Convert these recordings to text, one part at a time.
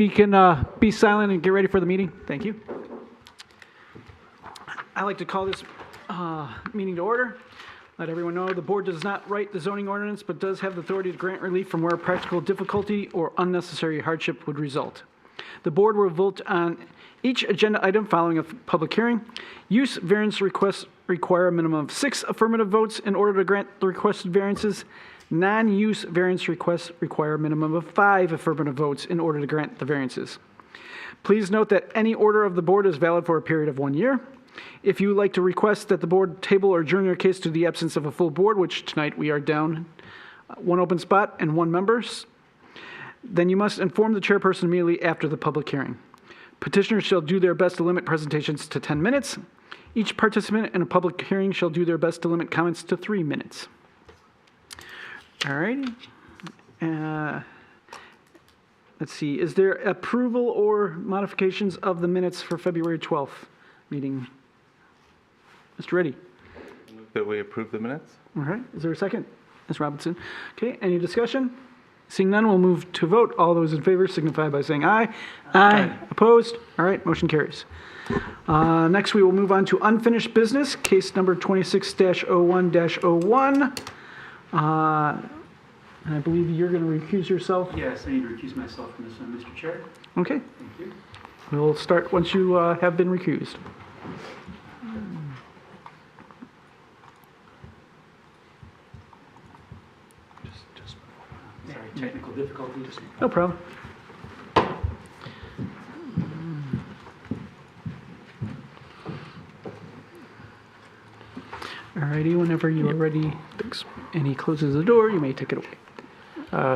You can be silent and get ready for the meeting. Thank you. I'd like to call this meeting to order. Let everyone know the board does not write the zoning ordinance, but does have the authority to grant relief from where practical difficulty or unnecessary hardship would result. The board will vote on each agenda item following a public hearing. Use variance requests require a minimum of 6 affirmative votes in order to grant the requested variances. Non-use variance requests require a minimum of 5 affirmative votes in order to grant the variances. Please note that any order of the board is valid for a period of 1 year. If you would like to request that the board table or adjourn your case to the absence of a full board, which tonight we are down 1 open spot and 1 member, then you must inform the chairperson immediately after the public hearing. Petitioners shall do their best to limit presentations to 10 minutes. Each participant in a public hearing shall do their best to limit comments to 3 minutes. All right. Let's see. Is there approval or modifications of the minutes for February 12th meeting? Mr. Reddy. That we approve the minutes? All right. Is there a second? Ms. Robinson. Okay. Any discussion? Seeing none, we'll move to vote. All those in favor signify by saying aye. Aye. Opposed? All right. Motion carries. Next, we will move on to unfinished business, case number 26-01-01. And I believe you're going to recuse yourself. Yes, I need to recuse myself from this one, Mr. Chair. Okay. Thank you. We'll start once you have been recused. Sorry, technical difficulties. No problem. Alrighty, whenever you are ready. Thanks. And he closes the door, you may take it away.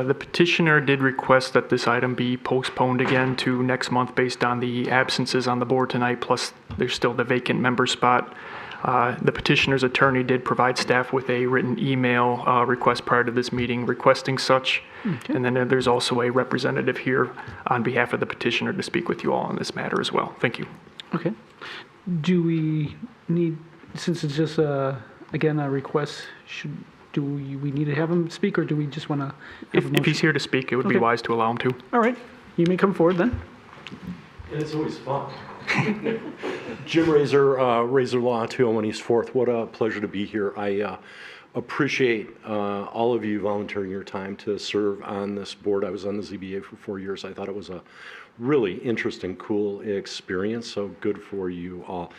The petitioner did request that this item be postponed again to next month based on the absences on the board tonight, plus there's still the vacant member spot. The petitioner's attorney did provide staff with a written email request prior to this meeting requesting such. Okay. And then there's also a representative here on behalf of the petitioner to speak with you all on this matter as well. Thank you. Okay. Do we need, since it's just, again, a request, do we need to have him speak, or do we just want to have a motion? If he's here to speak, it would be wise to allow him to. All right. You may come forward then. And it's always fun. Jim Razor, Razor Law, 201 East 4th. What a pleasure to be here. I appreciate all of you volunteering your time to serve on this board. I was on the ZBA for 4 years. I thought it was a really interesting, cool experience, so good for you all.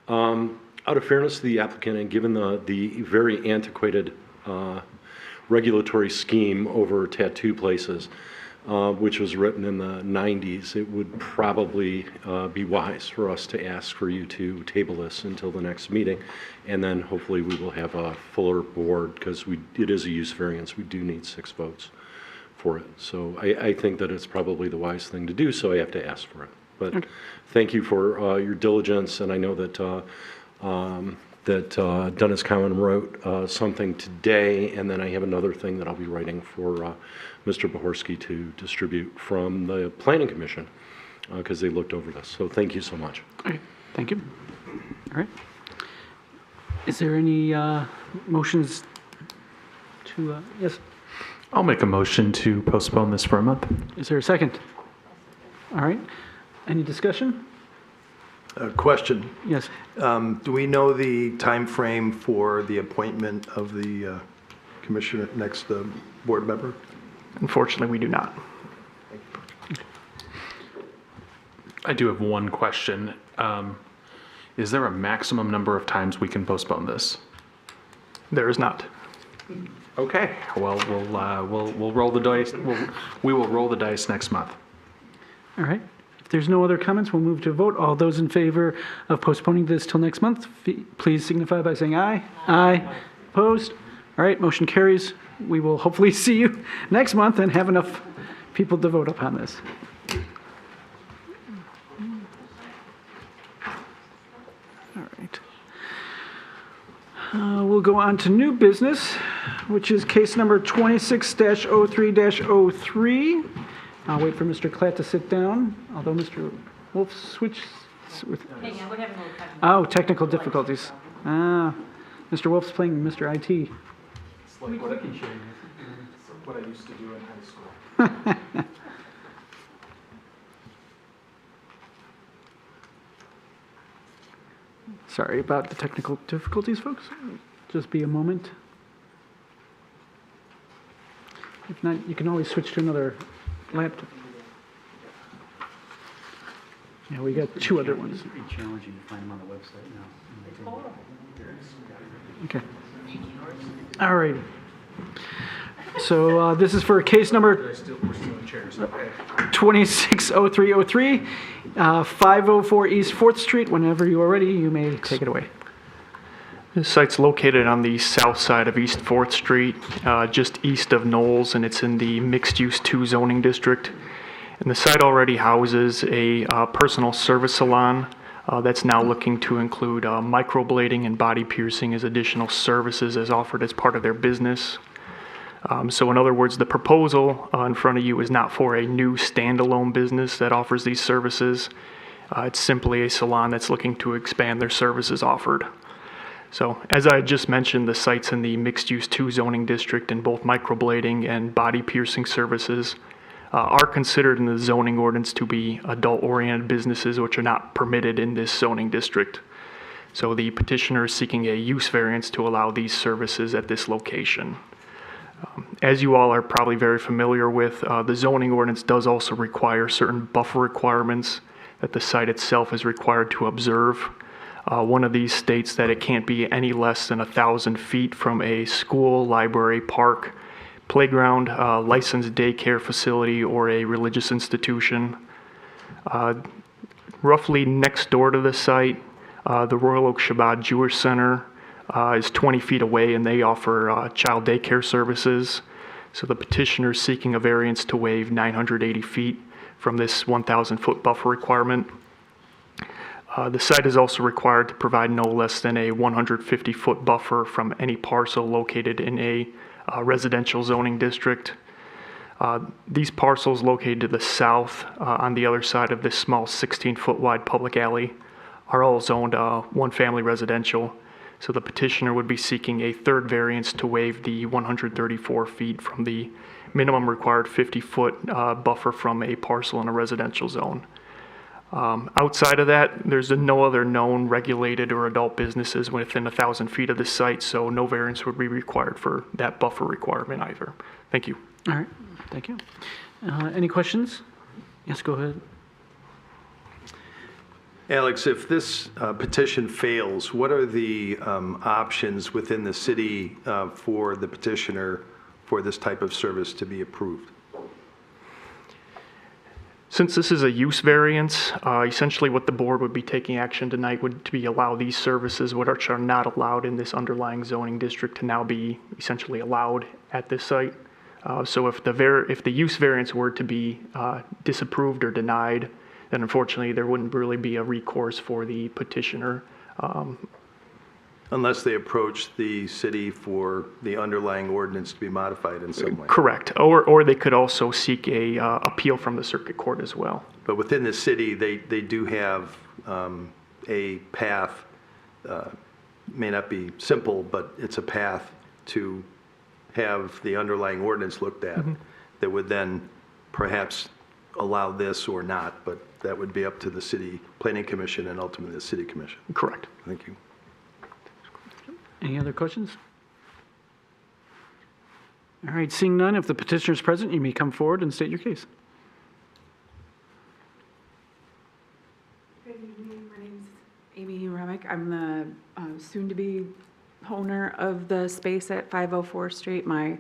Out of fairness to the applicant, and given the very antiquated regulatory scheme over tattoo places, which was written in the 90s, it would probably be wise for us to ask for you to table this until the next meeting, and then hopefully we will have a fuller board, because it is a use variance. We do need 6 votes for it. So I think that it's probably the wise thing to do, so I have to ask for it. But thank you for your diligence, and I know that Dennis Cowan wrote something today, and then I have another thing that I'll be writing for Mr. Bohorsky to distribute from the Planning Commission, because they looked over this. So thank you so much. Okay. Thank you. All right. Is there any motions to, yes? I'll make a motion to postpone this for a month. Is there a second? All right. Any discussion? Question. Yes. Do we know the time frame for the appointment of the commissioner, next board member? Unfortunately, we do not. I do have one question. Is there a maximum number of times we can postpone this? There is not. Okay. Well, we'll roll the dice. We will roll the dice next month. All right. If there's no other comments, we'll move to a vote. All those in favor of postponing this till next month, please signify by saying aye. Aye. Opposed? All right, motion carries. We will hopefully see you next month and have enough people to vote upon this. All right. We'll go on to new business, which is case number 26-03-03. I'll wait for Mr. Klatt to sit down, although Mr. Wolf switched with... Hang on, we're having a little technical difficulties. Mr. Wolf's playing Mr. IT. It's like what I used to do in high school. Sorry about the technical difficulties, folks. Just be a moment. If not, you can always switch to another laptop. Yeah, we got two other ones. It's pretty challenging to find them on the website now. Okay. All right. So this is for case number 260303, 504 East 4th Street. Whenever you are ready, you may take it away. This site's located on the south side of East 4th Street, just east of Knowles, and it's in the mixed-use 2 zoning district. And the site already houses a personal service salon that's now looking to include microblading and body piercing as additional services as offered as part of their business. So in other words, the proposal in front of you is not for a new standalone business that offers these services. It's simply a salon that's looking to expand their services offered. So as I just mentioned, the site's in the mixed-use 2 zoning district, and both microblading and body piercing services are considered in the zoning ordinance to be adult-oriented businesses, which are not permitted in this zoning district. So the petitioner is seeking a use variance to allow these services at this location. As you all are probably very familiar with, the zoning ordinance does also require certain buffer requirements that the site itself is required to observe. One of these states that it can't be any less than 1,000 feet from a school, library, park, playground, licensed daycare facility, or a religious institution. Roughly next door to the site, the Royal Oak Shabbat Jewish Center is 20 feet away, and they offer child daycare services. So the petitioner is seeking a variance to waive 980 feet from this 1,000-foot buffer requirement. The site is also required to provide no less than a 150-foot buffer from any parcel located in a residential zoning district. These parcels located to the south on the other side of this small 16-foot wide public alley are all zoned one-family residential. So the petitioner would be seeking a third variance to waive the 134 feet from the minimum required 50-foot buffer from a parcel in a residential zone. Outside of that, there's no other known regulated or adult businesses within 1,000 feet of the site, so no variance would be required for that buffer requirement either. Thank you. All right, thank you. Any questions? Yes, go ahead. Alex, if this petition fails, what are the options within the city for the petitioner for this type of service to be approved? Since this is a use variance, essentially what the board would be taking action tonight would be allow these services which are not allowed in this underlying zoning district to now be essentially allowed at this site. So if the use variance were to be disapproved or denied, then unfortunately there wouldn't really be a recourse for the petitioner. Unless they approach the city for the underlying ordinance to be modified in some way. Correct. Or they could also seek a appeal from the circuit court as well. But within the city, they do have a path, may not be simple, but it's a path to have the underlying ordinance looked at that would then perhaps allow this or not, but that would be up to the city planning commission and ultimately the city commission. Correct. Thank you. Any other questions? All right, seeing none, if the petitioner is present, you may come forward and state your case. Good evening, my name is Amy Remick. I'm the soon-to-be owner of the space at 504 Street. My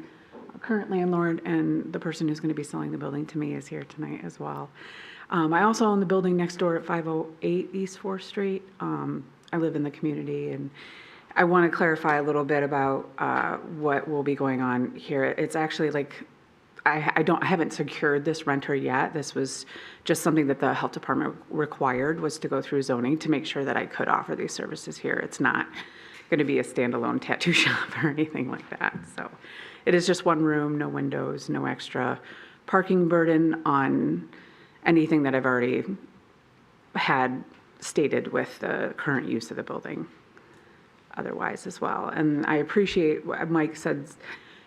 current landlord and the person who's going to be selling the building to me is here tonight as well. I also own the building next door at 508 East 4th Street. I live in the community, and I want to clarify a little bit about what will be going on here. It's actually like, I haven't secured this renter yet. This was just something that the health department required, was to go through zoning to make sure that I could offer these services here. It's not going to be a standalone tattoo shop or anything like that. So it is just one room, no windows, no extra parking burden on anything that I've already had stated with the current use of the building otherwise as well. And I appreciate what Mike said.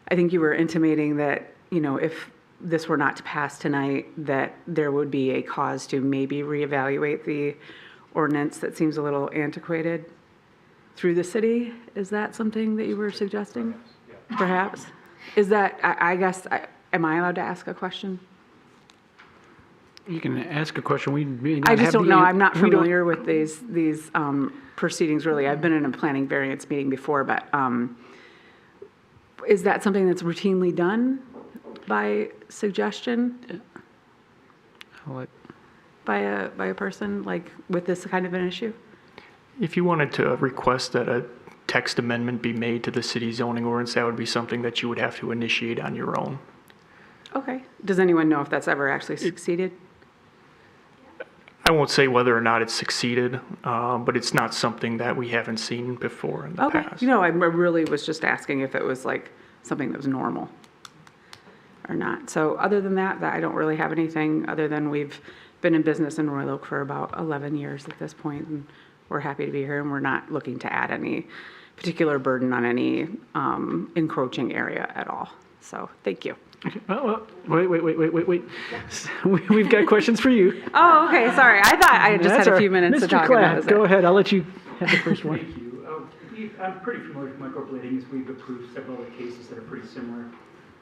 I think you were intimating that, you know, if this were not to pass tonight, that there would be a cause to maybe reevaluate the ordinance that seems a little antiquated. through the city? Is that something that you were suggesting? Perhaps? Is that, I guess, am I allowed to ask a question? You can ask a question. We may not I just have don't the know. an- I'm not we don't- familiar with these proceedings, really. I've been in a planning variance meeting before, but is that something that's routinely done by suggestion I'll let- by a person, like, with this kind of an issue? If you wanted to request that a text amendment be made to the city zoning ordinance, that would be something that you would have to initiate on your own. Okay. Does anyone know if that's ever actually succeeded? I won't say whether or not it's succeeded, but it's not something that we haven't seen before in the Okay. past. You know, I really was just asking if it was like something that was normal or not. So other than that, I don't really have anything other than we've been in business in Royal Oak for about 11 years at this point, and we're happy to be here, and we're not looking to add any particular burden on any encroaching area at all. So thank you. Well, wait. We've got questions for you. Oh, okay, sorry. I thought I just That's had a all few right. minutes to Mr. talk. and that was Clapp, go it. ahead. I'll let you have the first one. Thank you. I'm pretty familiar with microblading, as we've approved several other cases that are pretty similar.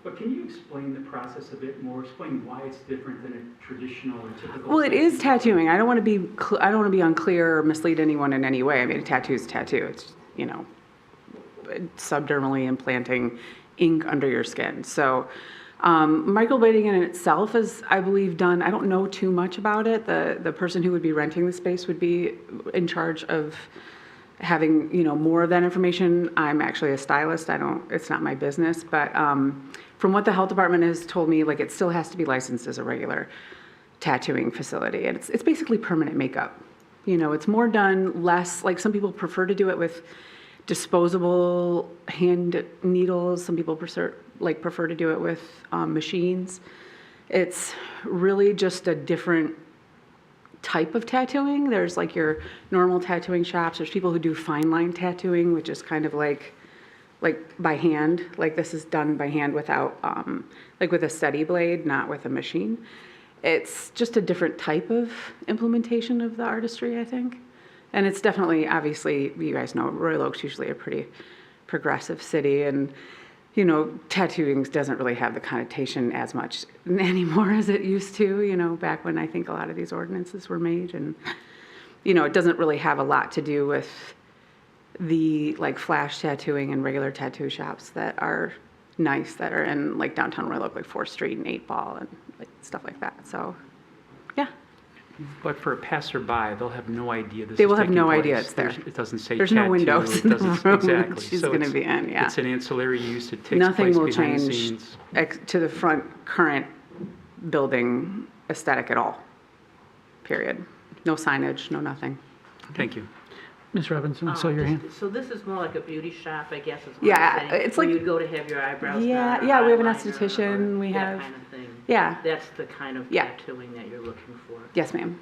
But can you explain the process a bit more? Explain why it's different than a traditional or typical? Well, it is tattooing. I don't want to be unclear or mislead anyone in any way. I mean, a tattoo is a tattoo. It's, subdermally implanting ink under your skin. So microblading in itself is, I believe, done. I don't know too much about it. The person who would be renting the space would be in charge of having, more of that information. I'm actually a stylist. It's not my business. But from what the health department has told me, like, it still has to be licensed as a regular tattooing facility. And it's basically permanent makeup. It's more done, less, like, some people prefer to do it with disposable hand needles. Some people prefer to do it with machines. It's really just a different type of tattooing. There's like your normal tattooing shops. There's people who do fine line tattooing, which is kind of like by hand. Like, this is done by hand without, like, with a steady blade, not with a machine. It's just a different type of implementation of the artistry, I think. And it's definitely, obviously, you guys know, Royal Oak's usually a pretty progressive city, and, tattooing doesn't really have the connotation as much anymore as it used to, back when I think a lot of these ordinances were made. And, it doesn't really have a lot to do with the, like, flash tattooing and regular tattoo shops that are nice, that are in, like, downtown Royal Oak, like 4th Street and 8 Ball and, like, stuff like that. So, yeah. But for a passerby, they'll have no idea this They is will have taking no place. idea it's there. It doesn't say There's no tattoo, windows it in the doesn't- room exactly. she's So gonna it's- be in, yeah. It's an ancillary use. It takes Nothing place will behind the change scenes. to the front current building aesthetic at all, period. No signage, no nothing. Thank you. Ms. Robinson, I saw your hand. So this is more like a beauty shop, I guess, is what Yeah, I'm saying? it's Where like- you'd go to have your eyebrows Yeah, done, yeah, we have an eyeliner, esthetician, or we have- that kind of thing. Yeah. That's the kind of Yeah. tattooing that you're looking for. Yes, ma'am.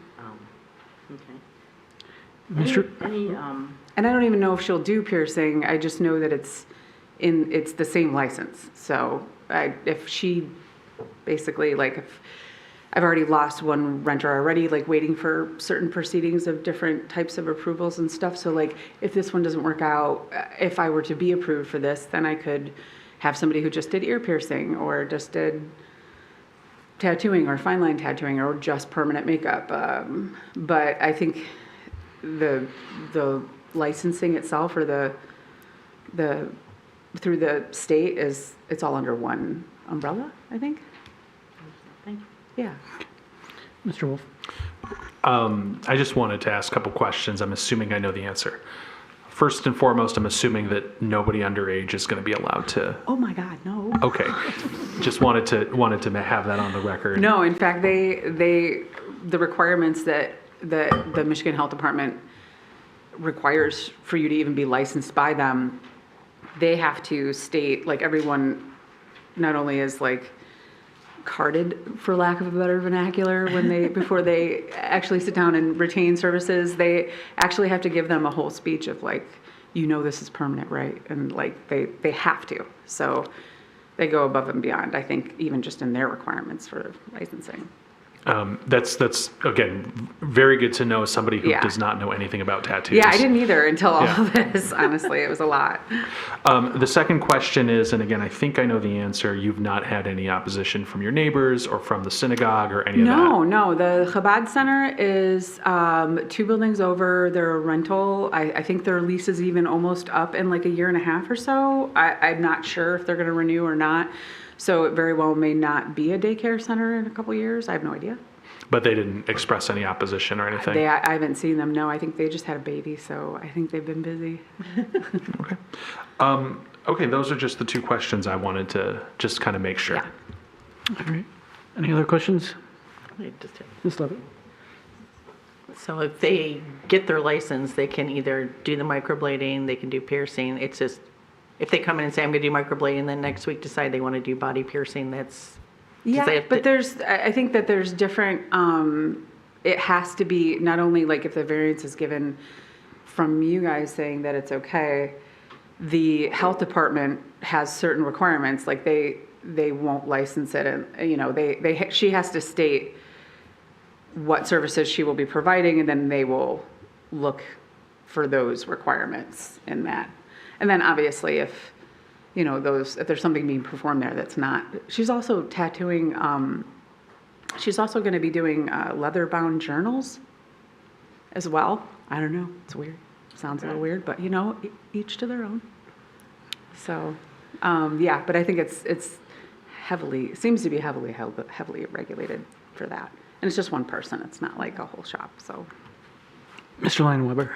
Okay. Mr. Any, And I don't even know if she'll do piercing, I just know that it's the same license. So if she, basically, like, if I've already lost one renter already, like, waiting for certain proceedings of different types of approvals and stuff. So, like, if this one doesn't work out, if I were to be approved for this, then I could have somebody who just did ear piercing or just did tattooing or fine line tattooing or just permanent makeup. But I think the licensing itself, or the through the state, it's all under one umbrella, I think. thank you. Yeah. Mr. Wolf. I just wanted to ask a couple questions. I'm assuming I know the answer. First and foremost, I'm assuming that nobody underage is going to be allowed to. Oh my God, no. Okay, just wanted to have that on the record. No, in fact, the requirements that the Michigan Health Department requires for you to even be licensed by them, they have to state, like, everyone not only is, like, carded, for lack of a better vernacular, before they actually sit down and retain services, they actually have to give them a whole speech of, like, this is permanent, right? And, like, they have to. So they go above and beyond, I think, even just in their requirements for licensing. That's again, very good to know as somebody who Yeah. does not know anything about tattoos. Yeah, I didn't either until all Yeah. of this, honestly, it was a lot. The second question is, and again, I think I know the answer, you've not had any opposition from your neighbors or from the synagogue or any of that? No, the Chabad Center is 2 buildings over. They're a rental. I think their lease is even almost up in like a year and a half or so. I'm not sure if they're going to renew or not. So it very well may not be a daycare center in a couple years. I have no idea. But they didn't express any opposition or anything? I haven't seen them. No, I think they just had a baby, so I think they've been busy. Okay. Okay, those are just the 2 questions I wanted to just kind of make sure. Yeah. All right. Any other questions? Just Ms. Levitt? So if they get their license, they can either do the microblading, they can do piercing. It's just, if they come in and say, I'm going to do microblading, then next week decide they want to do body piercing, that's... Yeah, they have but to- I think that there's different, it has to be, not only like if the variance is given from you guys saying that it's okay, the health department has certain requirements, like they won't license it, and, you know, she has to state what services she will be providing, and then they will look for those requirements in that. And then obviously if, you know, if there's something being performed there that's not, she's also tattooing, she's also going to be doing leather-bound journals as well. I don't know, it's weird, sounds a little weird, but you know, each to their own. So, yeah, but I think it's seems to be heavily regulated for that. And it's just one person, it's not like a whole shop, so. Mr. Lionweber?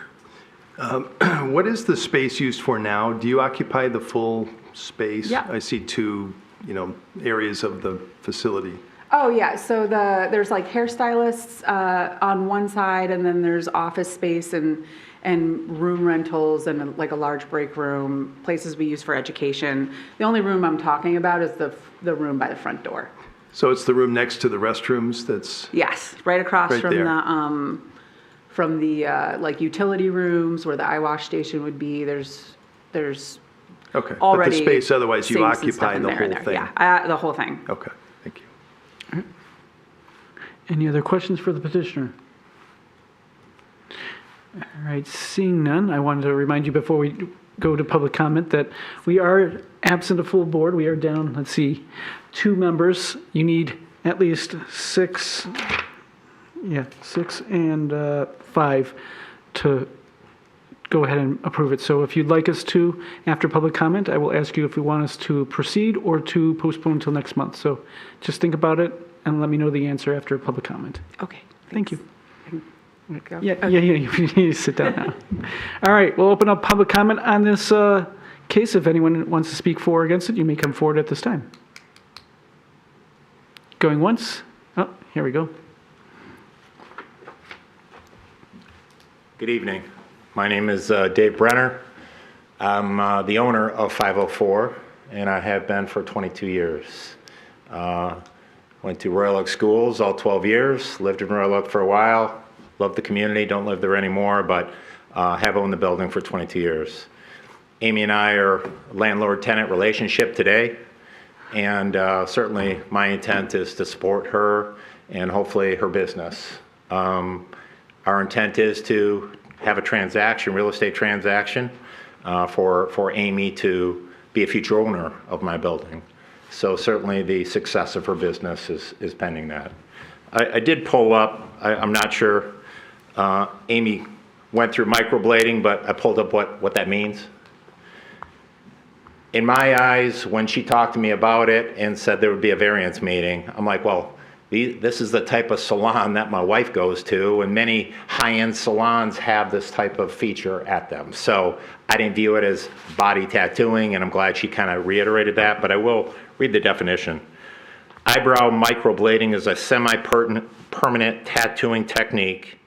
What is the space used for now? Do you occupy the full space? Yeah. I see 2, areas of the facility. Oh, yeah, so there's like hairstylists on one side, and then there's office space and room rentals and like a large break room, places we use for education. The only room I'm talking about is the room by the front door. So it's the room next to the restrooms that's, Yes, right across Right from there. from the like utility rooms where the eye wash station would be. There's okay. already But the space, otherwise you sinks and stuff occupy in the there and whole there. thing? Yeah, the whole thing. Okay, thank you. Any other questions for the petitioner? All right, seeing none, I wanted to remind you before we go to public comment that we are absent a full board. We are down, let's see, 2 members. You need at least 6 and 5 to go ahead and approve it. So if you'd like us to, after public comment, I will ask you if you want us to proceed or to postpone until next month. So just think about it and let me know the answer after public comment. Okay. Thank you. Go. Yeah, you need to sit down now. All right, we'll open up public comment on this case. If anyone wants to speak for or against it, you may come forward at this time. Going once? Oh, here we go. Good evening. My name is Dave Brenner. I'm the owner of 504, and I have been for 22 years. Went to Royal Oak schools all 12 years, lived in Royal Oak for a while, loved the community, don't live there anymore, but have owned the building for 22 years. Amy and I are landlord-tenant relationship today, and certainly my intent is to support her and hopefully her business. Our intent is to have a transaction, real estate transaction, for Amy to be a future owner of my building. So certainly the success of her business is pending that. I did pull up, I'm not sure, Amy went through microblading, but I pulled up what that means. In my eyes, when she talked to me about it and said there would be a variance meeting, I'm like, well, this is the type of salon that my wife goes to, and many high-end salons have this type of feature at them. So I didn't view it as body tattooing, and I'm glad she kind of reiterated that, but I will read the definition. Eyebrow microblading is a semi-permanent tattooing technique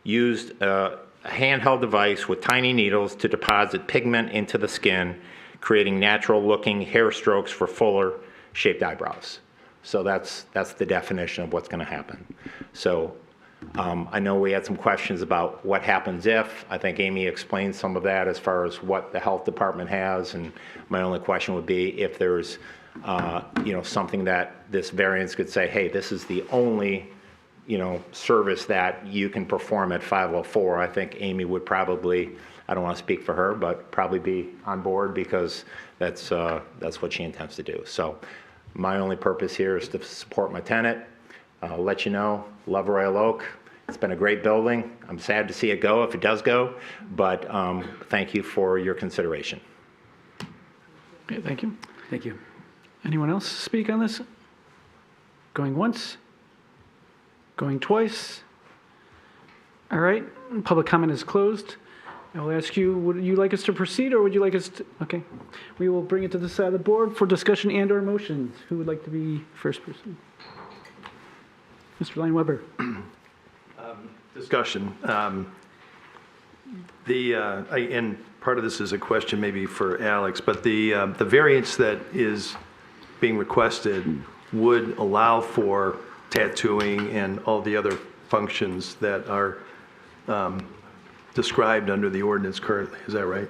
used a handheld device with tiny needles to deposit pigment into the skin, creating natural-looking hair strokes for fuller shaped eyebrows. So that's the definition of what's going to happen. So I know we had some questions about what happens if. I think Amy explained some of that as far as what the health department has, and my only question would be if there's something that this variance could say, hey, this is the only service that you can perform at 504, I think Amy would probably, I don't want to speak for her, but probably be on board because that's what she intends to do. So my only purpose here is to support my tenant, let you know, love Royal Oak. It's been a great building. I'm sad to see it go if it does go, but thank you for your consideration. Okay, thank you. Thank you. Anyone else speak on this? Going once? Going twice? All right, public comment is closed. I will ask you, would you like us to proceed or would you like us to, okay. We will bring it to the side of the board for discussion and or motions. Who would like to be first person? Mr. Lane-Weber. Discussion. And part of this is a question maybe for Alex, but the variance that is being requested would allow for tattooing and all the other functions that are described under the ordinance currently. Is that right?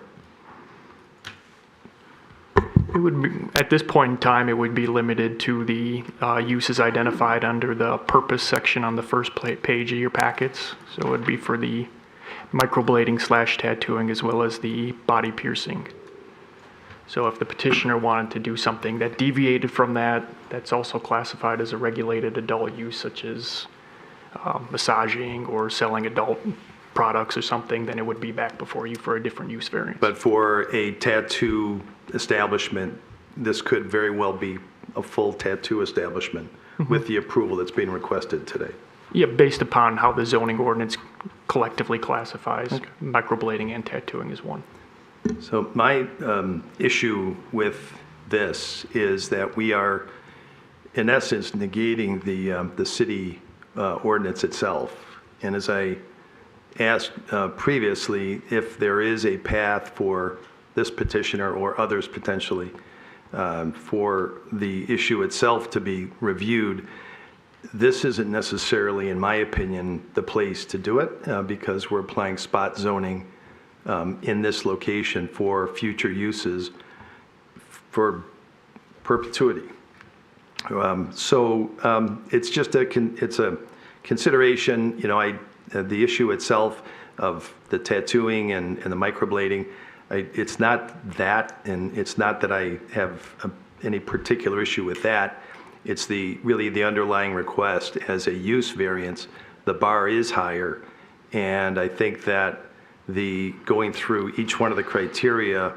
It would be, at this point in time, it would be limited to the uses identified under the purpose section on the first page of your packets. So it would be for the microblading / tattooing as well as the body piercing. So if the petitioner wanted to do something that deviated from that, that's also classified as a regulated adult use, such as massaging or selling adult products or something, then it would be back before you for a different use variance. But for a tattoo establishment, this could very well be a full tattoo establishment with the approval that's being requested today. Yeah, based upon how the zoning ordinance collectively classifies microblading and tattooing as one. So my issue with this is that we are, in essence, negating the city ordinance itself. And as I asked previously, if there is a path for this petitioner or others potentially for the issue itself to be reviewed, this isn't necessarily, in my opinion, the place to do it because we're applying spot zoning in this location for future uses for perpetuity. It's just it's a consideration. The issue itself of the tattooing and the microblading, it's not that, and it's not that I have any particular issue with that. It's really the underlying request as a use variance. The bar is higher, and I think that going through each one of the criteria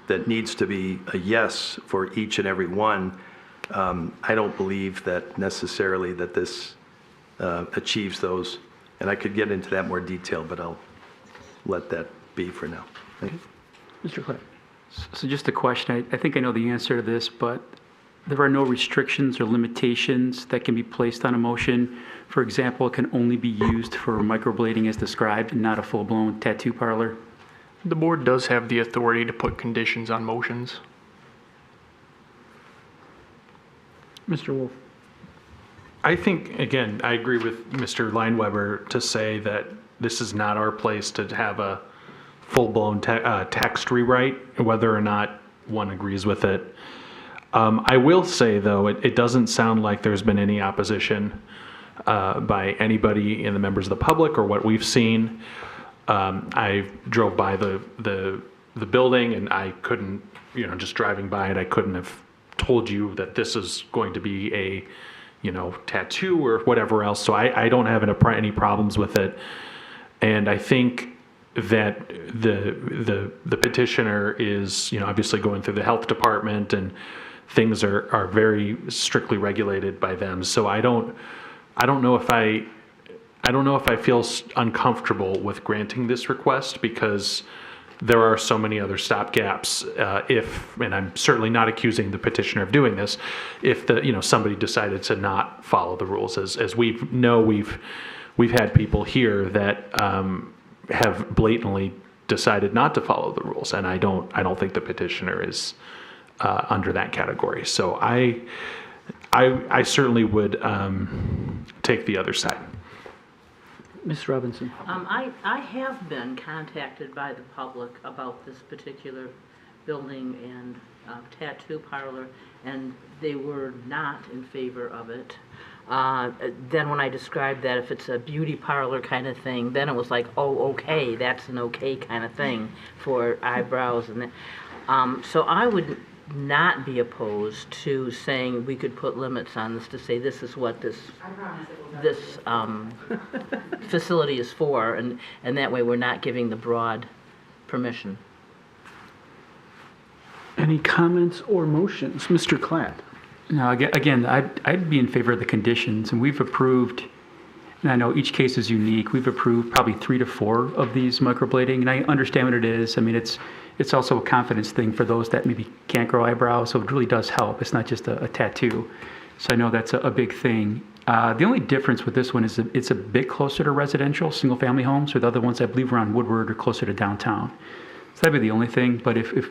that needs to be a yes for each and every one, I don't believe that necessarily that this achieves those. And I could get into that more detail, but I'll let that be for now. Thank you. Mr. Clark. So just a question, I think I know the answer to this, but there are no restrictions or limitations that can be placed on a motion. For example, it can only be used for microblading as described and not a full-blown tattoo parlor. The board does have the authority to put conditions on motions. Mr. Wolf. I think, again, I agree with Mr. Lineweber to say that this is not our place to have a full-blown text rewrite, whether or not one agrees with it. I will say, though, it doesn't sound like there's been any opposition by anybody in the members of the public or what we've seen. I drove by the building and I couldn't, just driving by it, I couldn't have told you that this is going to be a, tattoo or whatever else. So I don't have any problems with it. And I think that the petitioner is, obviously going through the health department and things are very strictly regulated by them. So I don't know if I feel uncomfortable with granting this request because there are so many other stopgaps. And I'm certainly not accusing the petitioner of doing this, if somebody decided to not follow the rules, as we've had people here that have blatantly decided not to follow the rules, and I don't think the petitioner is under that category. So I certainly would take the other side. Ms. Robinson. I have been contacted by the public about this particular building and tattoo parlor, and they were not in favor of it. Then when I described that if it's a beauty parlor kind of thing, then it was like, oh, okay, that's an okay kind of thing for eyebrows and that. So I would not be opposed to saying we could put limits on this to say this is what this facility is for, and that way we're not giving the broad permission. Any comments or motions? Mr. Klatt? No, again, I'd be in favor of the conditions, and we've approved, and I know each case is unique, we've approved probably 3 to 4 of these microblading, and I understand what it is. I mean, it's also a confidence thing for those that maybe can't grow eyebrows, so it really does help. It's not just a tattoo. So I know that's a big thing. The only difference with this one is it's a bit closer to residential, single-family homes, or the other ones I believe are on Woodward or closer to downtown. So that'd be the only thing, but if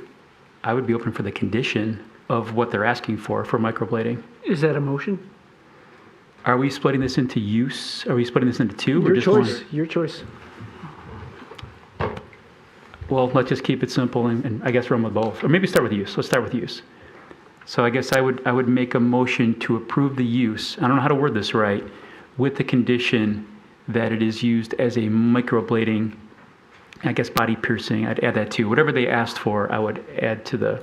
I would be open for the condition of what they're asking for microblading. Is that a motion? Are we splitting this into use? Are we splitting this into 2 or Your just choice, one? your choice. Well, let's just keep it simple and I guess run with both. Or maybe start with use. Let's start with use. So I guess I would make a motion to approve the use, I don't know how to word this right, with the condition that it is used as a microblading, I guess body piercing, I'd add that too. Whatever they asked for, I would add to the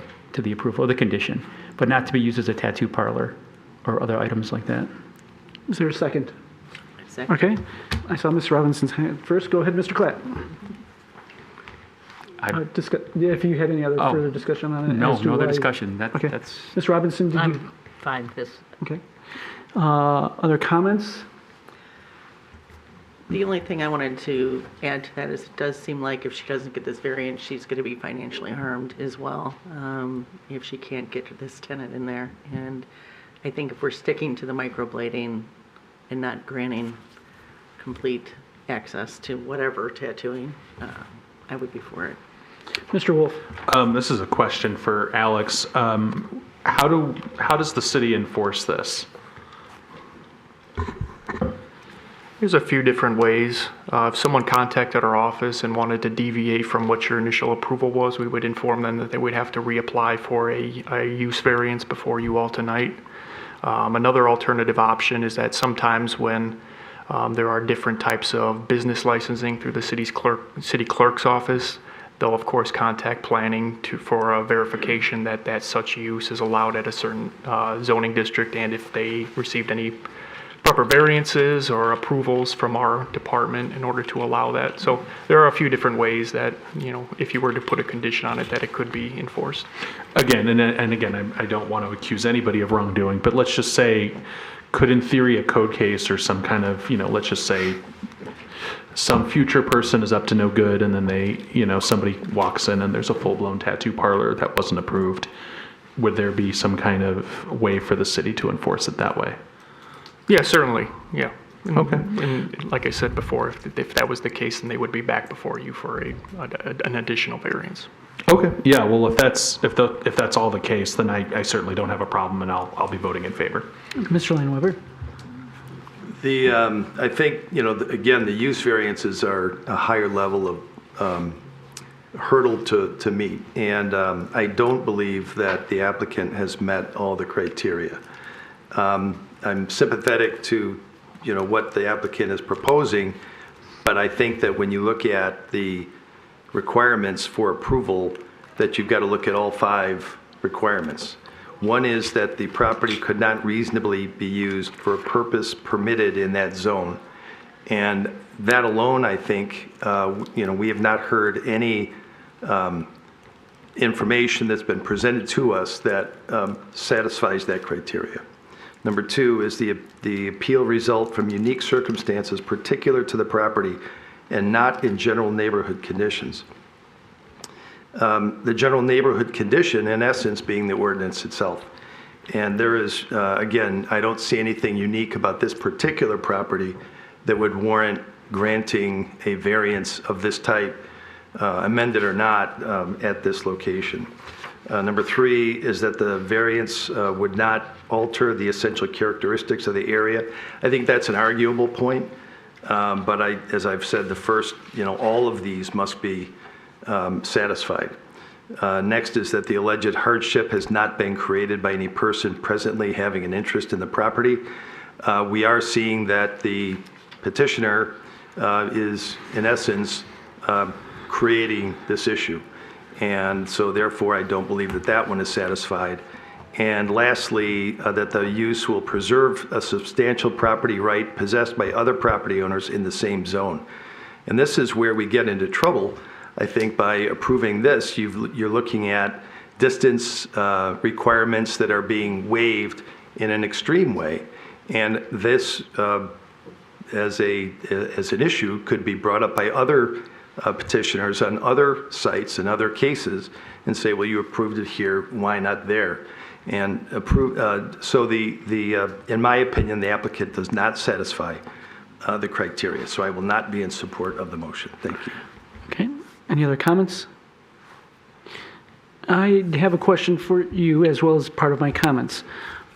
approval, or the condition, but not to be used as a tattoo parlor or other items like that. Is there a second? Second. Okay. I saw Ms. Robinson's hand first. Go ahead, Mr. Klatt. If you had any other further discussion on it? No, as to no other why- discussion. Okay. That's Ms. Robinson, did you? I'm fine with this. Okay. Other comments? The only thing I wanted to add to that is it does seem like if she doesn't get this variance, she's going to be financially harmed as well, if she can't get this tenant in there. And I think if we're sticking to the microblading and not granting complete access to whatever tattooing, I would be for it. Mr. Wolf? This is a question for Alex. How does the city enforce this? There's a few different ways. If someone contacted our office and wanted to deviate from what your initial approval was, we would inform them that they would have to reapply for a use variance before you all tonight. Another alternative option is that sometimes when there are different types of business licensing through the city clerk's office, they'll of course contact planning for a verification that such use is allowed at a certain zoning district, and if they received any proper variances or approvals from our department in order to allow that. So there are a few different ways that, if you were to put a condition on it, that it could be enforced. Again, and again, I don't want to accuse anybody of wrongdoing, but let's just say, could in theory a code case or some kind of, let's just say some future person is up to no good and then somebody walks in and there's a full-blown tattoo parlor that wasn't approved. Would there be some kind of way for the city to enforce it that way? Yeah, certainly, yeah. Okay. And like I said before, if that was the case, then they would be back before you for an additional variance. Okay. Yeah. Well, if that's all the case, then I certainly don't have a problem, and I'll be voting in favor. Mr. Lane-Weber? I think, again, the use variances are a higher level of hurdle to meet, and I don't believe that the applicant has met all the criteria. I'm sympathetic to, what the applicant is proposing, but I think that when you look at the requirements for approval, that you've got to look at all 5 requirements. One is that the property could not reasonably be used for a purpose permitted in that zone. And that alone, I think, we have not heard any information that's been presented to us that satisfies that criteria. Number 2 is the appeal result from unique circumstances particular to the property and not in general neighborhood conditions. The general neighborhood condition, in essence, being the ordinance itself. And there is, again, I don't see anything unique about this particular property that would warrant granting a variance of this type, amended or not, at this location. Number 3 is that the variance would not alter the essential characteristics of the area. I think that's an arguable point, but as I've said, the first, all of these must be satisfied. Next is that the alleged hardship has not been created by any person presently having an interest in the property. we are seeing that the petitioner is, in essence, creating this issue. And so therefore, I don't believe that that one is satisfied. And lastly, that the use will preserve a substantial property right possessed by other property owners in the same zone. And this is where we get into trouble, I think, by approving this. You're looking at distance requirements that are being waived in an extreme way. And this, as an issue, could be brought up by other petitioners on other sites and other cases and say, well, you approved it here, why not there? And so in my opinion, the applicant does not satisfy the criteria. So I will not be in support of the motion. Thank you. Okay, any other comments? I have a question for you as well as part of my comments.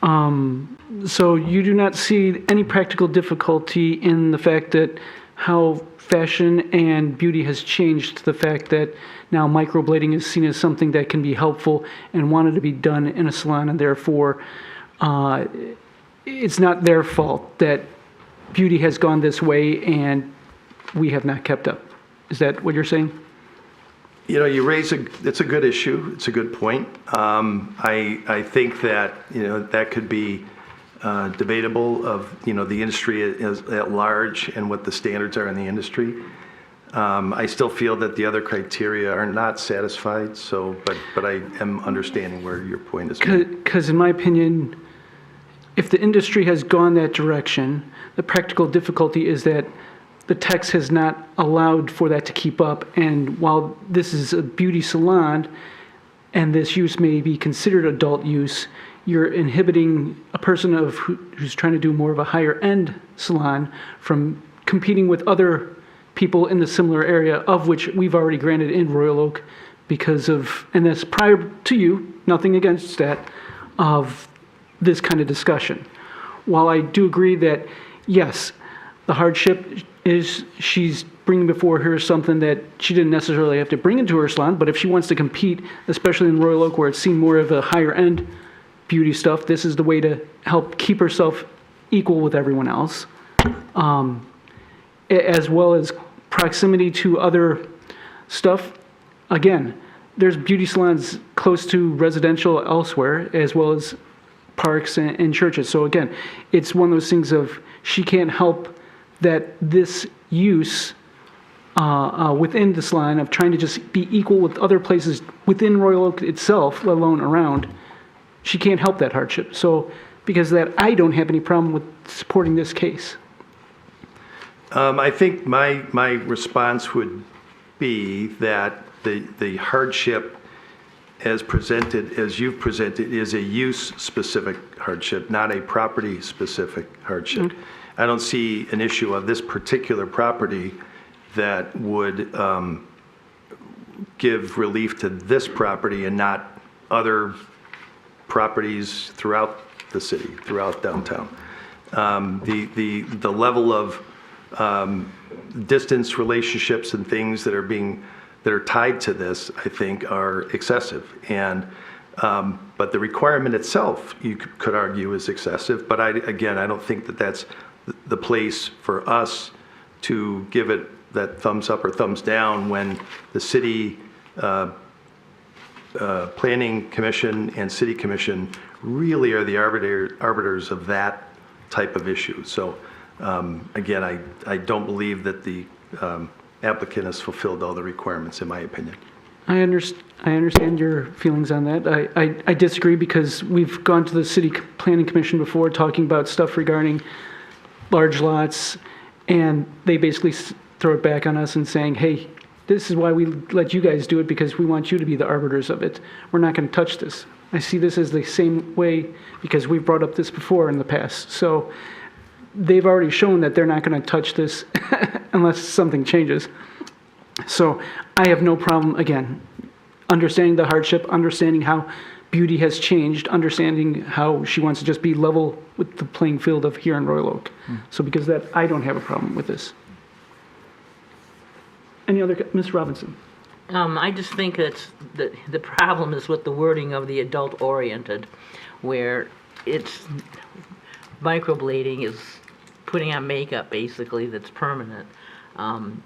So you do not see any practical difficulty in the fact that how fashion and beauty has changed to the fact that now microblading is seen as something that can be helpful and wanted to be done in a salon, and therefore it's not their fault that beauty has gone this way and we have not kept up. Is that what you're saying? You know, it's a good issue. It's a good point. I think that, that could be debatable of, the industry at large and what the standards are in the industry. I still feel that the other criteria are not satisfied, but I am understanding where your point is. Because in my opinion, if the industry has gone that direction, the practical difficulty is that the text has not allowed for that to keep up. And while this is a beauty salon and this use may be considered adult use, you're inhibiting a person who's trying to do more of a higher end salon from competing with other people in the similar area, of which we've already granted in Royal Oak because of, and that's prior to you, nothing against that, of this kind of discussion. While I do agree that, yes, the hardship is she's bringing before her something that she didn't necessarily have to bring into her salon, but if she wants to compete, especially in Royal Oak where it's seen more of a higher end beauty stuff, this is the way to help keep herself equal with everyone else, as well as proximity to other stuff. Again, there's beauty salons close to residential elsewhere, as well as parks and churches. So again, it's one of those things of she can't help that this use within this line of trying to just be equal with other places within Royal Oak itself, let alone around, she can't help that hardship. So because of that, I don't have any problem with supporting this case. I think my response would be that the hardship as presented, as you've presented, is a use-specific hardship, not a property-specific hardship. Mm-hmm. I don't see an issue of this particular property that would give relief to this property and not other properties throughout the city, throughout downtown. The level of distance relationships and things that are tied to this, I think, are excessive. And but the requirement itself, you could argue, is excessive. But I don't think that that's the place for us to give it that thumbs up or thumbs down when the city planning commission and city commission really are the arbiters of that type of issue. So again, I don't believe that the applicant has fulfilled all the requirements, in my opinion. I understand your feelings on that. I disagree because we've gone to the city planning commission before talking about stuff regarding large lots, and they basically throw it back on us and saying, hey, this is why we let you guys do it, because we want you to be the arbiters of it. We're not going to touch this. I see this as the same way because we've brought up this before in the past. So they've already shown that they're not going to touch this unless something changes. So I have no problem, again, understanding the hardship, understanding how beauty has changed, understanding how she wants to just be level with the playing field of here in Royal Oak. So because of that, I don't have a problem with this. Any other, Ms. Robinson? I just think the problem is with the wording of the adult-oriented, where it's microblading is putting on makeup, basically, that's permanent.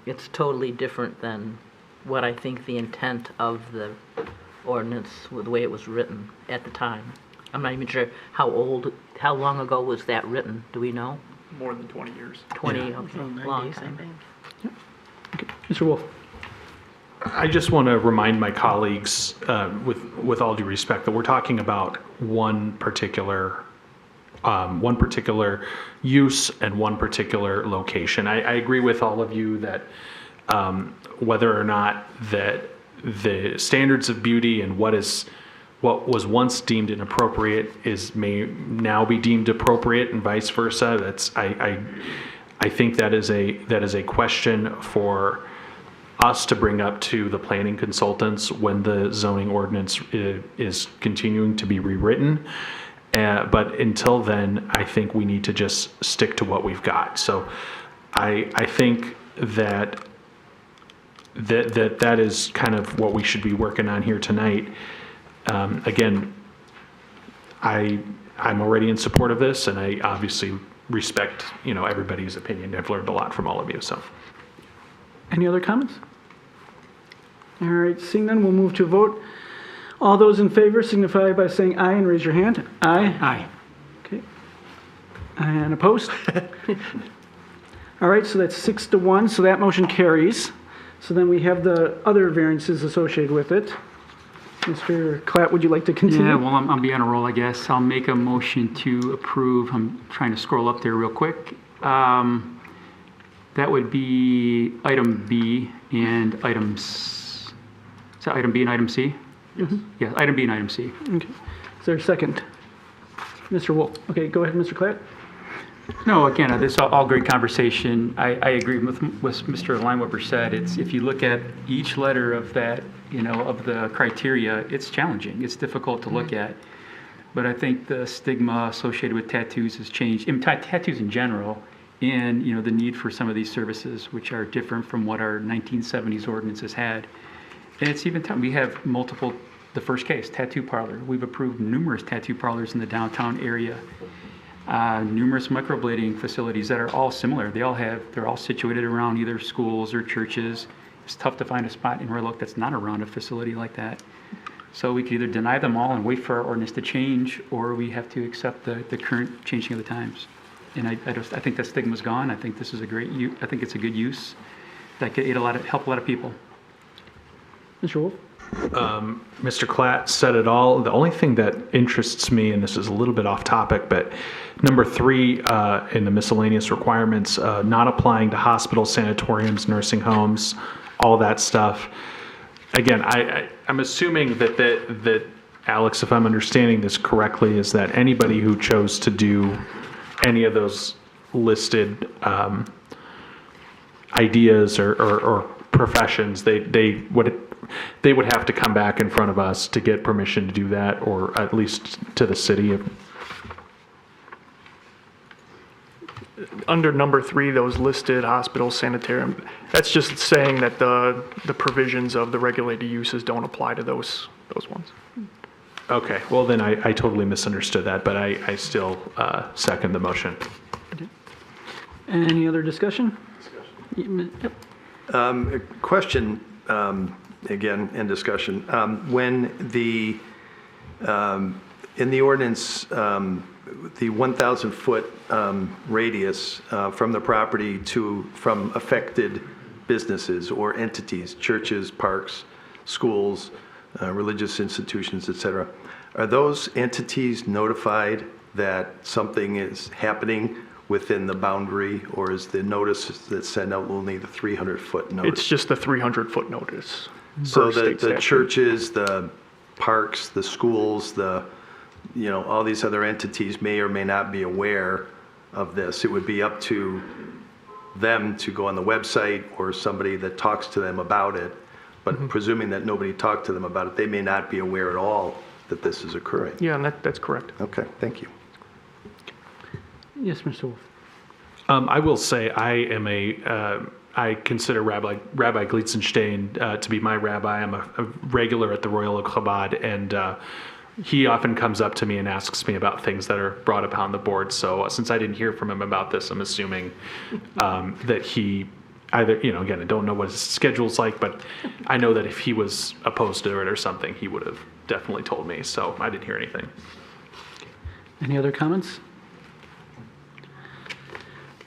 It's totally different than what I think the intent of the ordinance, the way it was written at the time. I'm not even sure how long ago was that written? Do we know? More than 20 years. 20, okay, long time. Mr. Wolf? I just want to remind my colleagues, with all due respect, that we're talking about one particular use and one particular location. I agree with all of you that whether or not that the standards of beauty and what was once deemed inappropriate may now be deemed appropriate, and vice versa. I think that is a question for us to bring up to the planning consultants when the zoning ordinance is continuing to be rewritten. But until then, I think we need to just stick to what we've got. So I think that is kind of what we should be working on here tonight. Again, I'm already in support of this, and I obviously respect, everybody's opinion. I've learned a lot from all of you, so. Any other comments? All right, seeing none, we'll move to a vote. All those in favor signify by saying aye and raise your hand. Aye. Aye. Okay. And opposed? All right, so that's 6-1, so that motion carries. So then we have the other variances associated with it. Mr. Klatt, would you like to continue? Yeah, well, I'm being on a roll, I guess. I'll make a motion to approve. I'm trying to scroll up there real quick. That would be item B and items. Is that item B and item C? Mm-hmm. Yeah, item B and item C. Okay. Is there a second? Mr. Wolf. Okay, go ahead, Mr. Klatt. No, again, this is all great conversation. I agree with what Mr. Lineweber said. It's, if you look at each letter of that, of the criteria, it's challenging. It's difficult to look at. But I think the stigma associated with tattoos has changed, tattoos in general, and, the need for some of these services, which are different from what our 1970s ordinances had. And it's even time, we have multiple, the first case, tattoo parlor. We've approved numerous tattoo parlors in the downtown area. Numerous microblading facilities that are all similar. They're all situated around either schools or churches. It's tough to find a spot in Royal Oak that's not around a facility like that. So we could either deny them all and wait for our ordinance to change, or we have to accept the current changing of the times. And I think that stigma's gone. I think this is I think it's a good use that could help a lot of people. Mr. Wolf? Mr. Klatt said it all. The only thing that interests me, and this is a little bit off topic, but number 3 in the miscellaneous requirements, not applying to hospitals, sanatoriums, nursing homes, all that stuff. Again, I'm assuming that Alex, if I'm understanding this correctly, is that anybody who chose to do any of those listed ideas or professions, they would have to come back in front of us to get permission to do that, or at least to the city. Under number 3, those listed hospitals, sanitarium, that's just saying that the provisions of the regulated uses don't apply to those ones. Okay, well then I totally misunderstood that, but I still second the motion. Any other discussion? Yep. A question, again, in discussion. When in the ordinance, the 1,000-foot radius from the property from affected businesses or entities, churches, parks, schools, religious institutions, et cetera, are those entities notified that something is happening within the boundary, or is the notice that's sent out only the 300-foot notice? It's just the 300-foot notice. So the churches, the parks, the schools, all these other entities may or may not be aware of this. It would be up to them to go on the website or somebody that talks to them about it. But presuming that nobody talked to them about it, they may not be aware at all that this is occurring. Yeah, and that's correct. Okay, thank you. Yes, Mr. Wolf. I will say I consider Rabbi Glitzenstein to be my rabbi. I'm a regular at the Royal Oak Chabad, and he often comes up to me and asks me about things that are brought upon the board. So since I didn't hear from him about this, I'm assuming that he either, again, I don't know what his schedule's like, but I know that if he was opposed to it or something, he would have definitely told me. So I didn't hear anything. Any other comments?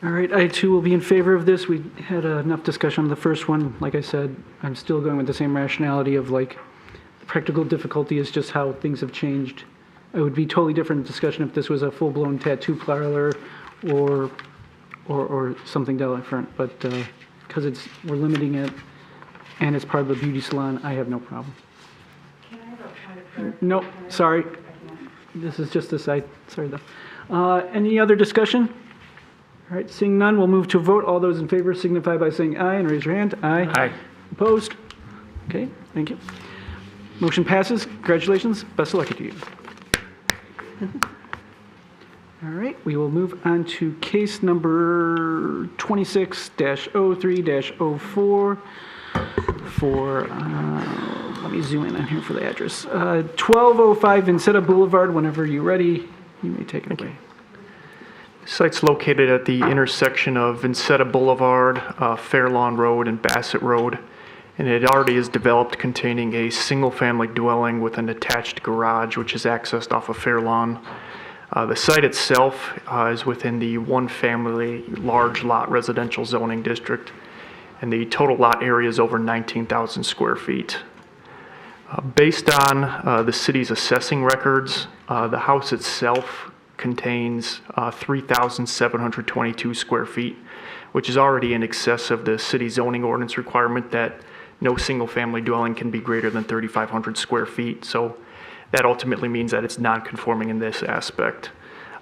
All right, I too will be in favor of this. We had enough discussion on the first one. Like I said, I'm still going with the same rationality of the practical difficulty is just how things have changed. It would be totally different discussion if this was a full-blown tattoo parlor or something different. But because we're limiting it and it's part of the beauty salon, I have no problem. Can I have a point of clarification? Nope, sorry. This is just a side. Sorry though. Any other discussion? All right, seeing none, we'll move to a vote. All those in favor signify by saying aye and raise your hand. Aye. Aye. Opposed? Okay, thank you. Motion passes. Congratulations. Best of luck to you. All right, we will move on to case number 26-03-04 for, let me zoom in on here for the address. 1205 Vincetta Boulevard. Whenever you're ready, you may take it away. The site's located at the intersection of Vincetta Boulevard, Fairlawn Road, and Bassett Road, and it already is developed containing a single-family dwelling with an attached garage, which is accessed off of Fairlawn. The site itself is within the one-family large lot residential zoning district, and the total lot area is over 19,000 square feet. Based on the city's assessing records, the house itself contains 3,722 square feet, which is already in excess of the city zoning ordinance requirement that no single-family dwelling can be greater than 3,500 square feet. So that ultimately means that it's non-conforming in this aspect.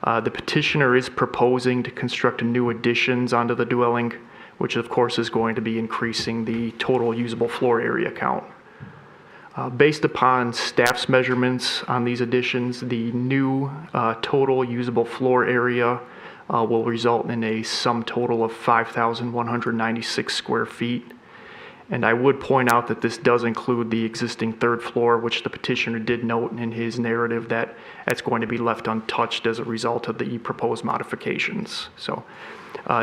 The petitioner is proposing to construct new additions onto the dwelling, which of course is going to be increasing the total usable floor area count. Based upon staff's measurements on these additions, the new total usable floor area will result in a sum total of 5,196 square feet. And I would point out that this does include the existing third floor, which the petitioner did note in his narrative that that's going to be left untouched as a result of the proposed modifications. So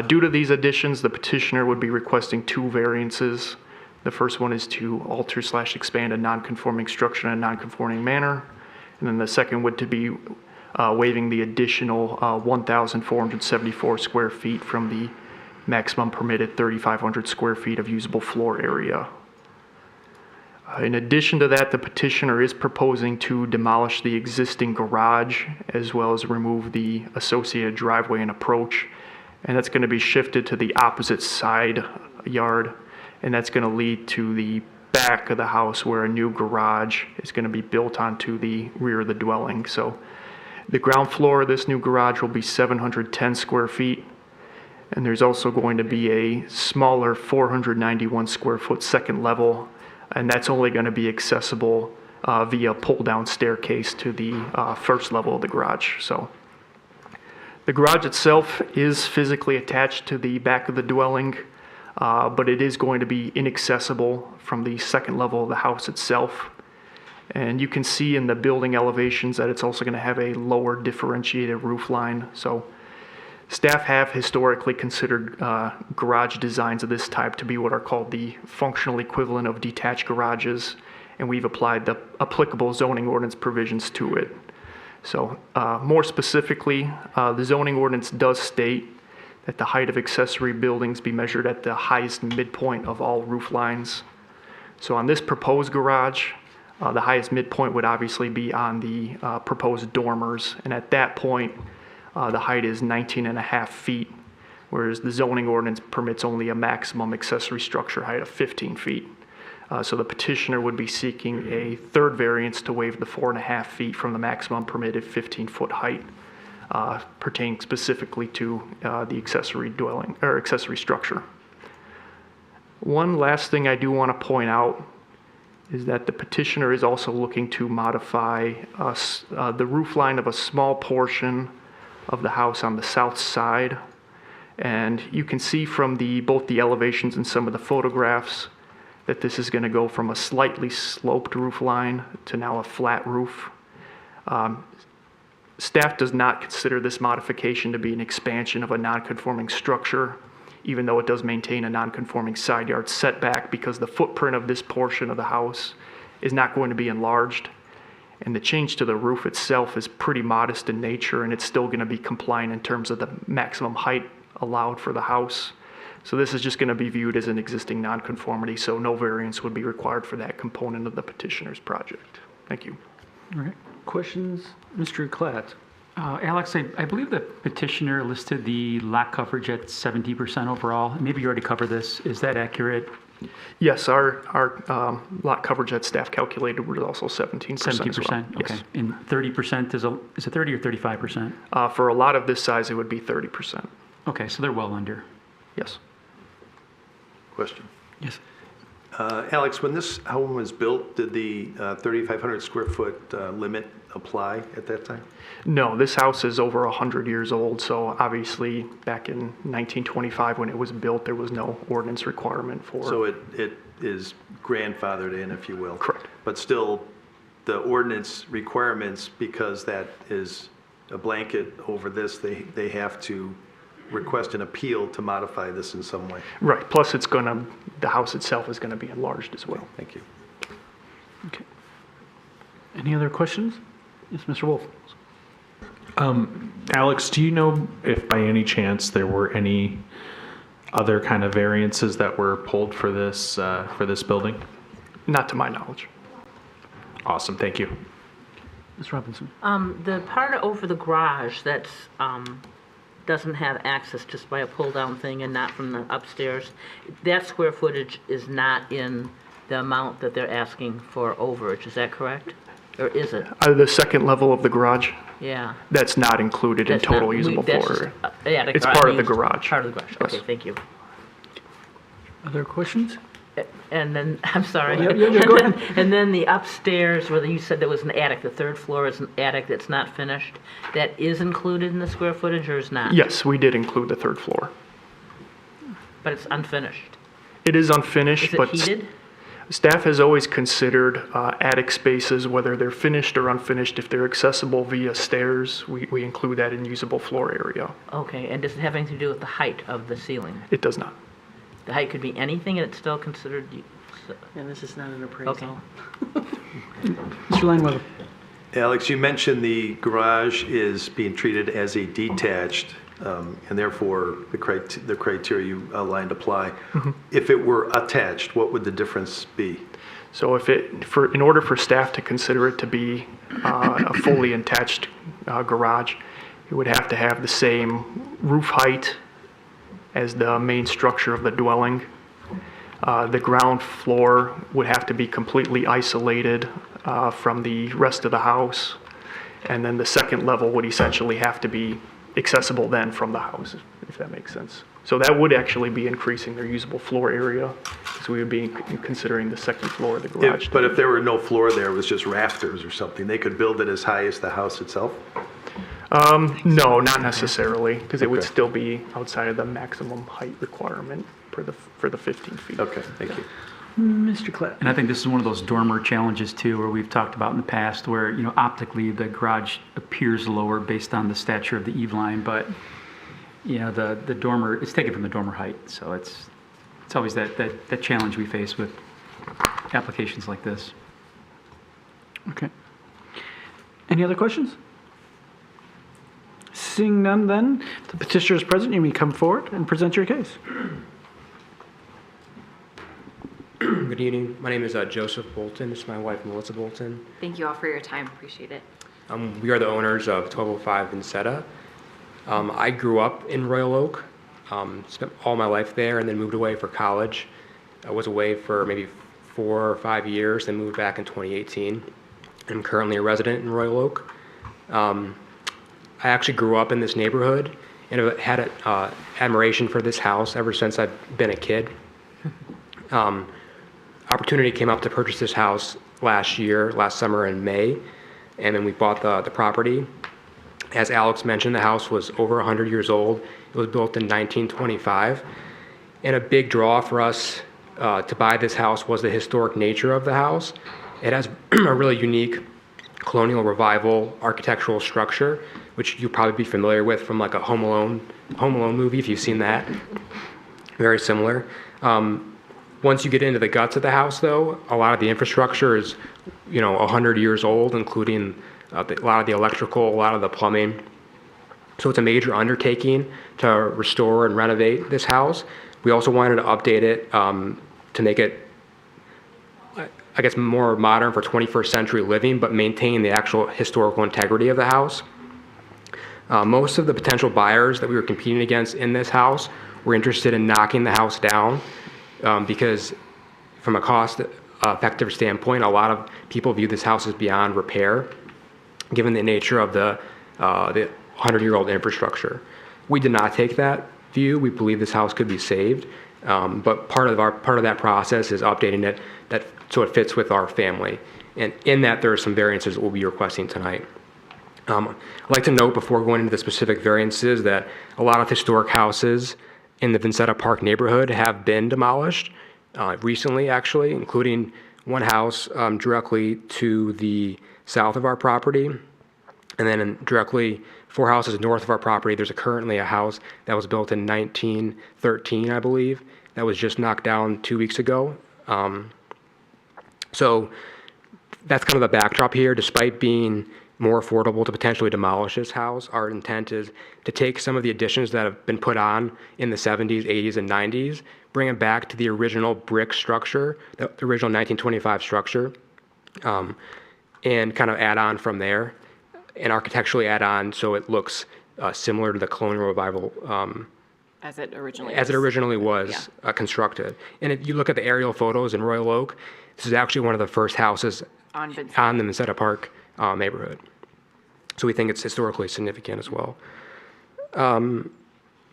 due to these additions, the petitioner would be requesting two variances. The first one is to alter/expand a non-conforming structure in a non-conforming manner. And then the second would to be waiving the additional 1,474 square feet from the maximum permitted 3,500 square feet of usable floor area. In addition to that, the petitioner is proposing to demolish the existing garage as well as remove the associated driveway and approach. And that's going to be shifted to the opposite side yard. And that's going to lead to the back of the house where a new garage is going to be built onto the rear of the dwelling. So the ground floor of this new garage will be 710 square feet. And there's also going to be a smaller 491 square foot second level. And that's only going to be accessible via pull-down staircase to the first level of the garage. So the garage itself is physically attached to the back of the dwelling. But it is going to be inaccessible from the second level of the house itself. And you can see in the building elevations that it's also going to have a lower differentiated roof line. So staff have historically considered garage designs of this type to be what are called the functional equivalent of detached garages, and we've applied the applicable zoning ordinance provisions to it. So more specifically, the zoning ordinance does state that the height of accessory buildings be measured at the highest midpoint of all roof lines. So on this proposed garage, the highest midpoint would obviously be on the proposed dormers, and at that point, the height is 19.5 feet, whereas the zoning ordinance permits only a maximum accessory structure height of 15 feet. So the petitioner would be seeking a third variance to waive the 4.5 feet from the maximum permitted 15-foot height. Pertaining specifically to the accessory dwelling or accessory structure. One last thing I do want to point out is that the petitioner is also looking to modify the roof line of a small portion of the house on the south side. And you can see from both the elevations and some of the photographs that this is going to go from a slightly sloped roof line to now a flat roof. Staff does not consider this modification to be an expansion of a non-conforming structure, even though it does maintain a non-conforming side yard setback, because the footprint of this portion of the house is not going to be enlarged. And the change to the roof itself is pretty modest in nature, and it's still going to be compliant in terms of the maximum height allowed for the house. So this is just going to be viewed as an existing nonconformity, so no variance would be required for that component of the petitioner's project. Thank you. All right. Questions? Mr. Klatt? Alex, I believe the petitioner listed the lot coverage at 70% overall. Maybe you already covered this. Is that accurate? Yes, our lot coverage that staff calculated was also 17% as well. 70%? Okay. Yes. And 30% is it 30 or 35%? For a lot of this size, it would be 30%. Okay, so they're well under. Yes. Question. Yes. Alex, when this home was built, did the 3,500 square foot limit apply at that time? No, this house is over 100 years old, so obviously back in 1925 when it was built, there was no ordinance requirement for. So it is grandfathered in, if you will. Correct. But still, the ordinance requirements, because that is a blanket over this, they have to request an appeal to modify this in some way. Right, plus the house itself is gonna be enlarged as well. Thank you. Okay. Any other questions? Yes, Mr. Wolf. Alex, do you know if by any chance there were any other kind of variances that were pulled for this building? Not to my knowledge. Awesome, thank you. Ms. Robinson? The part over the garage that's, doesn't have access just by a pull-down thing and not from the upstairs, that square footage is not in the amount that they're asking for overage, is that correct? Or is it? The second level of the garage, Yeah. that's not included in That's total not- usable that's floor just, area. yeah, It's part of the garage. Part of the garage, Yes. okay, thank you. Other questions? And then, I'm sorry. Yeah, go ahead. And then the upstairs, where you said there was an attic, the third floor is an attic that's not finished, that is included in the square footage or is not? Yes, we did include the third floor. But it's unfinished. It is unfinished, Is it but heated? staff has always considered attic spaces, whether they're finished or unfinished, if they're accessible via stairs, we include that in usable floor area. Okay, and does it have anything to do with the height of the ceiling? It does not. The height could be anything and it's still considered, And this is not an appraisal. okay. Mr. Lineweber? Alex, you mentioned the garage is being treated as a detached, and therefore the criteria you outlined apply. If it were attached, what would the difference be? So in order for staff to consider it to be a fully attached garage, it would have to have the same roof height as the main structure of the dwelling. The ground floor would have to be completely isolated from the rest of the house. And then the second level would essentially have to be accessible then from the house, if that makes sense. So that would actually be increasing their usable floor area, because we would be considering the second floor of the garage. But if there were no floor there, it was just rafters or something, they could build it as high as the house itself? No, not necessarily, because it would Okay. still be outside of the maximum height requirement for the 15 feet. Okay, thank you. Mr. Klatt? And I think this is one of those dormer challenges too, where we've talked about in the past where, optically the garage appears lower based on the stature of the eave line, but, the dormer, it's taken from the dormer height. So it's always that challenge we face with applications like this. Okay. Any other questions? Seeing none then, the petitioner is present. You may come forward and present your case. Good evening. My name is Joseph Bolton. This is my wife, Melissa Bolton. Thank you all for your time. Appreciate it. We are the owners of 1205 Vincetta. I grew up in Royal Oak, spent all my life there, and then moved away for college. I was away for maybe 4 or 5 years, then moved back in 2018. I'm currently a resident in Royal Oak. I actually grew up in this neighborhood and have had admiration for this house ever since I've been a kid. Opportunity came up to purchase this house last summer in May, and then we bought the property. As Alex mentioned, the house was over 100 years old. It was built in 1925, and a big draw for us to buy this house was the historic nature of the house. It has a really unique colonial revival architectural structure, which you'll probably be familiar with from like a Home Alone movie, if you've seen that. Very similar. Once you get into the guts of the house, though, a lot of the infrastructure is, 100 years old, including a lot of the electrical, a lot of the plumbing. So it's a major undertaking to restore and renovate this house. We also wanted to update it to make it, I guess, more modern for 21st century living, but maintain the actual historical integrity of the house. Most of the potential buyers that we were competing against in this house were interested in knocking the house down because from a cost-effective standpoint, a lot of people view this house as beyond repair, given the nature of the 100-year-old infrastructure. We did not take that view. We believe this house could be saved, but part of that process is updating it so it fits with our family. And in that, there are some variances that we'll be requesting tonight. I'd like to note before going into the specific variances that a lot of historic houses in the Vincetta Park neighborhood have been demolished recently, actually, including one house directly to the south of our property. And then directly 4 houses north of our property, there's currently a house that was built in 1913, I believe, that was just knocked down 2 weeks ago. So that's kind of the backdrop here. Despite being more affordable to potentially demolish this house, our intent is to take some of the additions that have been put on in the 70s, 80s, and 90s, bring it back to the original brick structure, the original 1925 structure, and kind of add on from there, and architecturally add on so it looks similar to the colonial revival As it originally was constructed. And if you look at the aerial photos in Royal Oak, this is actually one of the first houses on the Vincetta Park neighborhood. So we think it's historically significant as well.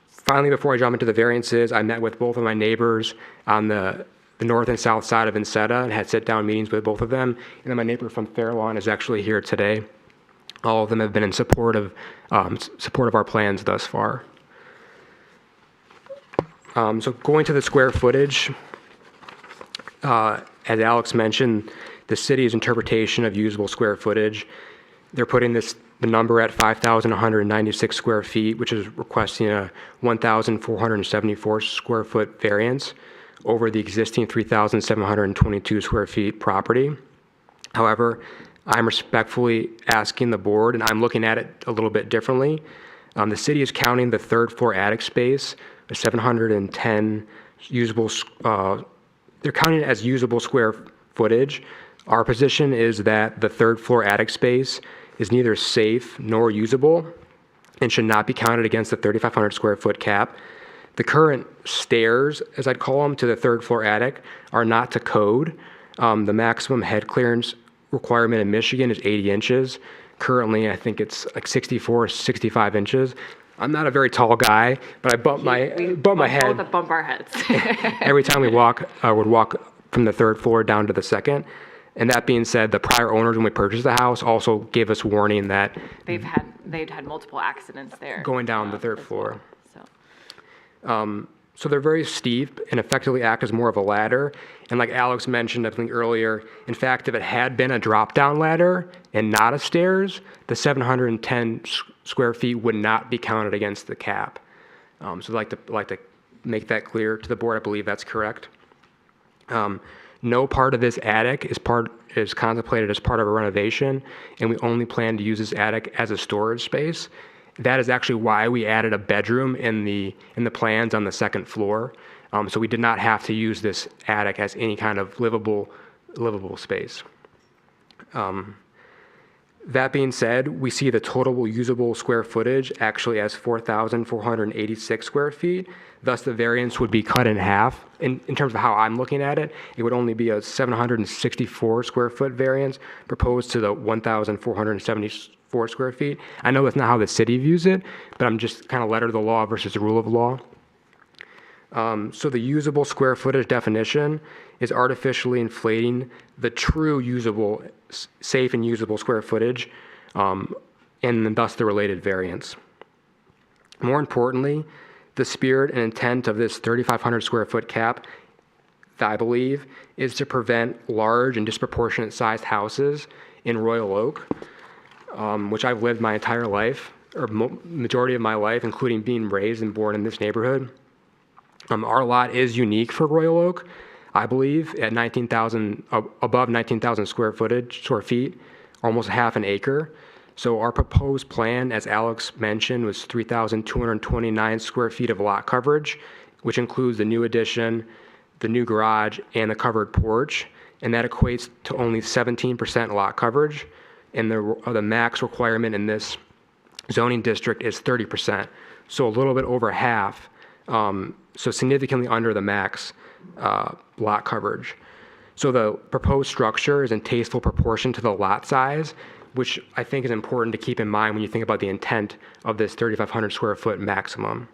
Finally, before I jump into the variances, I met with both of my neighbors on the north and south side of Vincetta and had sit-down meetings with both of them. And then my neighbor from Fairlawn is actually here today. All of them have been in support of our plans thus far. So going to the square footage, as Alex mentioned, the city's interpretation of usable square footage, they're putting the number at 5,196 square feet, which is requesting a 1,474 square foot variance over the existing 3,722 square feet property. However, I'm respectfully asking the board, and I'm looking at it a little bit differently. The city is counting the third floor attic space, 710 usable, they're counting it as usable square footage. Our position is that the third floor attic space is neither safe nor usable and should not be counted against the 3,500 square foot cap. The current stairs, as I'd call them, to the third floor attic are not to code. The maximum head clearance requirement in Michigan is 80 inches. Currently, I think it's like 64, 65 inches. I'm not a very tall guy, but I bump my head. Both bump our heads. Every time we would walk from the third floor down to the second. And that being said, the prior owners, when we purchased the house, also gave us warning that they'd had multiple accidents there. Going down the third floor. Well, So they're very steep and effectively act as more of a ladder. And like Alex mentioned, I think earlier, in fact, if it had been a drop-down ladder and not a stairs, the 710 square feet would not be counted against the cap. So I'd like to make that clear to the board. I believe that's correct. No part of this attic is contemplated as part of a renovation, and we only plan to use this attic as a storage space. That is actually why we added a bedroom in the plans on the second floor. So we did not have to use this attic as any kind of livable space. That being said, we see the total usable square footage actually as 4,486 square feet. Thus, the variance would be cut in half. In terms of how I'm looking at it, it would only be a 764 square foot variance proposed to the 1,474 square feet. I know that's not how the city views it, but I'm just kind of letter of the law versus the rule of law. So the usable square footage definition is artificially inflating the true usable, safe and usable square footage, and thus the related variance. More importantly, the spirit and intent of this 3,500 square foot cap, I believe, is to prevent large and disproportionate sized houses in Royal Oak, which I've lived my entire life, or majority of my life, including being raised and born in this neighborhood. Our lot is unique for Royal Oak, I believe, at above 19,000 square feet, almost half an acre. So our proposed plan, as Alex mentioned, was 3,229 square feet of lot coverage, which includes the new addition, the new garage, and the covered porch. And that equates to only 17% lot coverage. And the max requirement in this zoning district is 30%. So a little bit over half. So significantly under the max lot coverage. So the proposed structure is in tasteful proportion to the lot size, which I think is important to keep in mind when you think about the intent of this 3,500 square foot maximum.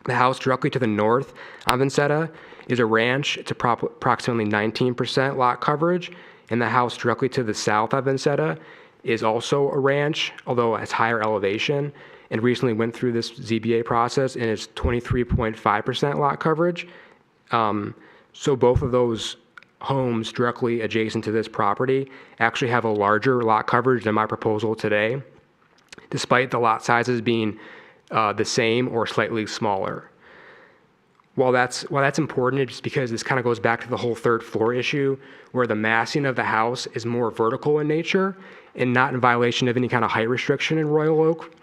The house directly to the north on Vincetta is a ranch. It's approximately 19% lot coverage. And the house directly to the south of Vincetta is also a ranch, although it has higher elevation, and recently went through this ZBA process, and it's 23.5% lot coverage. So both of those homes directly adjacent to this property actually have a larger lot coverage than my proposal today, despite the lot sizes being the same or slightly smaller. While that's important, it's because this kind of goes back to the whole third floor issue, where the massing of the house is more vertical in nature and not in violation of any kind of height restriction in Royal Oak.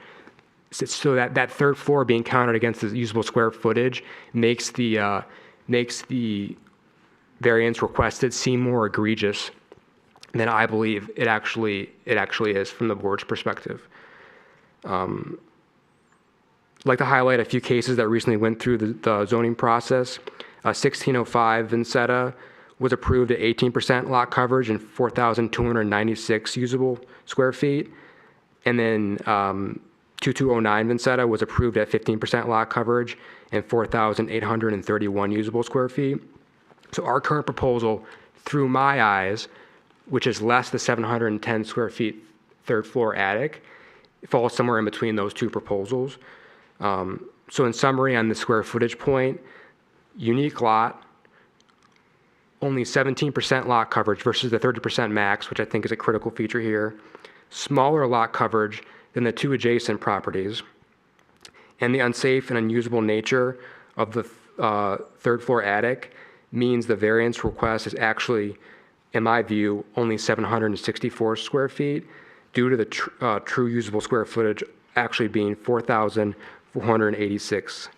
So that third floor being counted against the usable square footage makes the variance requested seem more egregious than I believe it actually is from the board's perspective. I'd like to highlight a few cases that recently went through the zoning process. 1605 Vincetta was approved at 18% lot coverage and 4,296 usable square feet. And then 2209 Vincetta was approved at 15% lot coverage and 4,831 usable square feet. So our current proposal, through my eyes, which is less than 710 square feet third floor attic, falls somewhere in between those two proposals. So in summary, on the square footage point, unique lot, only 17% lot coverage versus the 30% max, which I think is a critical feature here. Smaller lot coverage than the two adjacent properties, and the unsafe and unusable nature of the third floor attic means the variance request is actually, in my view, only 764 square feet, due to the true usable square footage actually being 4,486,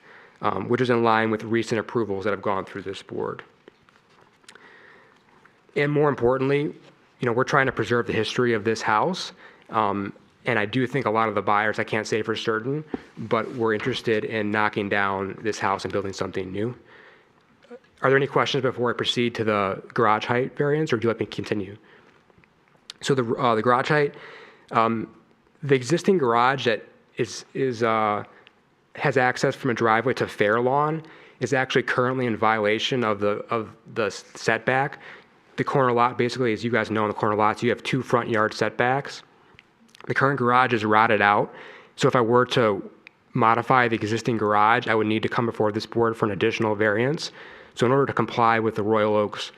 which is in line with recent approvals that have gone through this board. And more importantly, we're trying to preserve the history of this house. And I do think a lot of the buyers, I can't say for certain, but we're interested in knocking down this house and building something new. Are there any questions before I proceed to the garage height variance, or do you like me to continue? So the garage height, the existing garage that has access from a driveway to Fair Lawn is actually currently in violation of the setback. The corner lot, basically, as you guys know, in the corner lots, you have 2 front yard setbacks. The current garage is rotted out, so if I were to modify the existing garage, I would need to come before this board for an additional variance. So in order to comply with the Royal Oaks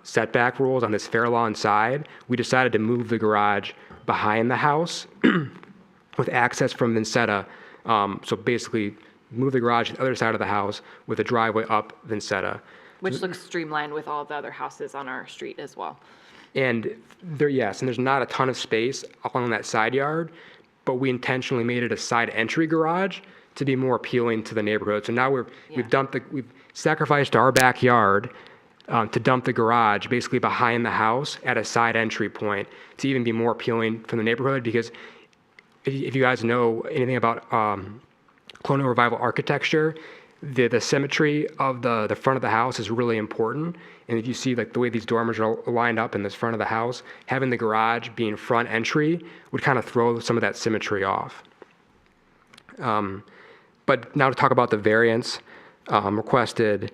setback rules on this Fair Lawn side, we decided to move the garage behind the house with access from Vincetta. So basically, move the garage to the other side of the house with a driveway up Vincetta. Which looks streamlined with all the other houses on our street as well. And there's not a ton of space along that side yard, but we intentionally made it a side entry garage to be more appealing to the neighborhood. So now we've sacrificed our backyard to dump the garage basically behind the house at a side entry point to even be more appealing from the neighborhood, because if you guys know anything about colonial revival architecture, the symmetry of the front of the house is really important. And if you see like the way these dormers are lined up in this front of the house, having the garage being front entry would kind of throw some of that symmetry off. But now to talk about the variance requested.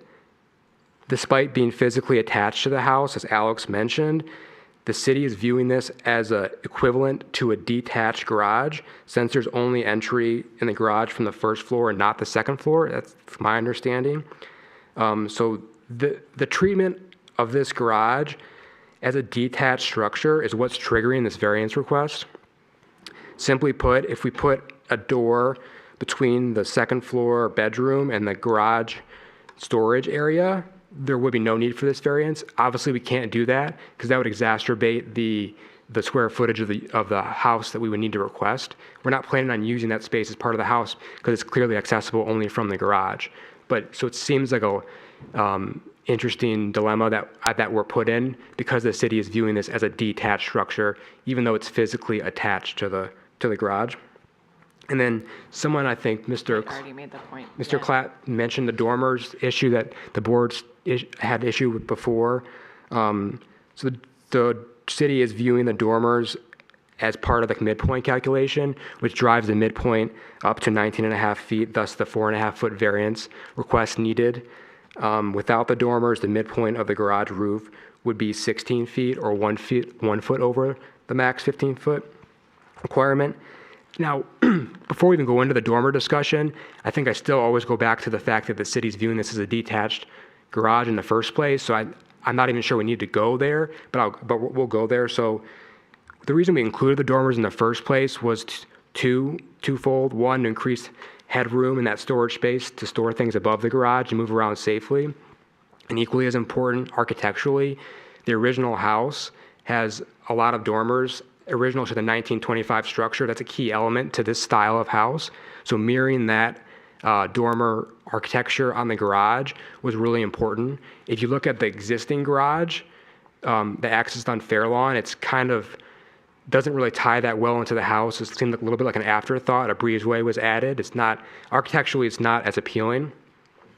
Despite being physically attached to the house, as Alex mentioned, the city is viewing this as equivalent to a detached garage, since there's only entry in the garage from the first floor and not the second floor. That's my understanding. So the treatment of this garage as a detached structure is what's triggering this variance request. Simply put, if we put a door between the second floor bedroom and the garage storage area, there would be no need for this variance. Obviously, we can't do that because that would exacerbate the square footage of the house that we would need to request. We're not planning on using that space as part of the house because it's clearly accessible only from the garage. But so it seems like a interesting dilemma that we're put in because the city is viewing this as a detached structure, even though it's physically attached to the garage. And then someone, I think, Mr. Already made the point. Mr. Klatt mentioned the dormers issue that the boards had issue with before. So the city is viewing the dormers as part of the midpoint calculation, which drives the midpoint up to 19.5 feet, thus the 4.5-foot variance request needed. Without the dormers, the midpoint of the garage roof would be 16 feet or 1 foot over the max 15-foot requirement. Now, before we even go into the dormer discussion, I think I still always go back to the fact that the city's viewing this as a detached garage in the first place. So I'm not even sure we need to go there, but we'll go there. So the reason we included the dormers in the first place was twofold. One, to increase headroom in that storage space to store things above the garage and move around safely. And equally as important, architecturally, the original house has a lot of dormers original to the 1925 structure. That's a key element to this style of house. So mirroring that dormer architecture on the garage was really important. If you look at the existing garage, the access on Fairlawn, it's kind of doesn't really tie that well into the house. It seemed a little bit like an afterthought. A breezeway was added. It's not, architecturally, it's not as appealing.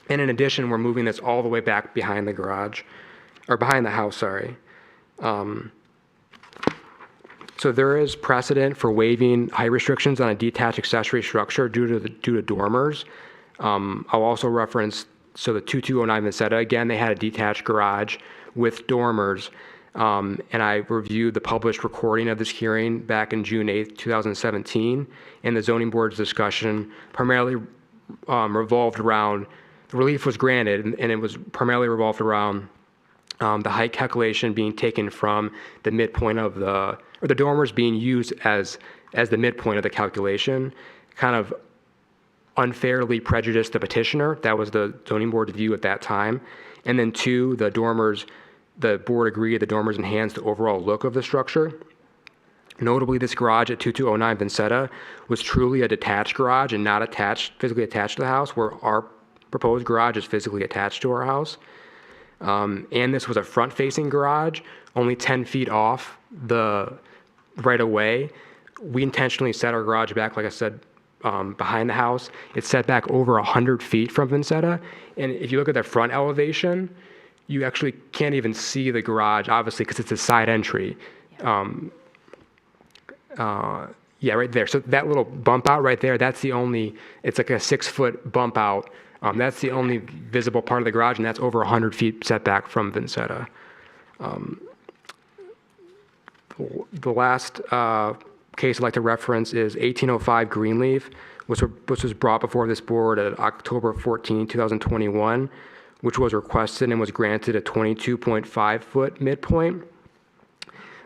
And in addition, we're moving this all the way back behind the garage, or behind the house, sorry. So there is precedent for waiving height restrictions on a detached accessory structure due to dormers. I'll also reference, so the 2209 Vincetta, again, they had a detached garage with dormers. And I reviewed the published recording of this hearing back in June 8th, 2017, and the zoning board's discussion primarily revolved around, the relief was granted, and it was primarily revolved around the height calculation being taken from the midpoint of the dormers being used as the midpoint of the calculation, kind of unfairly prejudiced the petitioner. That was the zoning board's view at that time. And then two, the dormers, the board agreed the dormers enhanced the overall look of the structure. Notably, this garage at 2209 Vincetta was truly a detached garage and not physically attached to the house, where our proposed garage is physically attached to our house. And this was a front-facing garage, only 10 feet off the right-of-way. We intentionally set our garage back, like I said, behind the house. It's set back over 100 feet from Vincetta. And if you look at the front elevation, you actually can't even see the garage, obviously, because it's a side entry. Yeah, right there. So that little bump out right there, that's the only, it's like a 6-foot bump out. That's the only visible part of the garage, and that's over 100 feet setback from Vincetta. The last case I'd like to reference is 1805 Greenleaf, which was brought before this board at October 14, 2021, which was requested and was granted a 22.5-foot midpoint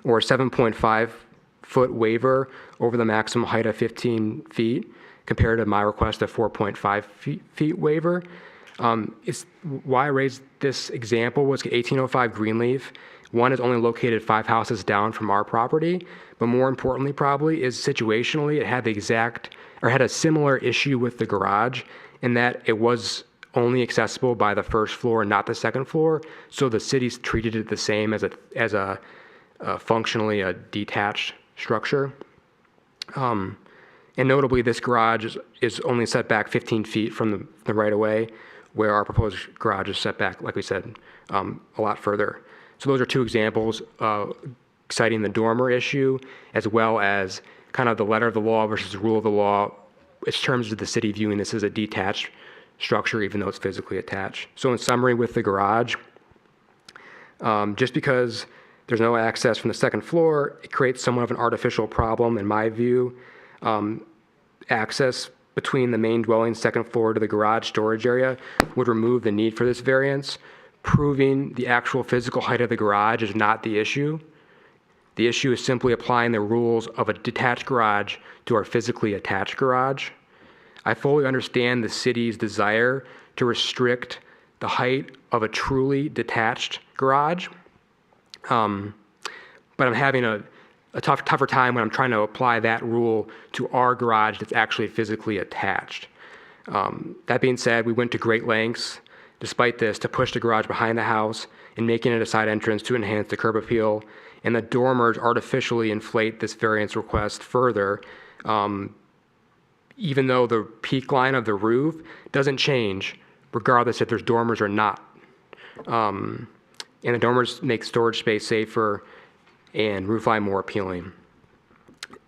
or 7.5-foot waiver over the maximum height of 15 feet, compared to my request of 4.5 feet waiver. Why I raised this example was 1805 Greenleaf. One is only located 5 houses down from our property, but more importantly probably is situationally it had a similar issue with the garage in that it was only accessible by the first floor and not the second floor. So the city's treated it the same as a functionally a detached structure. And notably, this garage is only set back 15 feet from the right-of-way, where our proposed garage is set back, like we said, a lot further. So those are two examples citing the dormer issue, as well as kind of the letter of the law versus the rule of the law, in terms of the city viewing this as a detached structure, even though it's physically attached. So in summary, with the garage, just because there's no access from the second floor, it creates somewhat of an artificial problem, in my view. Access between the main dwelling second floor to the garage storage area would remove the need for this variance. proving the actual physical height of the garage is not the issue. The issue is simply applying the rules of a detached garage to our physically attached garage. I fully understand the city's desire to restrict the height of a truly detached garage, but I'm having a tougher time when I'm trying to apply that rule to our garage that's actually physically attached. That being said, we went to great lengths, despite this, to push the garage behind the house and making it a side entrance to enhance the curb appeal, and the dormers artificially inflate this variance request further, even though the peak line of the roof doesn't change, regardless if there's dormers or not. And the dormers make storage space safer and roof line more appealing.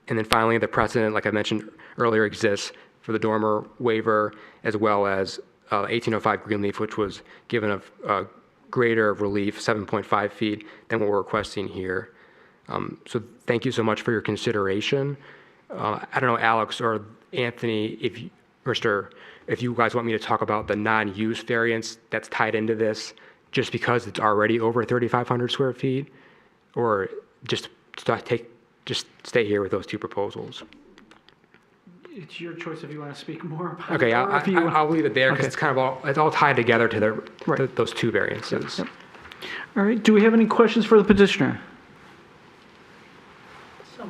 And then finally, the precedent, like I mentioned earlier, exists for the dormer waiver, as well as 1805 Greenleaf, which was given a greater relief, 7.5 feet, than what we're requesting here. So thank you so much for your consideration. I don't know, Alex or Anthony, if you guys want me to talk about the non-use variance that's tied into this, just because it's already over 3,500 square feet, or just stay here with those two proposals. It's your choice if you want to speak more about Okay, it. or if you- I'll leave it there because Okay. it's all tied together to Right. those two variances. Yep. All right, do we have any questions for the petitioner?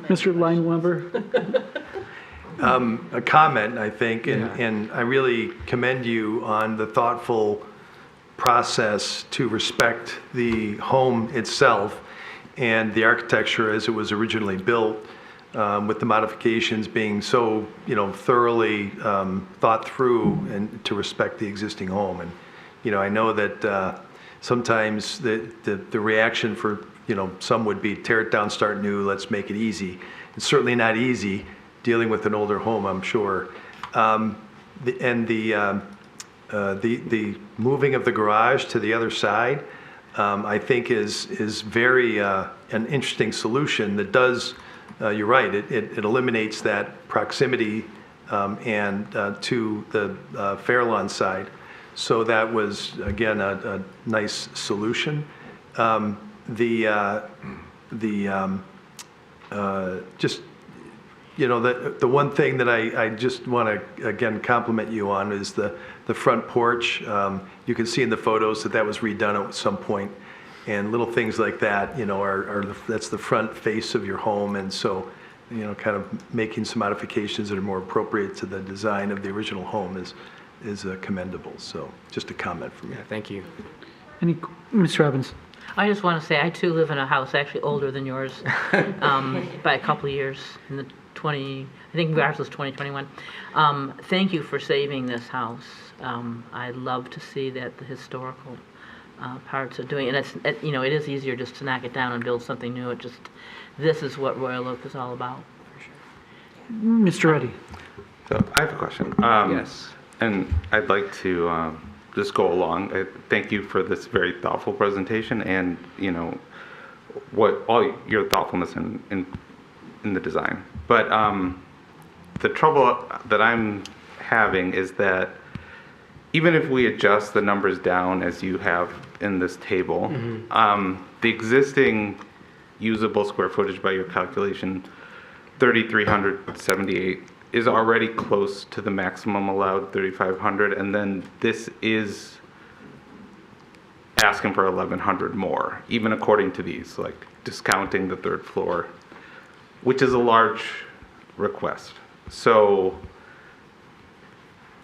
Mr. Lineweber? A comment, I think, and I really commend you on the thoughtful process to respect the home itself and the architecture as it was originally built, with the modifications being so, thoroughly thought through and to respect the existing home. And, I know that sometimes the reaction for, some would be tear it down, start new, let's make it easy. It's certainly not easy dealing with an older home, I'm sure. The moving of the garage to the other side, I think is very an interesting solution that does, you're right, it eliminates that proximity and to the Fairlawn side. So that was, again, a nice solution. Just, the one thing that I just want to, again, compliment you on is the front porch. You can see in the photos that was redone at some point, and little things like that, that's the front face of your home, and so, kind of making some modifications that are more appropriate to the design of the original home is commendable. So just a comment from me. Yeah, thank you. Ms. Robbins? I just want to say, I too live in a house actually older than yours by a couple of years. I think ours was 2021. Thank you for saving this house. I love to see that the historical parts are doing, and it is easier just to knock it down and build something new. This is what Royal Oak is all about. Mr. Reddy? So I have a question. Yes. And I'd like to just go along. Thank you for this very thoughtful presentation and, all your thoughtfulness in the design. But the trouble that I'm having is that even if we adjust the numbers down as you have in this table, the existing usable square footage by your calculation, 3,378, is already close to the maximum allowed 3,500, and then this is asking for 1,100 more, even according to these, like discounting the third floor, which is a large request. So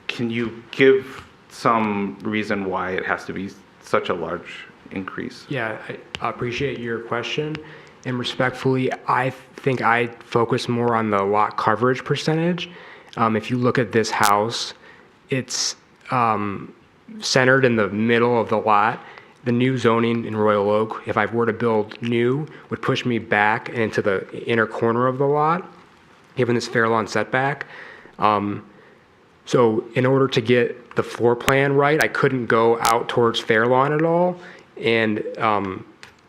can you give some reason why it has to be such a large increase? Yeah, I appreciate your question. And respectfully, I think I focus more on the lot coverage percentage. If you look at this house, it's centered in the middle of the lot. The new zoning in Royal Oak, if I were to build new, would push me back into the inner corner of the lot, given this Fairlawn setback. So in order to get the floor plan right, I couldn't go out towards Fairlawn at all. And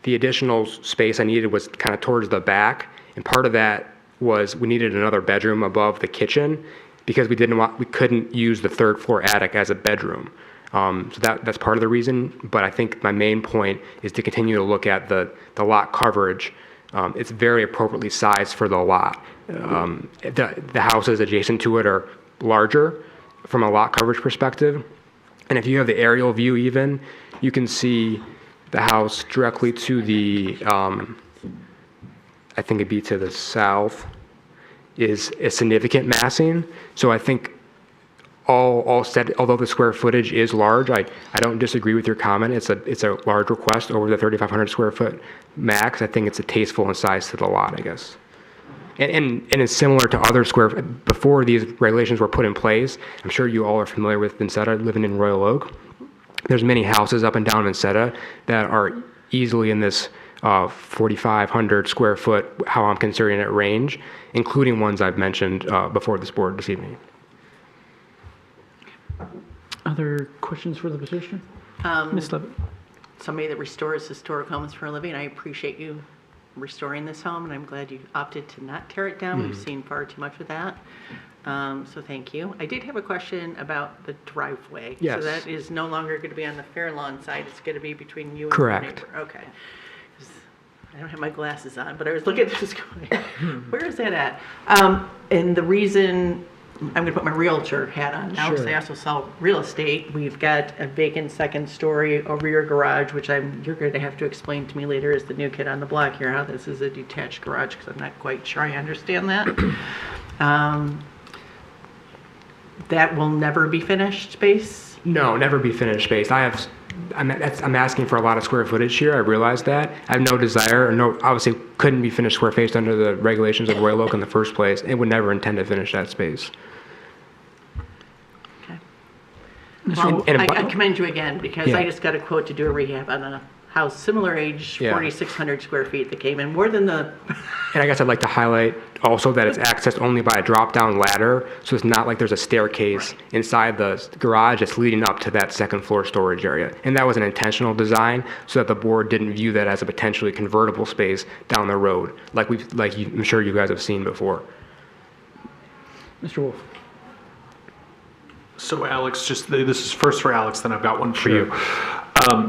the additional space I needed was kind of towards the back. And part of that was we needed another bedroom above the kitchen because we couldn't use the third floor attic as a bedroom. So that's part of the reason, but I think my main point is to continue to look at the lot coverage. It's very appropriately sized for the lot. The houses adjacent to it are larger from a lot coverage perspective. And if you have the aerial view even, you can see the house directly to the, I think it'd be to the south, is a significant massing. So I think all said, although the square footage is large, I don't disagree with your comment. It's a large request over the 3,500 square foot max. I think it's a tasteful in size to the lot, I guess. And it's similar to other before these regulations were put in place. I'm sure you all are familiar with Vincetta, living in Royal Oak. There's many houses up and down Vincetta that are easily in this 4,500 square foot, how I'm considering it, range, including ones I've mentioned before this board this evening. Other questions for the petitioner? Ms. Levitt? Somebody that restores historic homes for a living, I appreciate you restoring this home, and I'm glad you opted to not tear it down. We've seen far too much of that. So thank you. I did have a question about the driveway. Yes. So that is no longer going to be on the Fairlawn side. It's going to be between you and Correct. your neighbor. Okay. 'Cause I don't have my glasses on, but I was looking at this going, where is that at? And the reason I'm going to put my realtor hat on now, because I also sell real estate. We've got a vacant second story over your garage, which you're going to have to explain to me later as the new kid on the block here how this is a detached garage, because I'm not quite sure I understand that. That will never be finished space? No, never be finished space. I'm asking for a lot of square footage here. I realize that. I have no desire, obviously couldn't be finished square face under the regulations of Royal Oak in the first place, and would never intend to finish that space. Okay. Well, I commend you again, because Yeah. I just got a quote to do a rehab on a house similar age, Yeah. 4,600 square feet, that came in more than the And I guess I'd like to highlight also that it's accessed only by a drop-down ladder, so it's not like there's a staircase inside the garage that's leading up to that second floor storage area. And that was an intentional design so that the board didn't view that as a potentially convertible space down the road, I'm sure you guys have seen before. Mr. Wolf? So Alex, this is first for Alex, then I've got one for you.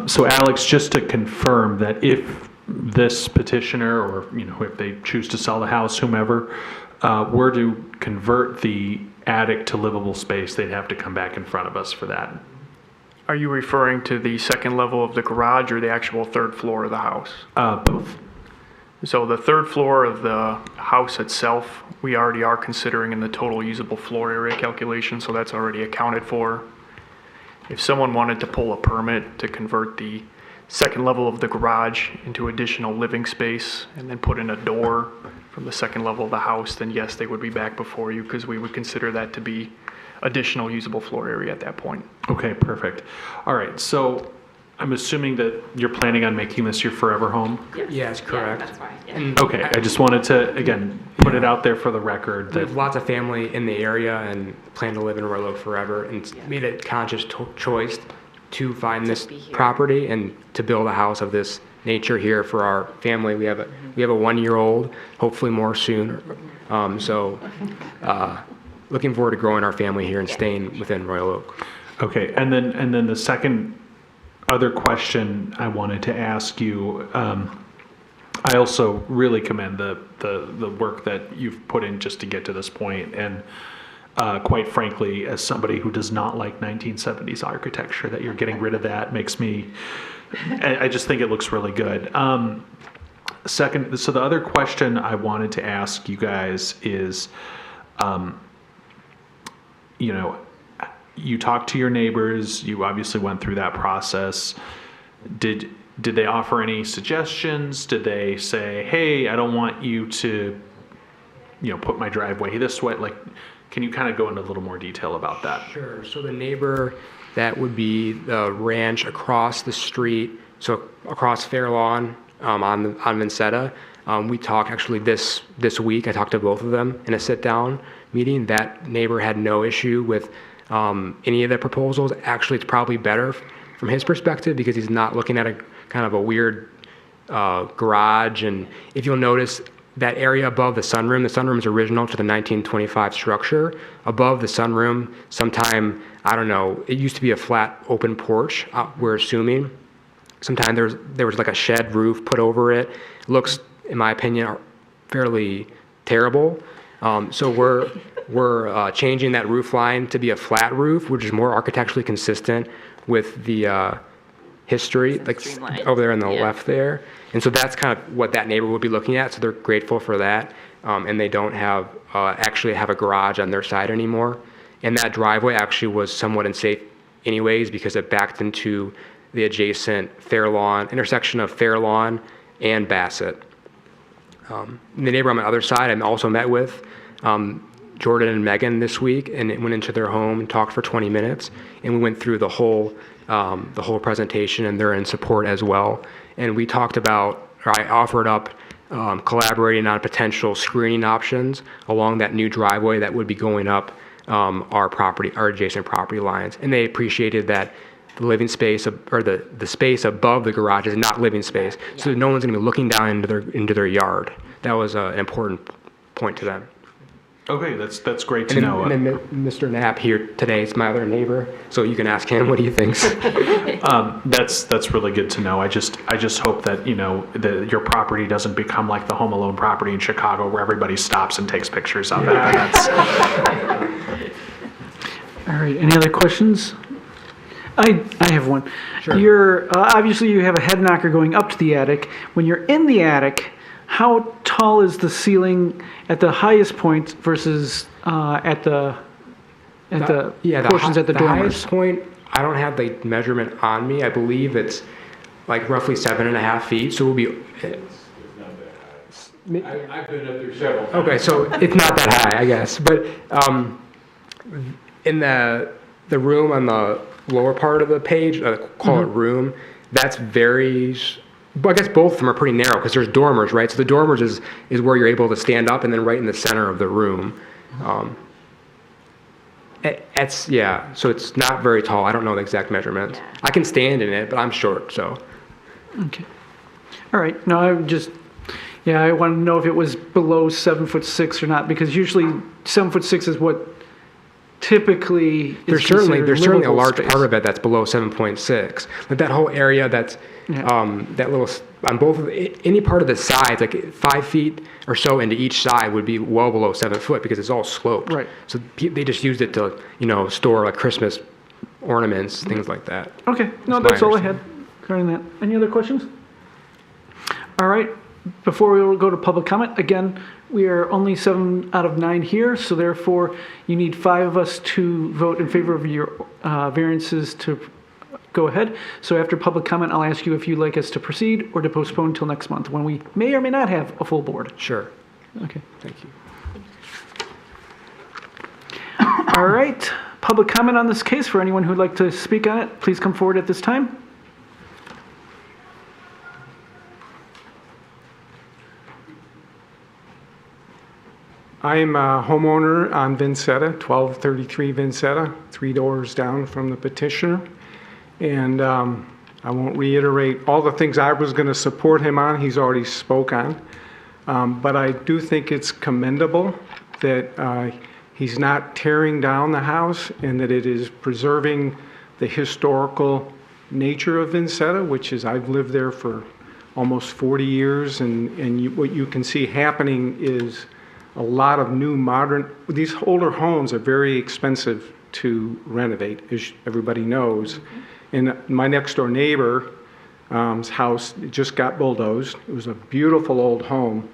So Alex, just to confirm that if this petitioner, or if they choose to sell the house, whomever, were to convert the attic to livable space, they'd have to come back in front of us for that. Are you referring to the second level of the garage or the actual third floor of the house? Both. So the third floor of the house itself, we already are considering in the total usable floor area calculation, so that's already accounted for. If someone wanted to pull a permit to convert the second level of the garage into additional living space and then put in a door from the second level of the house, then yes, they would be back before you, because we would consider that to be additional usable floor area at that point. Okay, perfect. All right, so I'm assuming that you're planning on making this your forever home? Yes, correct. That's fine. Yeah. And Okay, I just wanted to, again, put it out there for the record we that have lots of family in the area and plan to live in Royal Oak forever, and made a conscious choice to find this be here. property and to build a house of this nature here for our family. We have a 1-year-old, hopefully more soon. Looking forward to growing our family here and staying within Royal Oak. Okay, and then the second other question I wanted to ask you, I also really commend the work that you've put in just to get to this point, and quite frankly, as somebody who does not like 1970s architecture, that you're getting rid of that makes me, I just think it looks really good. Second, so the other question I wanted to ask you guys is, you talked to your neighbors, you obviously went through that process. Did they offer any suggestions? Did they say, hey, I don't want you to, put my driveway this way? Like, can you kind of go into a little more detail about that? Sure. So the neighbor that would be the ranch across the street, so across Fairlawn on Vincetta, we talked actually this week. I talked to both of them in a sit-down meeting. That neighbor had no issue with any of the proposals. Actually, it's probably better from his perspective because he's not looking at a kind of a weird garage. And if you'll notice, that area above the sunroom is original to the 1925 structure. Above the sunroom, sometime, I don't know, it used to be a flat open porch, we're assuming. Sometime there was like a shed roof put over it. Looks, in my opinion, fairly terrible. So we're changing that roof line to be a flat roof, which is more architecturally consistent with the history, like over there on the left there. And so that's kind of what that neighbor would be looking at. So they're grateful for that. And they don't have actually have a garage on their side anymore. And that driveway actually was somewhat unsafe anyways because it backed into the adjacent intersection of Fairlawn and Bassett. The neighbor on my other side I also met with, Jordan and Megan this week, and went into their home and talked for 20 minutes. And we went through the whole presentation, and they're in support as well. And we talked about, or I offered up collaborating on potential screening options along that new driveway that would be going up our adjacent property lines. And they appreciated that the living space, or the space above the garage is not living space. So no one's gonna be looking down into their yard. That was an important point to them. Okay, that's great to know. And then Mr. Knapp here today is my other neighbor, so you can ask him what he thinks. That's really good to know. I just hope that, your property doesn't become like the Home Alone property in Chicago where everybody stops and takes pictures of it. All right, any other questions? I have one. Sure. Obviously you have a head knocker going up to the attic. When you're in the attic, how tall is the ceiling at the highest point versus at the portions at the The dormers? highest point, I don't have the measurement on me. I believe it's like roughly 7.5 feet. So it will be. I've been up there several times. Okay, so it's not that high, I guess. But in the room on the lower part of the page, call it room, that's very. But I guess both of them are pretty narrow because there's dormers, right? So the dormers is where you're able to stand up, and then right in the center of the room. So it's not very tall. I don't know the exact measurement. Yeah. I can stand in it, but I'm short, so. Okay. All right. No, I want to know if it was below 7'6" or not, because usually 7'6" is what typically is There's certainly a livable large space. part of it that's below 7.6. Like that whole area that's that little on both of any part of the sides, like 5 feet or so into each side would be well below 7 foot because it's all sloped. Right. So they just used it to store like Christmas ornaments, things like that. Okay. No, that's all I had regarding that. Any other questions? All right. Before we go to public comment, again, we are only 7 out of 9 here, so therefore you need 5 of us to vote in favor of your variances to go ahead. So after public comment, I'll ask you if you'd like us to proceed or to postpone until next month when we may or may not have a full board. Sure. Okay. Thank you. All right. Public comment on this case for anyone who'd like to speak on it, please come forward at this time. I'm a homeowner on Vincetta, 1233 Vincetta, 3 doors down from the petitioner. And I won't reiterate all the things I was going to support him on, he's already spoke on. But I do think it's commendable that he's not tearing down the house and that it is preserving the historical nature of Vincetta, which is, I've lived there for almost 40 years. And what you can see happening is a lot of new modern, these older homes are very expensive to renovate, as everybody knows. And my next door neighbor's house just got bulldozed. It was a beautiful old home.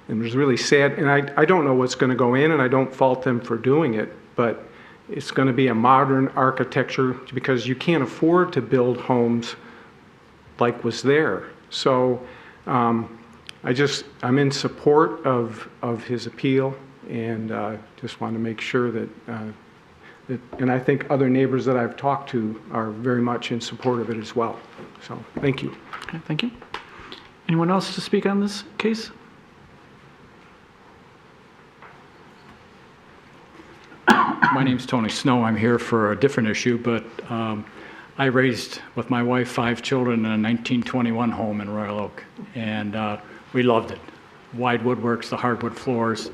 And it was really sad. And I don't know what's going to go in, and I don't fault them for doing it, but it's going to be a modern architecture because you can't afford to build homes like was there. So I'm in support of his appeal, and just want to make sure that, and I think other neighbors that I've talked to are very much in support of it as well. So, thank you. Okay, thank you. Anyone else to speak on this case? My name's Tony Snow. I'm here for a different issue, but I raised, with my wife, 5 children in a 1921 home in Royal Oak, and we loved it. wide woodworks, the hardwood floors,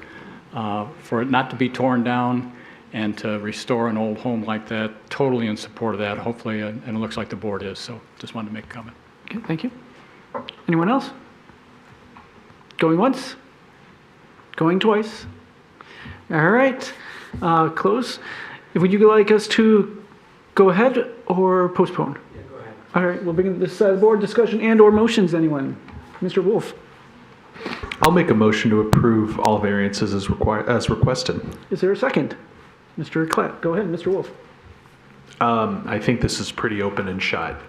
for it not to be torn down and to restore an old home like that, totally in support of that, hopefully, and it looks like the board is, so just wanted to make a comment. Okay, thank you. Anyone else? Going once? Going twice? All right, close. Would you like us to go ahead or postpone? Yeah, go ahead. All right, we'll begin this board discussion and/or motions, anyone? Mr. Wolf? I'll make a motion to approve all variances as requested. Is there a second? Mr. Klatt, go ahead, Mr. Wolf. I think this is pretty open and shut.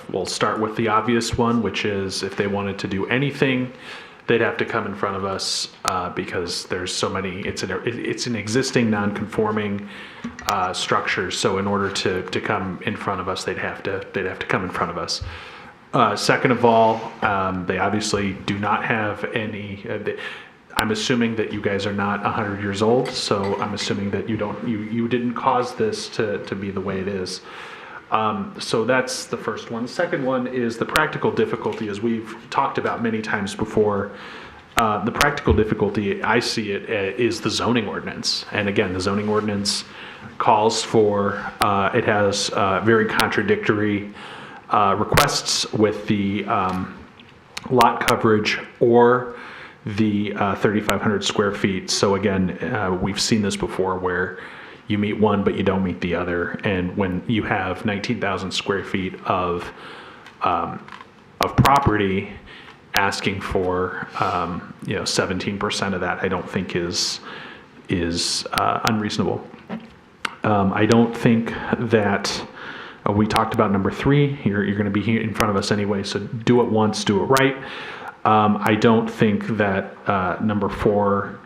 We'll start with the obvious one, which is if they wanted to do anything, they'd have to come in front of us because there's so many. It's an existing non-conforming structure. So in order to come in front of us, they'd have to come in front of us. Second of all, they obviously do not have any. I'm assuming that you guys are not 100 years old, so I'm assuming that you didn't cause this to be the way it is. So that's the first one. The second one is the practical difficulty, as we've talked about many times before. The practical difficulty, I see it, is the zoning ordinance. And again, the zoning ordinance calls for, it has very contradictory requests with the lot coverage or the 3,500 square feet. So again, we've seen this before where you meet one, but you don't meet the other. And when you have 19,000 square feet of property, asking for 17% of that, I don't think is unreasonable. I don't think that we talked about number 3. You're going to be here in front of us anyway, so do it once, do it right. I don't think that number 4.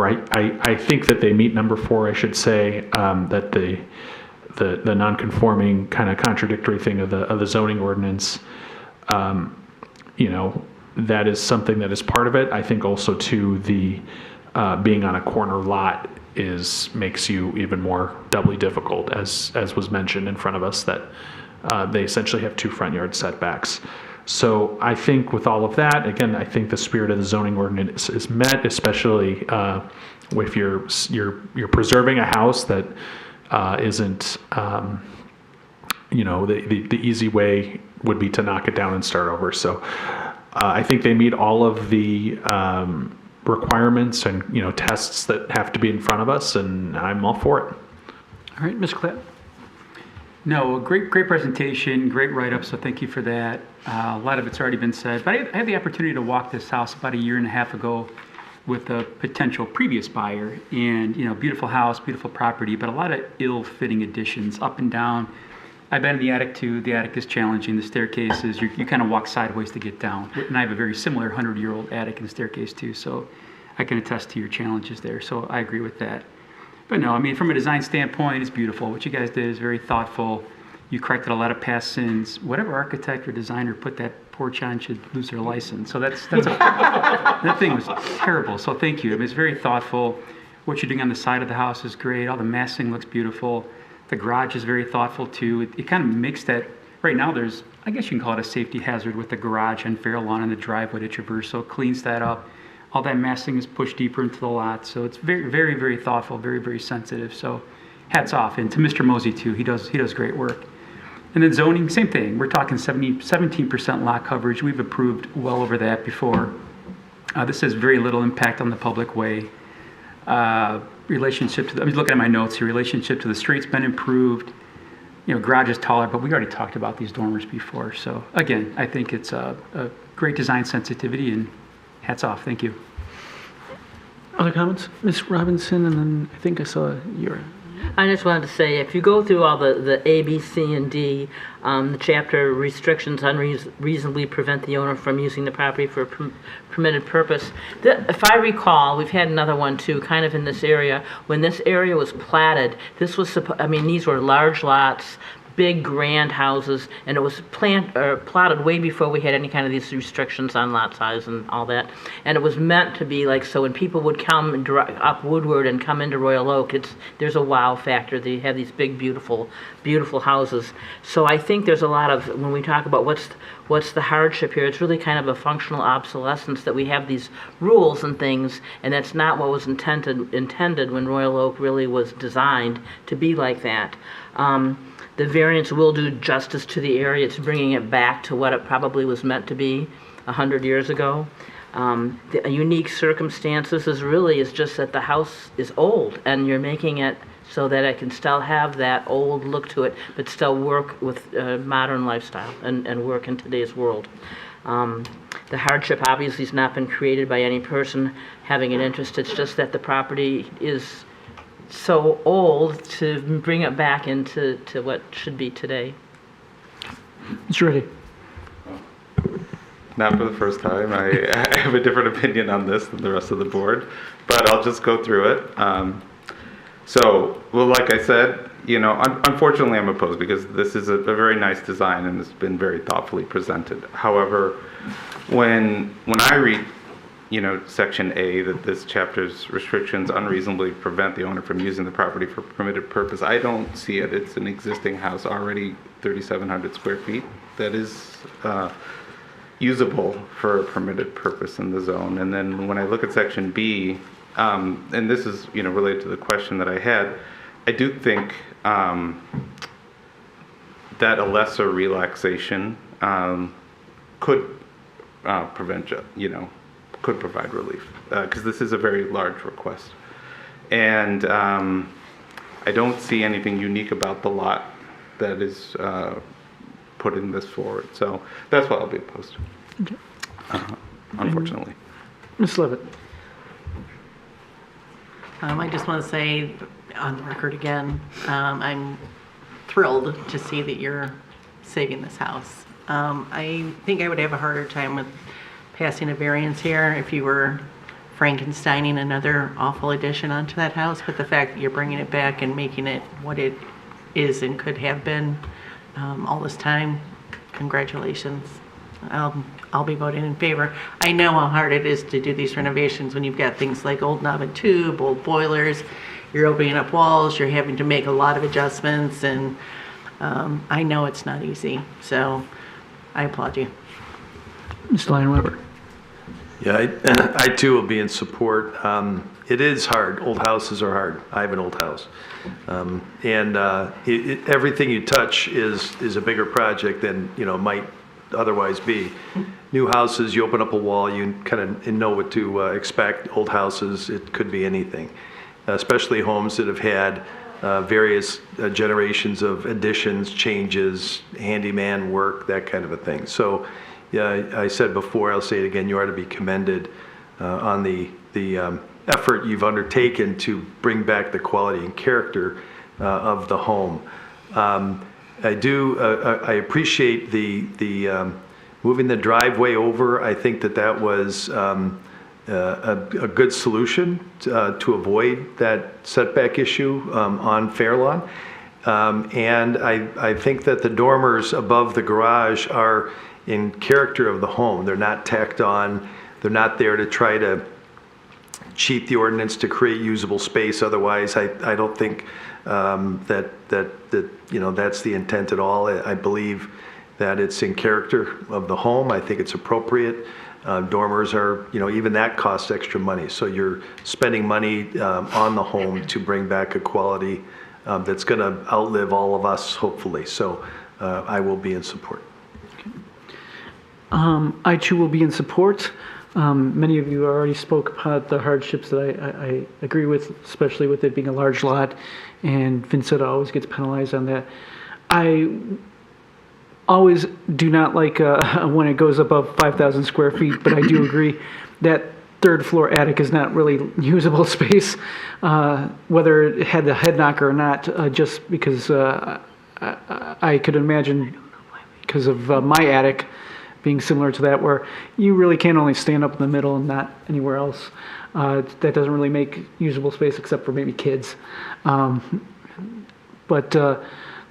Right. I think that they meet number 4, I should say, that the non-conforming kind of contradictory thing of the zoning ordinance, that is something that is part of it. I think also too the being on a corner lot makes you even more doubly difficult, as was mentioned in front of us, that they essentially have 2 front yard setbacks. So I think with all of that, again, I think the spirit of the zoning ordinance is met, especially if you're preserving a house that isn't, the easy way would be to knock it down and start over. So I think they meet all of the requirements and tests that have to be in front of us, and I'm all for it. All right, Ms. Klatt. No, great presentation, great write-up, so thank you for that. A lot of it's already been said, but I had the opportunity to walk this house about 1.5 years ago with a potential previous buyer, and beautiful house, beautiful property, but a lot of ill-fitting additions up and down. I've been in the attic too. The attic is challenging. The staircases, you kind of walk sideways to get down, and I have a very similar 100-year-old attic and staircase too, so I can attest to your challenges there, so I agree with that. But no, I mean, from a design standpoint, it's beautiful. What you guys did is very thoughtful. You corrected a lot of past sins. Whatever architect or designer put that porch on should lose their license. So that thing was terrible. So thank you. I mean, it's very thoughtful. What you're doing on the side of the house is great. All the massing looks beautiful. The garage is very thoughtful too. It kind of makes that, right now there's, I guess you can call it a safety hazard with the garage and fair lawn and the driveway to traverse. So it cleans that up. All that massing is pushed deeper into the lot. So it's very, very, very thoughtful, very, very sensitive. So hats off. And to Mr. Mosey too, he does great work. And then zoning, same thing. We're talking 17% lot coverage. We've approved well over that before. This has very little impact on the public way. Relationship to I'm just looking at my notes here. Relationship to the street's been improved. Garage is taller, but we already talked about these dormers before. So again, I think it's a great design sensitivity, and hats off. Thank you. Other comments? Ms. Robinson, and then I think I saw your... I just wanted to say, if you go through all the A, B, C, and D, the chapter restrictions unreasonably prevent the owner from using the property for a permitted purpose. If I recall, we've had another one too, kind of in this area. When this area was platted, this was, these were large lots, big grand houses, and it was plotted way before we had any kind of these restrictions on lot size and all that. And it was meant to be like, so when people would come and drive up Woodward and come into Royal Oak, there's a wow factor. They have these big, beautiful houses. So I think there's a lot of, when we talk about what's the hardship here, it's really kind of a functional obsolescence that we have these rules and things, and that's not what was intended when Royal Oak really was designed to be like that. The variance will do justice to the area. It's bringing it back to what it probably was meant to be 100 years ago. The unique circumstances is just that the house is old, and you're making it so that it can still have that old look to it, but still work with modern lifestyle and work in today's world. The hardship obviously has not been created by any person having an interest. It's just that the property is so old to bring it back into what should be today. Mr. Reddy. Not for the first time. I have a different opinion on this than the rest of the board, but I'll just go through it. Well, like I said, unfortunately I'm opposed because this is a very nice design and it's been very thoughtfully presented. However, when I read, Section A, that this chapter's restrictions unreasonably prevent the owner from using the property for permitted purpose, I don't see it. It's an existing house, already 3,700 square feet, that is usable for a permitted purpose in the zone. And then when I look at Section B, and this is, related to the question that I had, I do think that a lesser relaxation could could provide relief, because this is a very large request. And I don't see anything unique about the lot that is putting this forward. So that's why I'll be opposed, Okay. Unfortunately. Ms. Levitt. I just want to say on the record again, I'm thrilled to see that you're saving this house. I think I would have a harder time with passing a variance here if you were Frankensteining another awful addition onto that house, but the fact that you're bringing it back and making it what it is and could have been all this time, congratulations. I'll be voting in favor. I know how hard it is to do these renovations when you've got things like old knob and tube, old boilers, you're opening up walls, you're having to make a lot of adjustments, and I know it's not easy, so I applaud you. Mr. Lionweber. Yeah, I too will be in support. It is hard. Old houses are hard. I have an old house. Everything you touch is a bigger project than, might otherwise be. New houses, you open up a wall, you kind of know what to expect. Old houses, it could be anything, especially homes that have had various generations of additions, changes, handyman work, that kind of a thing. So, yeah, I said before, I'll say it again, you are to be commended on the effort you've undertaken to bring back the quality and character of the home. I appreciate the moving the driveway over. I think that was a good solution to avoid that setback issue on Fairlawn. And I think that the dormers above the garage are in character of the home. They're not tacked on. They're not there to try to cheat the ordinance to create usable space. Otherwise, I don't think that that's the intent at all. I believe that it's in character of the home. I think it's appropriate. Dormers are, even that costs extra money. So you're spending money on the home to bring back a quality that's going to outlive all of us, hopefully. So I will be in support. I too will be in support. Many of you already spoke about the hardships that I agree with, especially with it being a large lot, and Vincent always gets penalized on that. I always do not like when it goes above 5,000 square feet, but I do agree that third floor attic is not really usable space, whether it had the head knocker or not, just because I could imagine, because of my attic being similar to that, where you really can only stand up in the middle and not anywhere else. That doesn't really make usable space except for maybe kids. But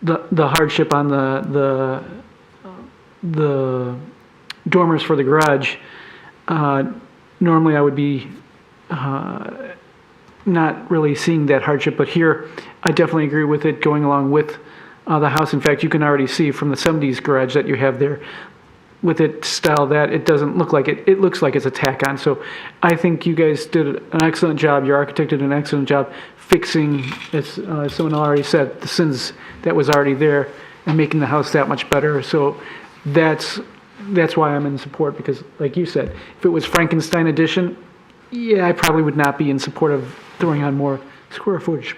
the hardship on the dormers for the garage, normally I would be not really seeing that hardship, but here I definitely agree with it going along with the house. In fact, you can already see from the 70s garage that you have there, with it styled that it doesn't look like it. It looks like it's a tack on. So I think you guys did an excellent job. Your architect did an excellent job fixing, as someone already said, the sins that was already there and making the house that much better. So that's why I'm in support, because like you said, if it was Frankenstein edition, yeah, I probably would not be in support of throwing on more square footage.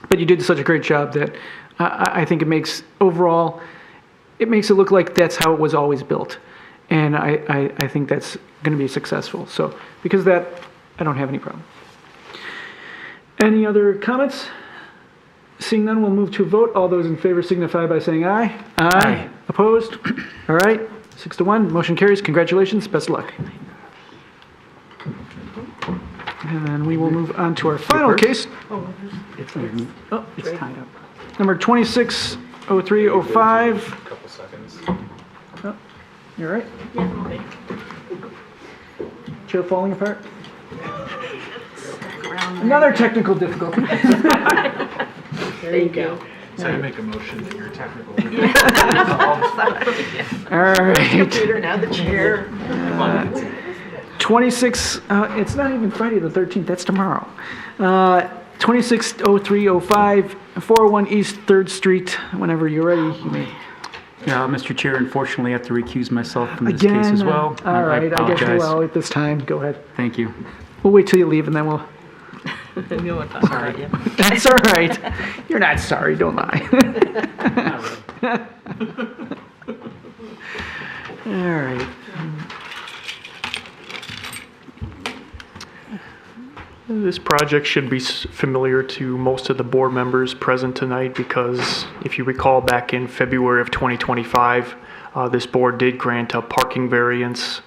But you did such a great job that I think it makes, overall, it makes it look like that's how it was always built. And I think that's going to be successful. So because of that, I don't have any problem. Any other comments? Seeing none, we'll move to a vote. All those in favor signify by saying aye. Aye. Opposed? All right, 6-1, motion carries. Congratulations, best of luck. And then we will move on to our final case. It's tied up. Number 260305. Couple seconds. Oh, you all right? Chair falling apart? Another technical difficulty. There you go. So I make a motion that you're technical. All right. Computer, now the chair. 26, it's not even Friday the 13th, that's tomorrow. 260305, 401 East 3rd Street. Whenever you're ready, you may. Mr. Chair, unfortunately, I have to recuse myself from this case as well. All right, I guess you apologize. will at this time. Go ahead. Thank you. We'll wait till you leave and then we'll. Sorry. That's all right. You're not sorry, don't lie. All right. This project should be familiar to most of the board members present tonight, because if you recall, back in February of 2025, this board did grant a parking variance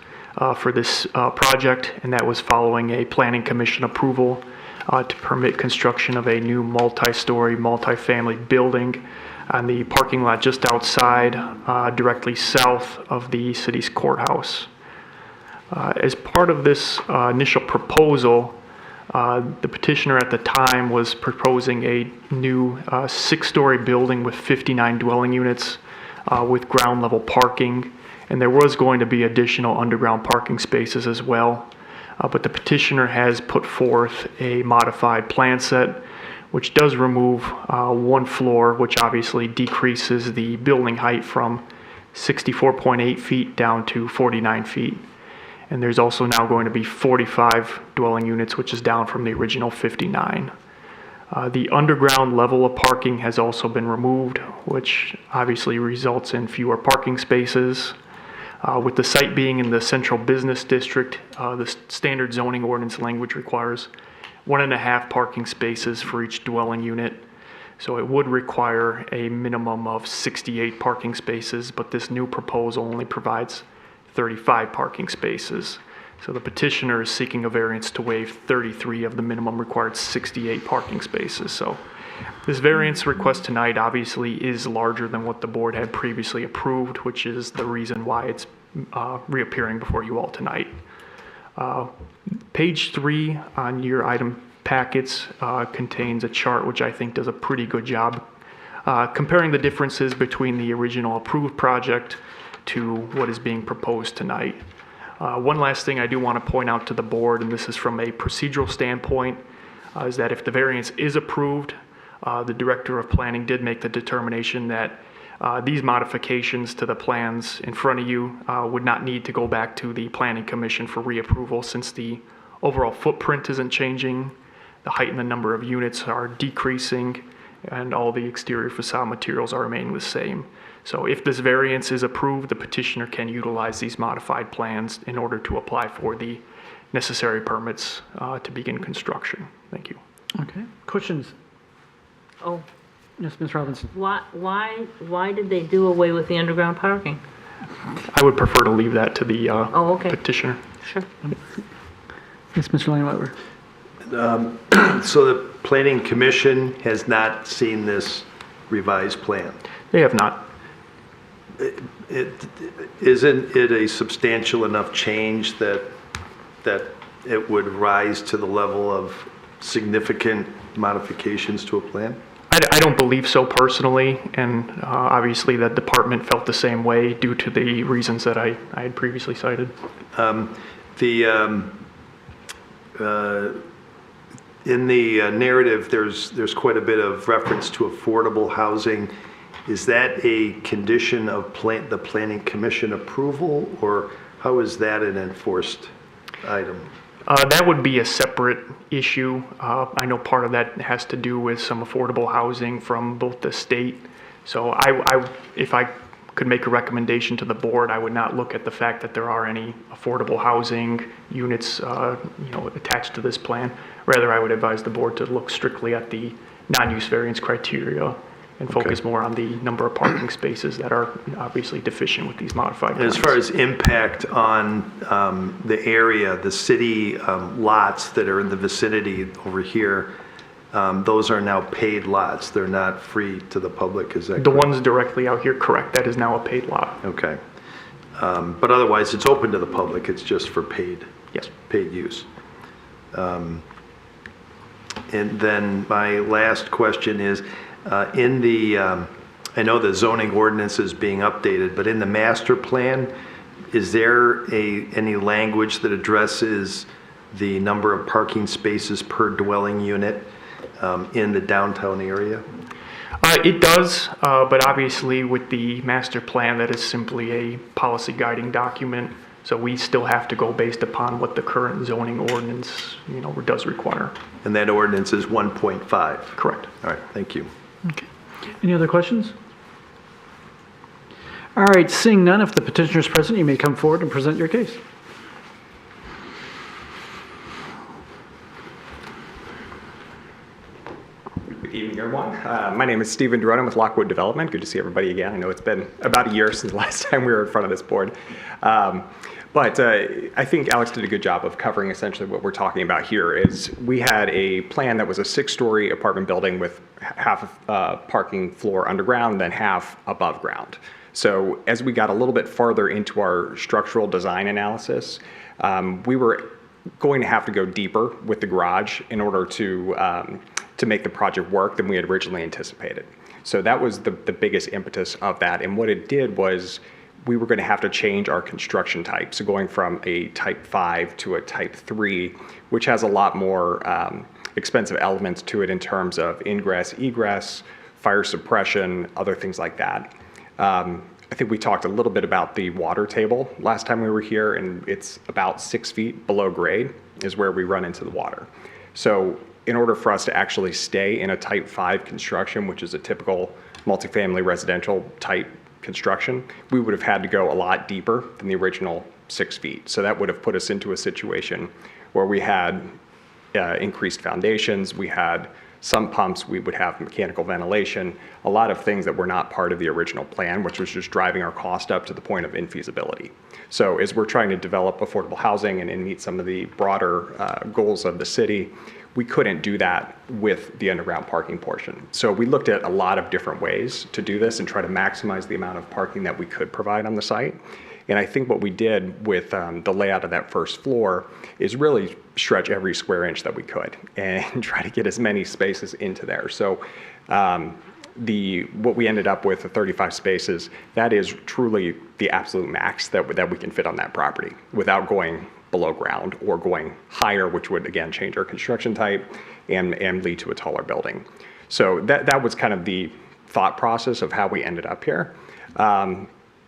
for this project, and that was following a planning commission approval to permit construction of a new multi-story, multi-family building on the parking lot just outside, directly south of the city's courthouse. As part of this initial proposal, the petitioner at the time was proposing a new 6-story building with 59 dwelling units with ground level parking, and there was going to be additional underground parking spaces as well. But the petitioner has put forth a modified plan set, which does remove one floor, which obviously decreases the building height from 64.8 feet down to 49 feet. And there's also now going to be 45 dwelling units, which is down from the original 59. The underground level of parking has also been removed, which obviously results in fewer parking spaces. With the site being in the central business district, the standard zoning ordinance language requires 1.5 parking spaces for each dwelling unit. So it would require a minimum of 68 parking spaces, but this new proposal only provides 35 parking spaces. So the petitioner is seeking a variance to waive 33 of the minimum required 68 parking spaces. So this variance request tonight obviously is larger than what the board had previously approved, which is the reason why it's reappearing before you all tonight. Page 3 on your item packets contains a chart which I think does a pretty good job comparing the differences between the original approved project to what is being proposed tonight. One last thing I do want to point out to the board, and this is from a procedural standpoint, is that if the variance is approved, the Director of Planning did make the determination that these modifications to the plans in front of you would not need to go back to the Planning Commission for reapproval, since the overall footprint isn't changing, the height and the number of units are decreasing, and all the exterior facade materials are remaining the same. So if this variance is approved, the petitioner can utilize these modified plans in order to apply for the necessary permits to begin construction. Thank you. Okay. Questions? Oh, Yes, Ms. Robinson. why did they do away with the underground parking? I would prefer to leave that to the Okay. petitioner. Sure. Yes, Mr. Langweber. So the planning commission has not seen this revised plan? They have not. Isn't it a substantial enough change that it would rise to the level of significant modifications to a plan? I don't believe so personally, and obviously the department felt the same way due to the reasons that I had previously cited. In the narrative, there's quite a bit of reference to affordable housing. Is that a condition of the Planning Commission approval, or how is that an enforced item? That would be a separate issue. I know part of that has to do with some affordable housing from both the state. So if I could make a recommendation to the board, I would not look at the fact that there are any affordable housing units, attached to this plan. Rather, I would advise the board to look strictly at the non-use variance criteria and focus more on the number of parking spaces that are obviously deficient with these modified plans. As far as impact on the area, the city lots that are in the vicinity over here, those are now paid lots. They're not free to the public, is that The correct? ones directly out here, correct. That is now a paid lot. Okay. But otherwise, it's open to the public. It's just for paid use. And then my last question is, in the, I know the zoning ordinance is being updated, but in the master plan, is there any language that addresses the number of parking spaces per dwelling unit in the downtown area? It does, but obviously with the master plan, that is simply a policy guiding document. So we still have to go based upon what the current zoning ordinance, does require. And that ordinance is 1.5? Correct. All right, thank you. Okay. Any other questions? All right, seeing none, if the petitioner is present, you may come forward and present your case. Good evening, everyone. My name is Stephen Durona with Lockwood Development. Good to see everybody again. I know it's been about a year since the last time we were in front of this board. But I think Alex did a good job of covering essentially what we're talking about here. Is we had a plan that was a 6-story apartment building with half of parking floor underground, then half above ground. So as we got a little bit farther into our structural design analysis, we were going to have to go deeper with the garage in order to make the project work than we had originally anticipated. So that was the biggest impetus of that. And what it did was we were going to have to change our construction type. So going from a type 5 to a type 3, which has a lot more expensive elements to it in terms of ingress, egress, fire suppression, other things like that. I think we talked a little bit about the water table last time we were here, and it's about 6 feet below grade is where we run into the water. So in order for us to actually stay in a type 5 construction, which is a typical multifamily residential type construction, we would have had to go a lot deeper than the original 6 feet. So that would have put us into a situation where we had increased foundations, we had sump pumps, we would have mechanical ventilation, a lot of things that were not part of the original plan, which was just driving our cost up to the point of infeasibility. So as we're trying to develop affordable housing and meet some of the broader goals of the city, we couldn't do that with the underground parking portion. So we looked at a lot of different ways to do this and try to maximize the amount of parking that we could provide on the site. And I think what we did with the layout of that first floor is really stretch every square inch that we could and try to get as many spaces into there. So what we ended up with, the 35 spaces, that is truly the absolute max that we can fit on that property without going below ground or going higher, which would again change our construction type and lead to a taller building. So that was kind of the thought process of how we ended up here.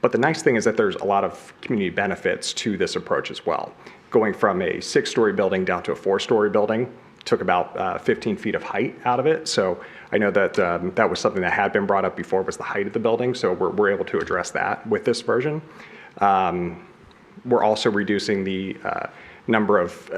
But the nice thing is that there's a lot of community benefits to this approach as well. Going from a 6-story building down to a 4-story building took about 15 feet of height out of it. So I know that that was something that had been brought up before, was the height of the building. So we're able to address that with this version. We're also reducing the number of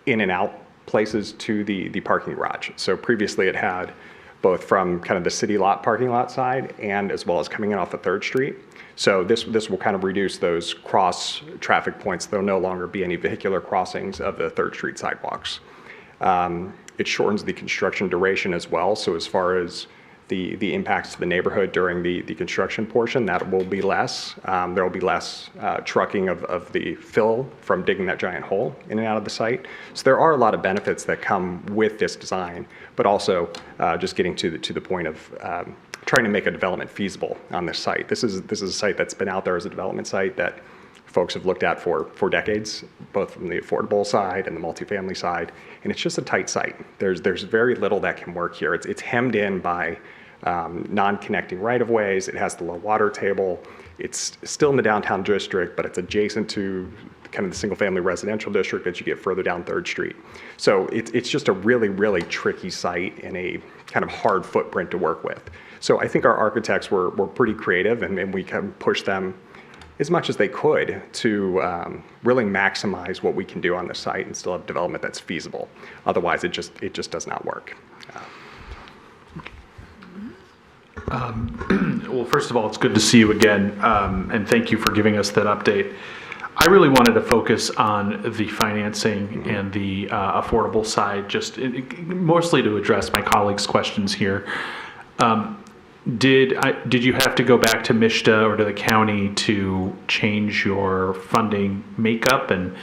in and out places to the parking garage. So previously it had both from kind of the city lot parking lot side and as well as coming in off of 3rd Street. So this will kind of reduce those cross traffic points. There'll no longer be any vehicular crossings of the 3rd Street sidewalks. It shortens the construction duration as well. So as far as the impacts to the neighborhood during the construction portion, that will be less. There will be less trucking of the fill from digging that giant hole in and out of the site. So there are a lot of benefits that come with this design, but also just getting to the point of trying to make a development feasible on this site. This is a site that's been out there as a development site that folks have looked at for decades, both from the affordable side and the multifamily side, and it's just a tight site. There's very little that can work here. It's hemmed in by non-connecting right-of-ways. It has the low water table. It's still in the downtown district, but it's adjacent to kind of the single-family residential district that you get further down 3rd Street. So it's just a really, really tricky site and a kind of hard footprint to work with. So I think our architects were pretty creative, and we kind of pushed them as much as they could to really maximize what we can do on the site and still have development that's feasible. Otherwise, it just does not work. Well, first of all, it's good to see you again, and thank you for giving us that update. I really wanted to focus on the financing and the affordable side, just mostly to address my colleagues' questions here. Did you have to go back to MISTA or to the county to change your funding makeup? And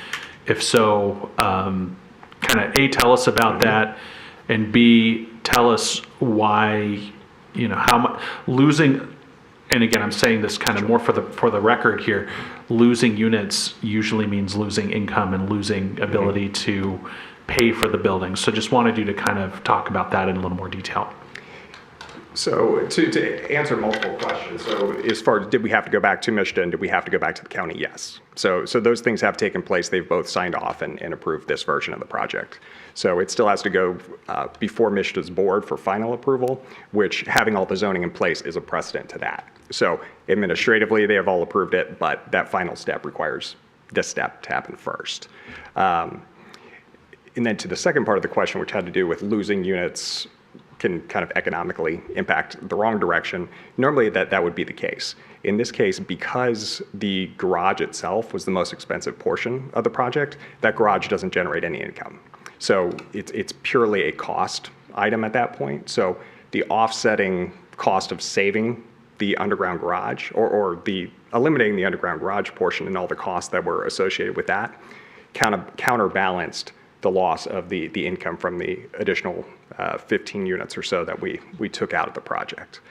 if so, kind of A, tell us about that, and B, tell us why, how much losing, and again, I'm saying this kind of more for the record here, losing units usually means losing income and losing ability to pay for the building. So just wanted you to kind of talk about that in a little more detail. So to answer multiple questions, so as far as did we have to go back to MISTA and did we have to go back to the county? Yes. So those things have taken place. They've both signed off and approved this version of the project. So it still has to go before MISTA's board for final approval, which having all the zoning in place is a precedent to that. So administratively, they have all approved it, but that final step requires this step to happen first. And then to the second part of the question, which had to do with losing units can kind of economically impact the wrong direction. Normally that would be the case. In this case, because the garage itself was the most expensive portion of the project, that garage doesn't generate any income. So it's purely a cost item at that point. So the offsetting cost of saving the underground garage or the eliminating the underground garage portion and all the costs that were associated with that counterbalanced the loss of the income from the additional 15 units or so that we took out of the project.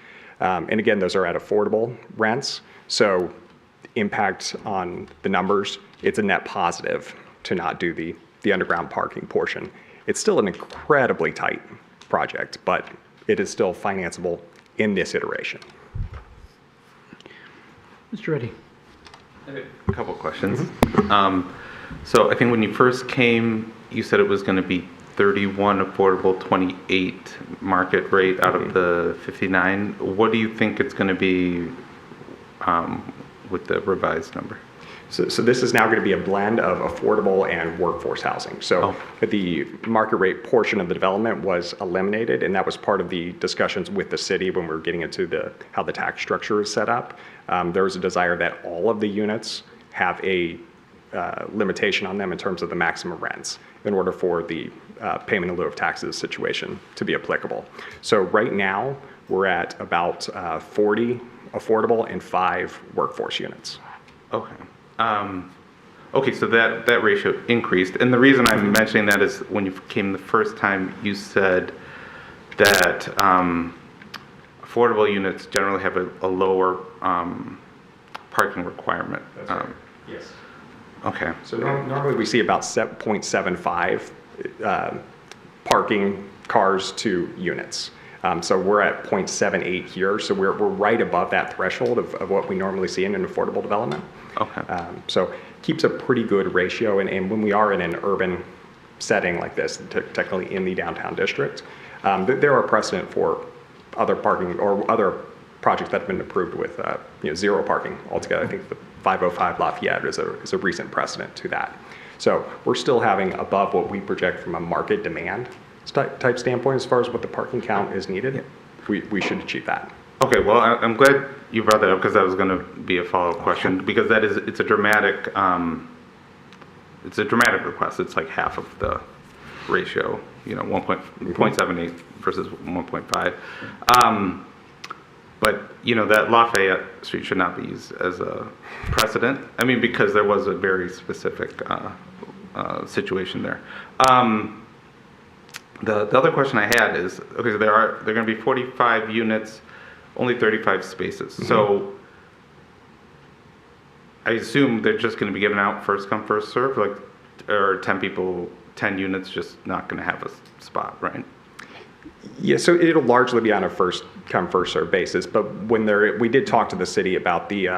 And again, those are at affordable rents. So impact on the numbers, it's a net positive to not do the underground parking portion. It's still an incredibly tight project, but it is still financeable in this iteration. Mr. Reddy. A couple questions. So I think when you first came, you said it was going to be 31 affordable, 28 market rate out of the 59. What do you think it's going to be with the revised number? So this is now going to be a blend of affordable and workforce housing. So the market rate portion of the development was eliminated, and that was part of the discussions with the city when we were getting into how the tax structure is set up. There was a desire that all of the units have a limitation on them in terms of the maximum rents in order for the payment in lieu of taxes situation to be applicable. So right now, we're at about 40 affordable and 5 workforce units. Okay. Okay, so that ratio increased. And the reason I'm mentioning that is when you came the first time, you said that affordable units generally have a lower parking requirement. That's right. Yes. Okay. So normally we see about 0.75 parking cars to units. So we're at 0.78 here. So we're right above that threshold of what we normally see in an affordable development. Okay. So keeps a pretty good ratio. And when we are in an urban setting like this, technically in the downtown district, there are precedent for other parking or other projects that have been approved with zero parking altogether. I think the 505 Lafayette is a recent precedent to that. So we're still having above what we project from a market demand type standpoint as far as what the parking count is needed. Yeah. We should achieve that. Okay, well, I'm glad you brought that up because that was going to be a follow-up question because it's a dramatic request. It's like half of the ratio, 1.78 versus 1.5. But, that Lafayette Street should not be used as a precedent. I mean, because there was a very specific situation there. The other question I had is, okay, so there are going to be 45 units, only 35 spaces. So I assume they're just going to be given out first come, first serve, or 10 people, 10 units, just not going to have a spot, right? Yeah, so it'll largely be on a first come, first served basis, but we did talk to the city about the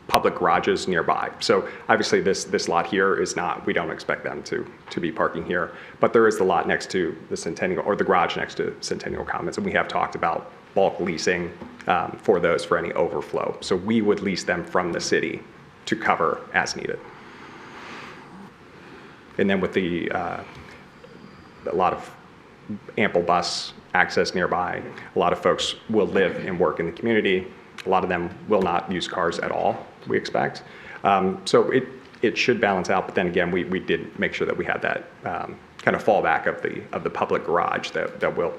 public garages nearby. So obviously this lot here is not, we don't expect them to be parking here, but there is the lot next to the Centennial, or the garage next to Centennial Commons, and we have talked about bulk leasing for those for any overflow. So we would lease them from the city to cover as needed. And then with a lot of ample bus access nearby, a lot of folks will live and work in the community. A lot of them will not use cars at all, we expect. So it should balance out, but then again, we did make sure that we had that kind of fallback of the public garage that will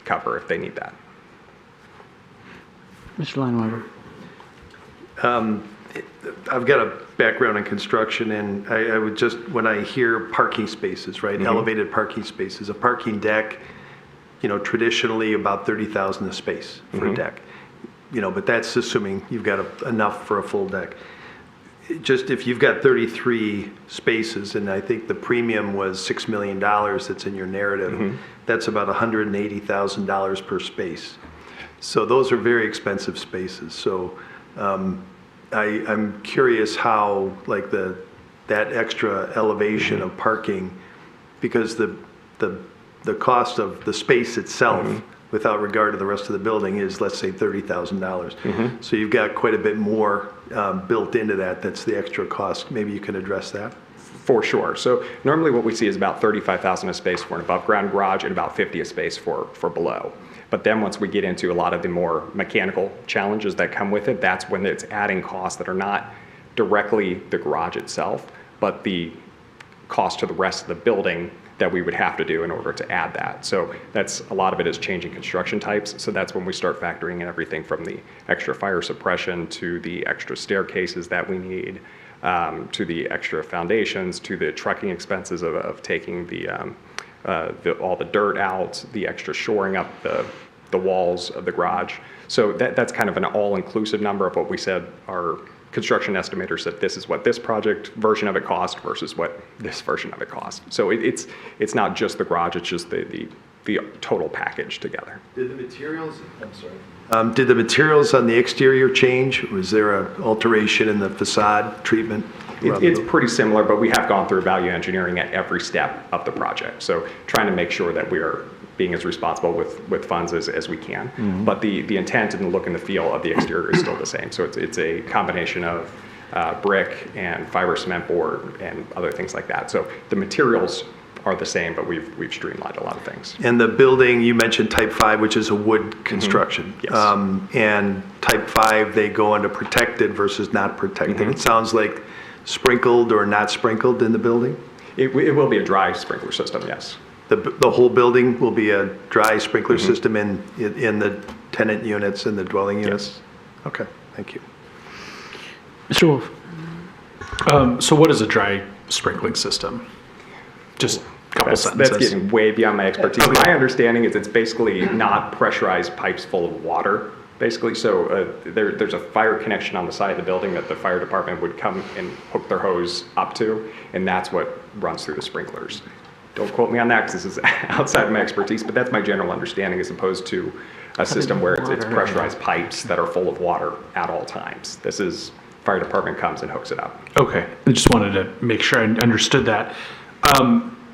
cover if they need that. Mr. Lineweber. I've got a background in construction, and I would just, when I hear parking spaces, right, elevated parking spaces, a parking deck, traditionally about 30,000 a space for a deck, but that's assuming you've got enough for a full deck. Just if you've got 33 spaces, and I think the premium was $6 million that's in your narrative, that's about $180,000 per space. So those are very expensive spaces. So I'm curious how, that extra elevation of parking, because the cost of the space itself, without regard to the rest of the building, is, let's say, $30,000. So you've got quite a bit more built into that. That's the extra cost. Maybe you can address that. For sure. So normally what we see is about 35,000 a space for an above ground garage and about 50 a space for below. But then once we get into a lot of the more mechanical challenges that come with it, that's when it's adding costs that are not directly the garage itself, but the cost to the rest of the building that we would have to do in order to add that. So that's, a lot of it is changing construction types. So that's when we start factoring in everything from the extra fire suppression to the extra staircases that we need, to the extra foundations, to the trucking expenses of taking all the dirt out, the extra shoring up the walls of the garage. So that's kind of an all-inclusive number of what we said our construction estimator said this is what this project version of it cost versus what this version of it cost. So it's not just the garage, it's just the total package together. Did the materials, did the materials on the exterior change? Was there an alteration in the facade treatment? It's pretty similar, but we have gone through value engineering at every step of the project. So trying to make sure that we are being as responsible with funds as we can. But the intent and the look and the feel of the exterior is still the same. So it's a combination of brick and fiber cement board and other things like that. So the materials are the same, but we've streamlined a lot of things. And the building, you mentioned type 5, which is a wood construction. Yes. And type 5, they go into protected versus not protected. It sounds like sprinkled or not sprinkled in the building? It will be a dry sprinkler system, yes. The whole building will be a dry sprinkler system in the tenant units and the dwelling units? Yes. Okay, thank you. Mr. Wolf. So what is a dry sprinkling system? Just a couple sentences. That's getting way beyond my expertise. My understanding is it's basically not pressurized pipes full of water, basically. So there's a fire connection on the side of the building that the fire department would come and hook their hose up to, and that's what runs through the sprinklers. Don't quote me on that because this is outside of my expertise, but that's my general understanding as opposed to a system where it's pressurized pipes that are full of water at all times. This is fire department comes and hooks it up. Okay, I just wanted to make sure I understood that.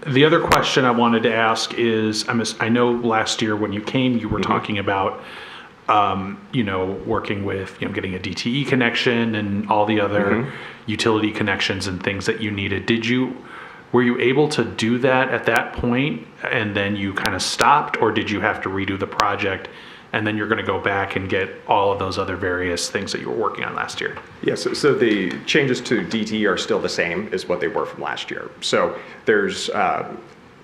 The other question I wanted to ask is, I know last year when you came, you were talking about, working with, getting a DTE connection and all the other utility connections and things that you needed. Were you able to do that at that point and then you kind of stopped, or did you have to redo the project and then you're going to go back and get all of those other various things that you were working on last year? Yes, so the changes to DT are still the same as what they were from last year. So there's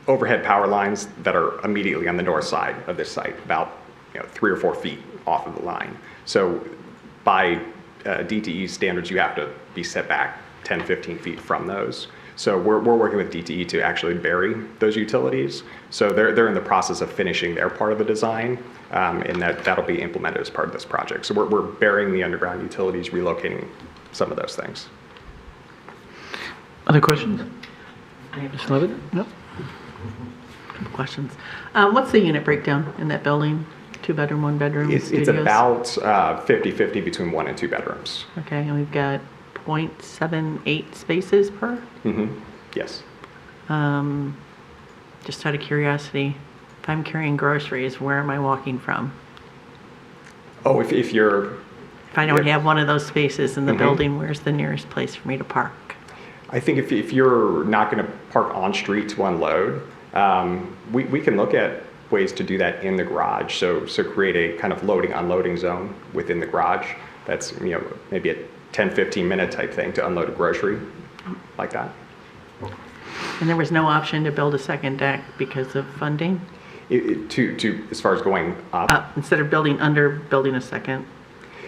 overhead power lines that are immediately on the north side of this site, about 3 or 4 feet off of the line. So by DTE standards, you have to be set back 10, 15 feet from those. So we're working with DTE to actually bury those utilities. So they're in the process of finishing their part of the design, and that'll be implemented as part of this project. So we're burying the underground utilities, relocating some of those things. Other questions? Mr. Levitt? No? Questions. What's the unit breakdown in that building? 2-bedroom, 1-bedroom It's studios? about 50-50 between 1 and 2 bedrooms. Okay, and we've got 0.78 spaces per? Mm-hmm. Yes. Just out of curiosity, if I'm carrying groceries, where am I walking from? Oh, if you're... If I don't have one of those spaces in the Mhm. building, where's the nearest place for me to park? I think if you're not going to park on street to unload, we can look at ways to do that in the garage. So create a kind of loading unloading zone within the garage. That's maybe a 10-15 minute type thing to unload a grocery like that. And there was no option to build a second deck because of funding? To as far as going up? Instead of building a second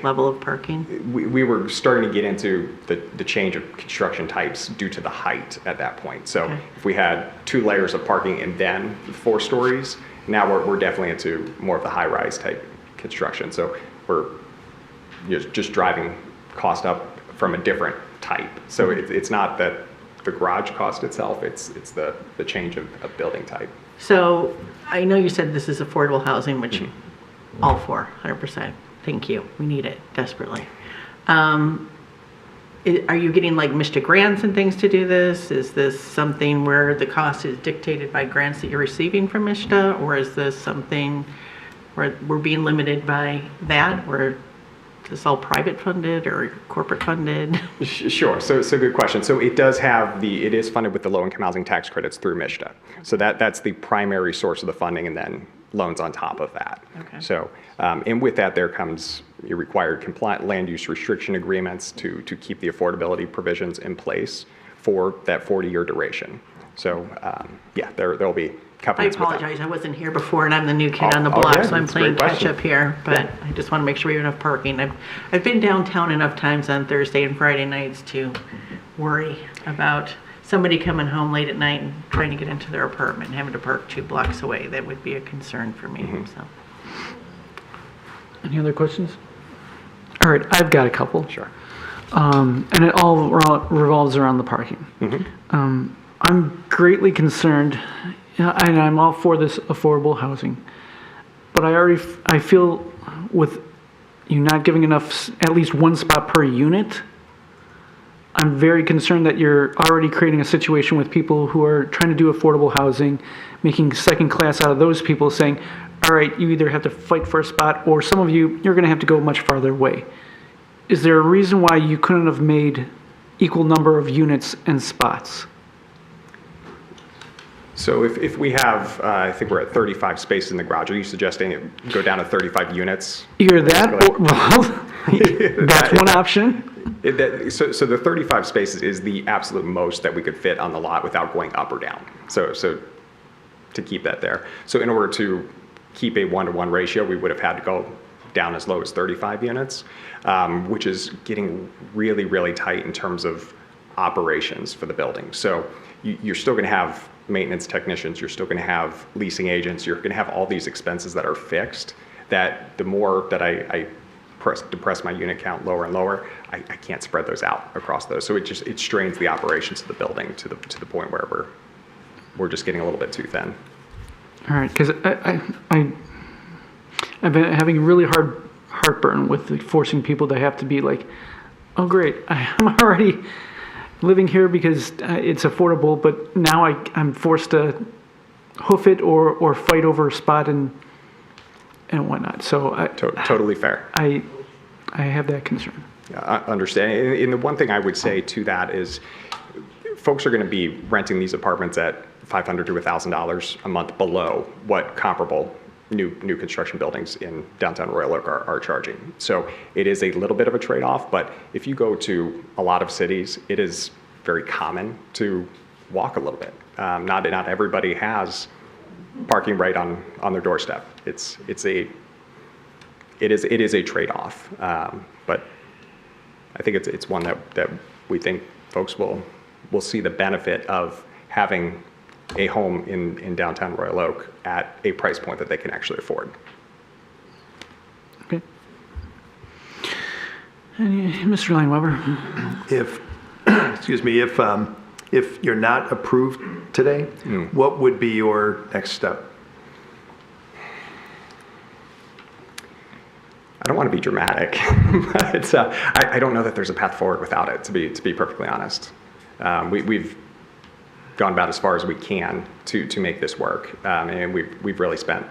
level of parking? We were starting to get into the change of construction types due to the height at that point. So Okay. if we had 2 layers of parking and then 4 stories, now we're definitely into more of the high-rise type construction. So we're just driving cost up from a different type. So it's not that the garage cost itself, it's the change of building type. So I know you said this is affordable housing, which all for, 100%. Thank you. We need it desperately. Are you getting like MSHDA grants and things to do this? Is this something where the cost is dictated by grants that you're receiving from MSHDA? Or is this something where we're being limited by that? Or is this all private funded or corporate funded? Sure. So good question. So it does have it is funded with the low-income housing tax credits through MSHDA. So that's the primary source of the funding, and then loans on top of that. Okay. So, and with that, there comes your required compliant land use restriction agreements to keep the affordability provisions in place for that 40-year duration. So, yeah, there'll be I covenants with that. apologize. I wasn't here before, and I'm the new kid on the Oh, block, yeah, so I'm that's a great playing catch question. up here. But I just want to make sure we have enough parking. I've been downtown enough times on Thursday and Friday nights to worry about somebody coming home late at night and trying to get into their apartment and having to park 2 blocks away. That would be a concern for me. So. Any other questions? All right, I've got a couple. Sure. And it all revolves around the parking. I'm greatly concerned, and I'm all for this affordable housing, but I feel with you not giving enough, at least 1 spot per unit, I'm very concerned that you're already creating a situation with people who are trying to do affordable housing, making second class out of those people, saying, all right, you either have to fight for a spot, or some of you're going to have to go much farther away. Is there a reason why you couldn't have made equal number of units and spots? So if we have, I think we're at 35 spaces in the garage, are you suggesting it go down to 35 units? Either that, or, well, that's one option. So the 35 spaces is the absolute most that we could fit on the lot without going up or down. So to keep that there. So in order to keep a 1-to-1 ratio, we would have had to go down as low as 35 units, which is getting really, really tight in terms of operations for the building. So you're still going to have maintenance technicians, you're still going to have leasing agents, you're going to have all these expenses that are fixed, that the more that I depress my unit count lower and lower, I can't spread those out across those. So it strains the operations of the building to the point where we're just getting a little bit too thin. All right, because I've been having really hard heartburn with forcing people to have to be like, oh great, I'm already living here because it's affordable, but now I'm forced to hoof it or fight over a spot and whatnot. So totally fair. I have that concern. I understand. And the one thing I would say to that is folks are going to be renting these apartments at $500 to $1,000 a month below what comparable new construction buildings in downtown Royal Oak are charging. So it is a little bit of a trade-off, but if you go to a lot of cities, it is very common to walk a little bit. Not everybody has parking right on their doorstep. It is a trade-off, but I think it's one that we think folks will see the benefit of having a home in downtown Royal Oak at a price point that they can actually afford. Okay. Mr. Lineweber? Excuse me, if you're not approved today, what would be your next step? I don't want to be dramatic, but I don't know that there's a path forward without it, to be perfectly honest. We've gone about as far as we can to make this work, and we've really spent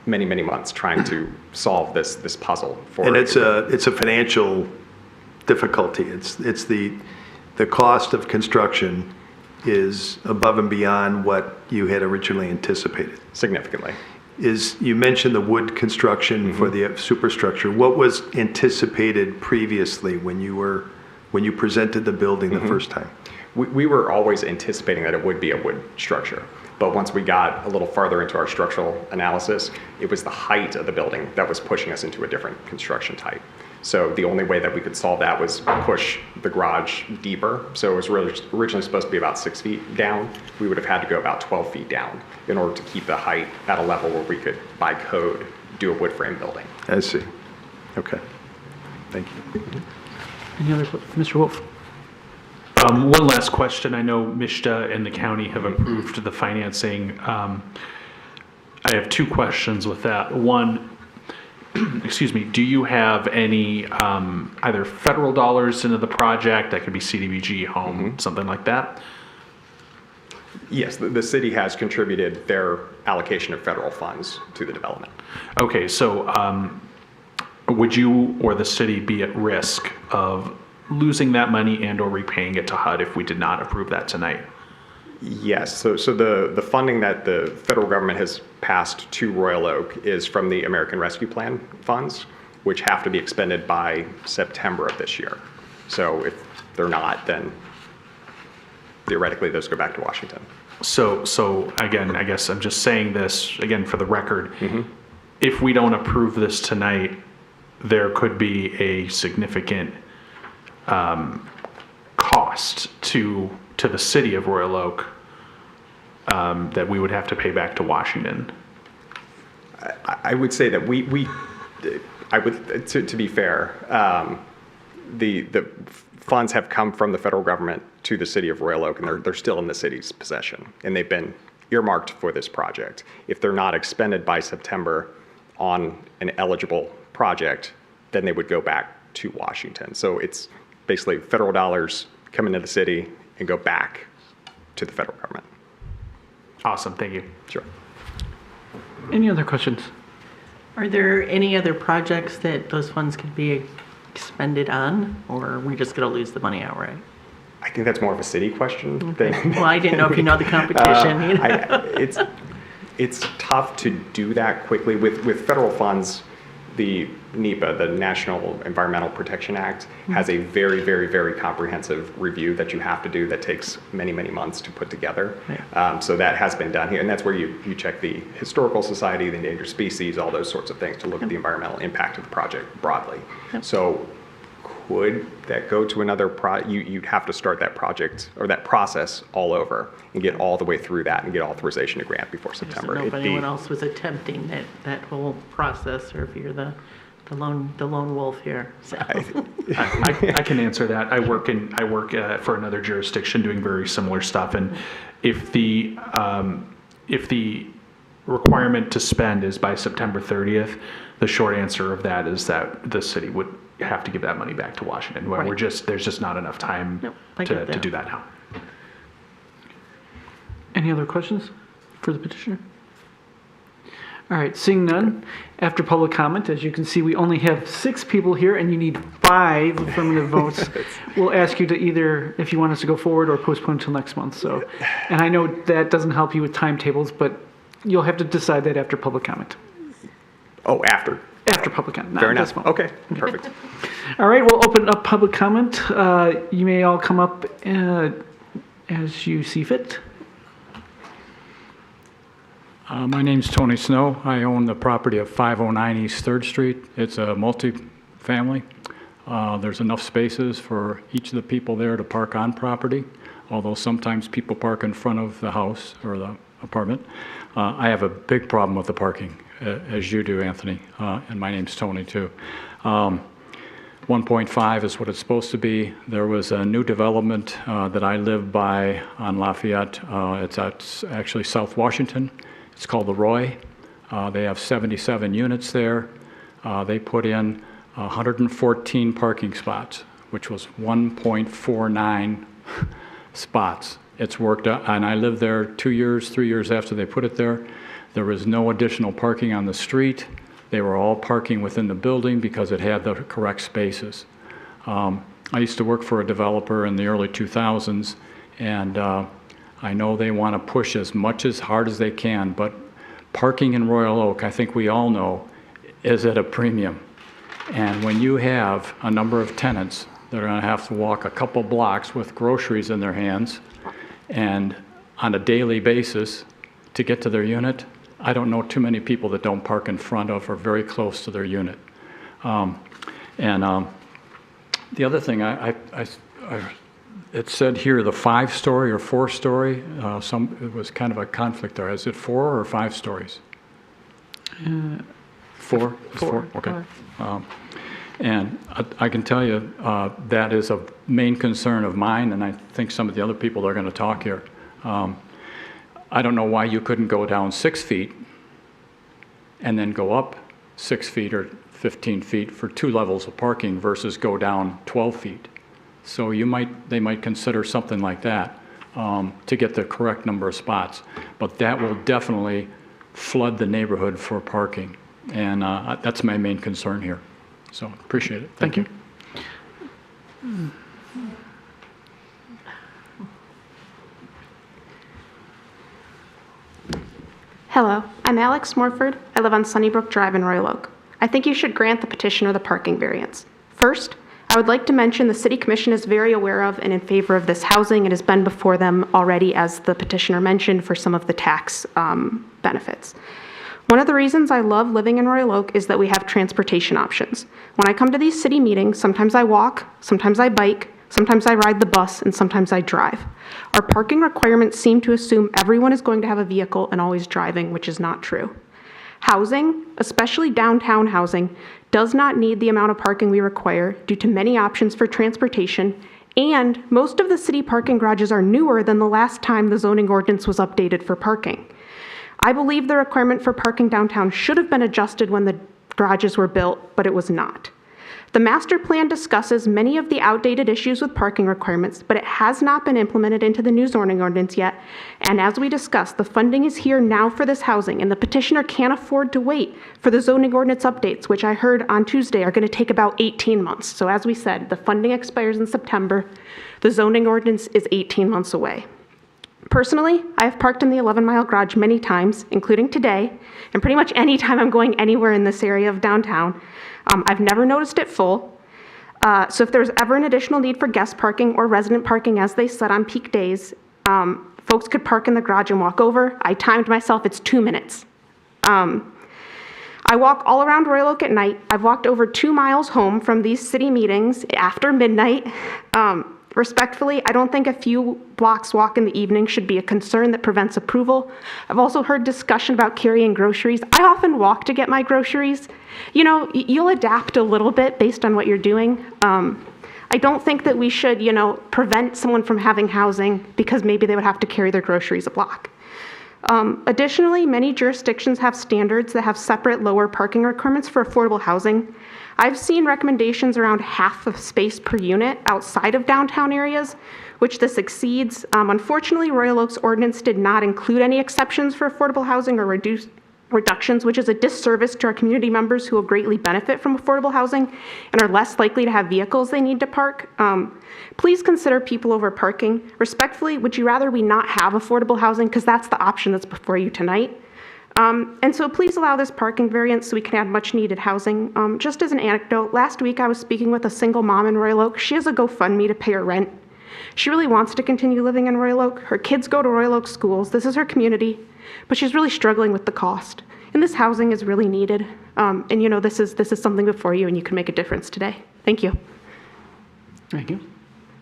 many months trying to solve this puzzle for. And it's a financial difficulty. It's the cost of construction is above and beyond what you had originally anticipated. Significantly. You mentioned the wood construction for the superstructure. What was anticipated previously when you presented the building the first time? We were always anticipating that it would be a wood structure. But once we got a little farther into our structural analysis, it was the height of the building that was pushing us into a different construction type. So the only way that we could solve that was push the garage deeper. So it was originally supposed to be about 6 feet down. We would have had to go about 12 feet down in order to keep the height at a level where we could, by code, do a wood frame building. I see. Okay. Thank you. Any other, Mr. Wolf? One last question. I know MISTA and the county have approved the financing. I have two questions with that. One, excuse me, do you have any either federal dollars into the project, that could be CDBG, home, something like that? Yes, the city has contributed their allocation of federal funds to the development. Okay, so would you or the city be at risk of losing that money and or repaying it to HUD if we did not approve that tonight? Yes, so the funding that the federal government has passed to Royal Oak is from the American Rescue Plan funds, which have to be expended by September of this year. So if they're not, then theoretically those go back to Washington. So again, I guess I'm just saying this again for the record. If we don't approve this tonight, there could be a significant cost to the city of Royal Oak that we would have to pay back to Washington. I would say that to be fair, the funds have come from the federal government to the city of Royal Oak, and they're still in the city's possession, and they've been earmarked for this project. If they're not expended by September on an eligible project, then they would go back to Washington. So it's basically federal dollars come into the city and go back to the federal government. Awesome, thank you. Sure. Any other questions? Are there any other projects that those funds could be expended on, or are we just going to lose the money outright? I think that's more of a city question. Okay. Well, I didn't know if you know the competition. It's tough to do that quickly. With federal funds, the NEPA, the National Environmental Protection Act, has a very, very, very comprehensive review that you have to do that takes many, many months to put together. Right. So that has been done here, and that's where you check the Historical Society, the endangered species, all those sorts of things to look at the environmental impact of the project broadly. So could that go to another you'd have to start that project or that process all over and get all the way through that and get authorization to grant before September. I don't know if anyone else was attempting that whole process, or if you're the lone wolf here. So. I can answer that. I work for another jurisdiction doing very similar stuff, and if the requirement to spend is by September 30th, the short answer of that is that the city would have to give that money back to Washington. Right. There's just not enough time to do that now. Any other questions for the petitioner? All right, seeing none, after public comment, as you can see, we only have 6 people here and you need 5 affirmative votes. We'll ask you to either, if you want us to go forward or postpone until next month. So, and I know that doesn't help you with timetables, but you'll have to decide that after public comment. Oh, after? After public comment. Fair enough. Okay, perfect. All right, we'll open up public comment. You may all come up as you see fit. My name's Tony Snow. I own the property of 509 East 3rd Street. It's a multi-family. There's enough spaces for each of the people there to park on property, although sometimes people park in front of the house or the apartment. I have a big problem with the parking, as you do, Anthony, and my name's Tony, too. 1.5 is what it's supposed to be. There was a new development that I live by on Lafayette. It's actually South Washington. It's called the Roy. They have 77 units there. They put in 114 parking spots, which was 1.49 spots. It's worked out, and I lived there 2 years, 3 years after they put it there. There was no additional parking on the street. They were all parking within the building because it had the correct spaces. I used to work for a developer in the early 2000s, and I know they want to push as hard as they can, but parking in Royal Oak, I think we all know, is at a premium. And when you have a number of tenants that are going to have to walk a couple blocks with groceries in their hands and on a daily basis to get to their unit, I don't know too many people that don't park in front of or very close to their unit. The other thing, it said here the 5-story or 4-story. It was kind of a conflict there. Is it 4 or 5 stories? 4? It's 4. Okay. And I can tell you that is a main concern of mine, and I think some of the other people that are going to talk here. I don't know why you couldn't go down 6 feet and then go up 6 feet or 15 feet for 2 levels of parking versus go down 12 feet. So they might consider something like that to get the correct number of spots. But that will definitely flood the neighborhood for parking. And that's my main concern here. So appreciate it. Thank you. Hello, I'm Alex Morford. I live on Sunnybrook Drive in Royal Oak. I think you should grant the petitioner the parking variance. First, I would like to mention the City Commission is very aware of and in favor of this housing and has been before them already, as the petitioner mentioned, for some of the tax benefits. One of the reasons I love living in Royal Oak is that we have transportation options. When I come to these city meetings, sometimes I walk, sometimes I bike, sometimes I ride the bus, and sometimes I drive. Our parking requirements seem to assume everyone is going to have a vehicle and always driving, which is not true. Housing, especially downtown housing, does not need the amount of parking we require due to many options for transportation, and most of the city parking garages are newer than the last time the zoning ordinance was updated for parking. I believe the requirement for parking downtown should have been adjusted when the garages were built, but it was not. The master plan discusses many of the outdated issues with parking requirements, but it has not been implemented into the new zoning ordinance yet. And as we discussed, the funding is here now for this housing, and the petitioner can't afford to wait for the zoning ordinance updates, which I heard on Tuesday are going to take about 18 months. So as we said, the funding expires in September. The zoning ordinance is 18 months away. Personally, I have parked in the 11-mile garage many times, including today, and pretty much any time I'm going anywhere in this area of downtown. I've never noticed it full. So if there's ever an additional need for guest parking or resident parking, as they said on peak days, folks could park in the garage and walk over. I timed myself, it's 2 minutes. I walk all around Royal Oak at night. I've walked over 2 miles home from these city meetings after midnight. Respectfully, I don't think a few blocks walk in the evening should be a concern that prevents approval. I've also heard discussion about carrying groceries. I often walk to get my groceries. You know, you'll adapt a little bit based on what you're doing. I don't think that we should, prevent someone from having housing because maybe they would have to carry their groceries a block. Additionally, many jurisdictions have standards that have separate lower parking requirements for affordable housing. I've seen recommendations around half of space per unit outside of downtown areas, which this exceeds. Unfortunately, Royal Oak's ordinance did not include any exceptions for affordable housing or reductions, which is a disservice to our community members who will greatly benefit from affordable housing and are less likely to have vehicles they need to park. Please consider people over parking. Respectfully, would you rather we not have affordable housing? Because that's the option that's before you tonight. And so please allow this parking variance so we can add much needed housing. Just as an anecdote, last week I was speaking with a single mom in Royal Oak. She has a GoFundMe to pay her rent. She really wants to continue living in Royal Oak. Her kids go to Royal Oak schools. This is her community, but she's really struggling with the cost. And this housing is really needed. And you know, this is something before you, and you can make a difference today. Thank you. Thank you.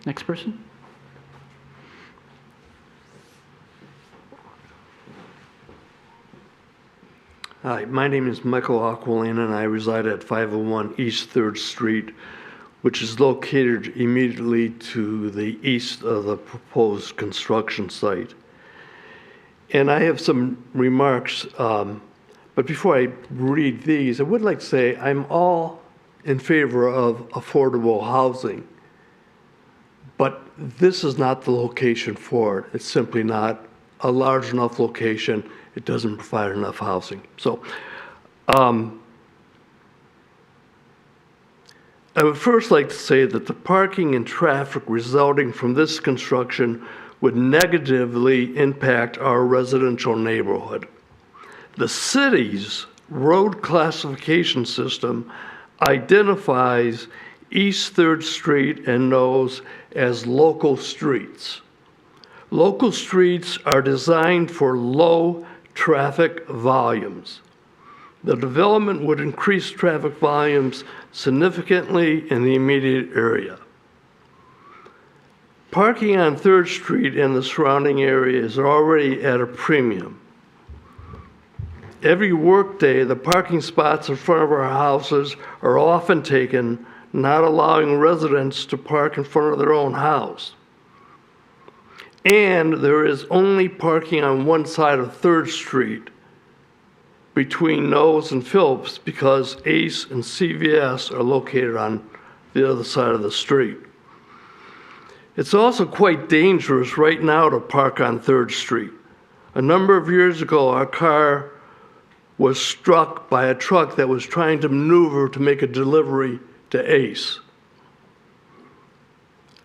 Next person. Hi, my name is Michael Aquilina, and I reside at 501 East 3rd Street, which is located immediately to the east of the proposed construction site. And I have some remarks, but before I read these, I would like to say I'm all in favor of affordable housing, but this is not the location for it. It's simply not a large enough location. It doesn't provide enough housing. So I would first like to say that the parking and traffic resulting from this construction would negatively impact our residential neighborhood. The city's road classification system identifies East 3rd Street and those as local streets. Local streets are designed for low traffic volumes. The development would increase traffic volumes significantly in the immediate area. Parking on 3rd Street and the surrounding area is already at a premium. Every workday, the parking spots in front of our houses are often taken, not allowing residents to park in front of their own house. And there is only parking on one side of 3rd Street between Knowles and Phillips because Ace and CVS are located on the other side of the street. It's also quite dangerous right now to park on 3rd Street. A number of years ago, our car was struck by a truck that was trying to maneuver to make a delivery to Ace.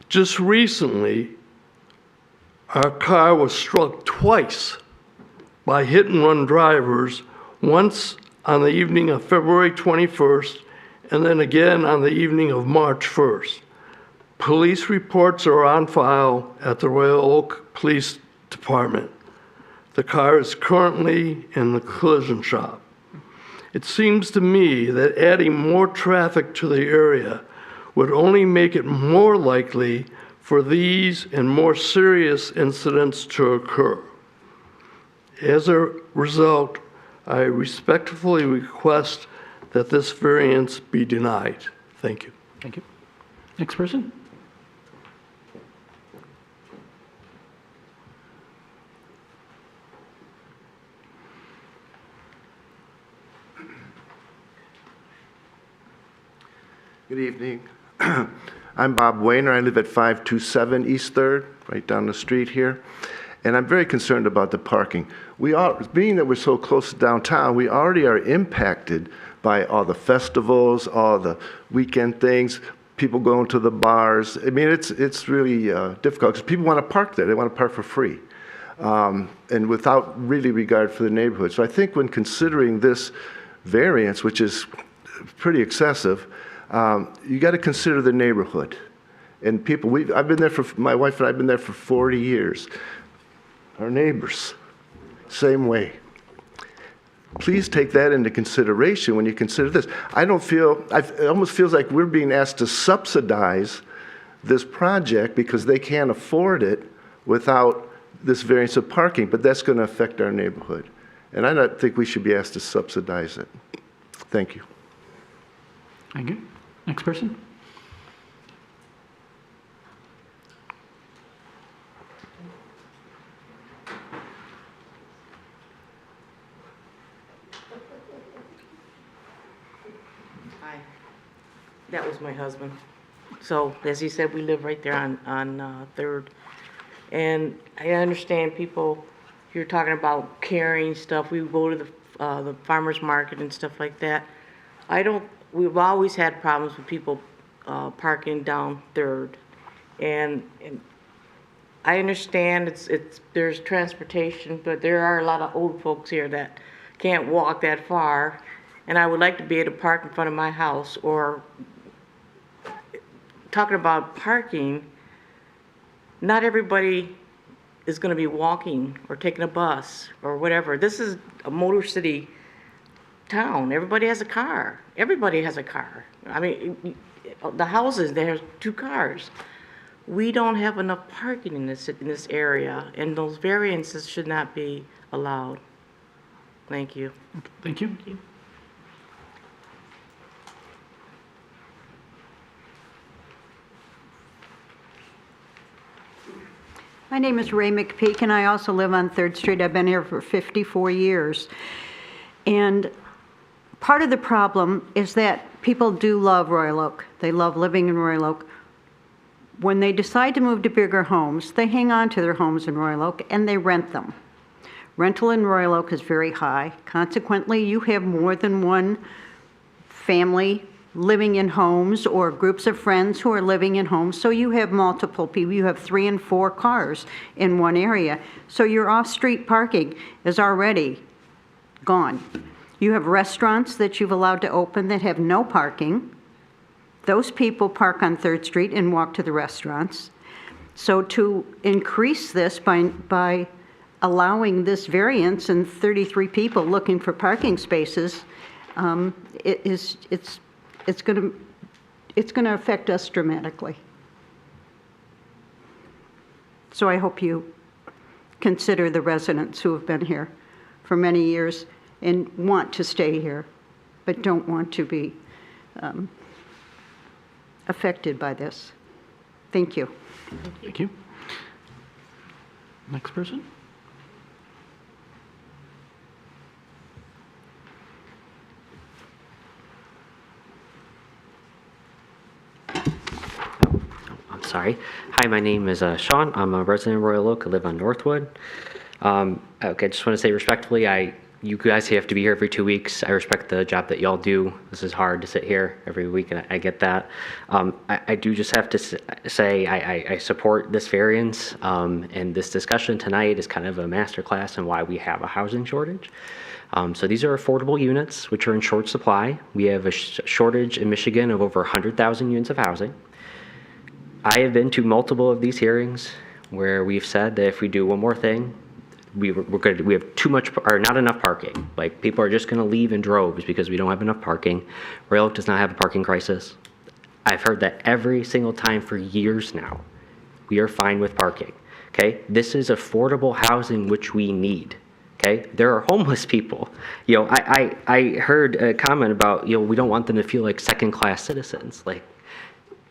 Just recently, our car was struck twice by hit-and-run drivers, once on the evening of February 21st and then again on the evening of March 1st. Police reports are on file at the Royal Oak Police Department. The car is currently in the collision shop. It seems to me that adding more traffic to the area would only make it more likely for these and more serious incidents to occur. As a result, I respectfully request that this variance be denied. Thank you. Thank you. Next person. Good evening. I'm Bob Wayner. I live at 527 East 3rd, right down the street here. And I'm very concerned about the parking. Being that we're so close to downtown, we already are impacted by all the festivals, all the weekend things, people going to the bars. I mean, it's really difficult because people want to park there. They want to park for free and without really regard for the neighborhood. So I think when considering this variance, which is pretty excessive, you got to consider the neighborhood. And people, I've been there my wife and I have been there for 40 years. Our neighbors, same way. Please take that into consideration when you consider this. It almost feels like we're being asked to subsidize this project because they can't afford it without this variance of parking, but that's going to affect our neighborhood. And I don't think we should be asked to subsidize it. Thank you. Thank you. Next person. Hi. That was my husband. So, as he said, we live right there on 3rd. And I understand people, you're talking about carrying stuff. We go to the farmer's market and stuff like that. We've always had problems with people parking down 3rd. And I understand there's transportation, but there are a lot of old folks here that can't walk that far. And I would like to be able to park in front of my house. Or talking about parking, not everybody is going to be walking or taking a bus or whatever. This is a motor city town. Everybody has a car. Everybody has a car. I mean, the houses, there's 2 cars. We don't have enough parking in this area, and those variances should not be allowed. Thank you. Thank you. Thank you. My name is Ray McPeak, and I also live on 3rd Street. I've been here for 54 years. And part of the problem is that people do love Royal Oak. They love living in Royal Oak. When they decide to move to bigger homes, they hang on to their homes in Royal Oak and they rent them. Rental in Royal Oak is very high. Consequently, you have more than one family living in homes or groups of friends who are living in homes. So you have multiple people. You have 3 and 4 cars in one area. So your off-street parking is already gone. You have restaurants that you've allowed to open that have no parking. Those people park on 3rd Street and walk to the restaurants. So to increase this by allowing this variance and 33 people looking for parking spaces, it's going to affect us dramatically. So I hope you consider the residents who have been here for many years and want to stay here, but don't want to be affected by this. Thank you. Thank you. Next person. I'm sorry. Hi, my name is Sean. I'm a resident of Royal Oak. I live on Northwood. Okay, I just want to say respectfully, you guys have to be here every 2 weeks. I respect the job that y'all do. This is hard to sit here every week, and I get that. I do just have to say I support this variance, and this discussion tonight is kind of a masterclass in why we have a housing shortage. So these are affordable units, which are in short supply. We have a shortage in Michigan of over 100,000 units of housing. I have been to multiple of these hearings where we've said that if we do one more thing, we have too much or not enough parking. Like, people are just going to leave in droves because we don't have enough parking. Royal Oak does not have a parking crisis. I've heard that every single time for years now. We are fine with parking. Okay, this is affordable housing which we need. Okay, there are homeless people. I heard a comment about we don't want them to feel like second-class citizens.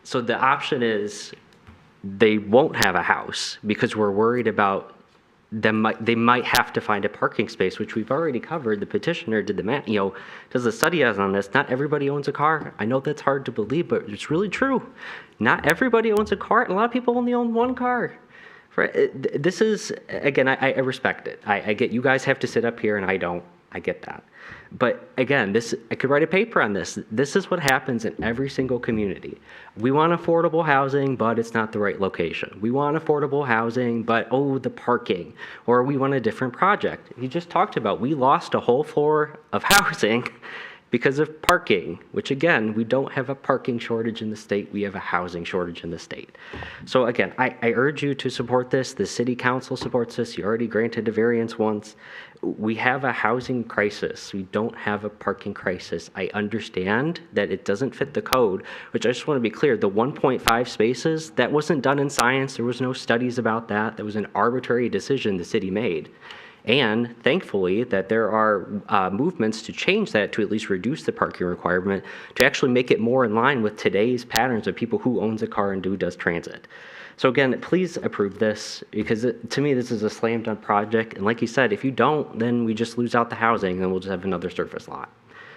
So the option is they won't have a house because we're worried about they might have to find a parking space, which we've already covered. The petitioner did the math, does a study on this. Not everybody owns a car. I know that's hard to believe, but it's really true. Not everybody owns a car, and a lot of people only own one car. This is, again, I respect it. I get you guys have to sit up here, and I don't. I get that. But again, I could write a paper on this. This is what happens in every single community. We want affordable housing, but it's not the right location. We want affordable housing, but the parking, or we want a different project. You just talked about, we lost a whole floor of housing because of parking, which again, we don't have a parking shortage in the state. We have a housing shortage in the state. So again, I urge you to support this. The city council supports this. You already granted a variance once. We have a housing crisis. We don't have a parking crisis. I understand that it doesn't fit the code, which I just want to be clear, the 1.5 spaces, that wasn't done in science. There was no studies about that. That was an arbitrary decision the city made. And thankfully that there are movements to change that, to at least reduce the parking requirement, to actually make it more in line with today's patterns of people who owns a car and does transit. So again, please approve this, because to me this is a slam dunk project. And like you said, if you don't, then we just lose out the housing and we'll just have another surface lot.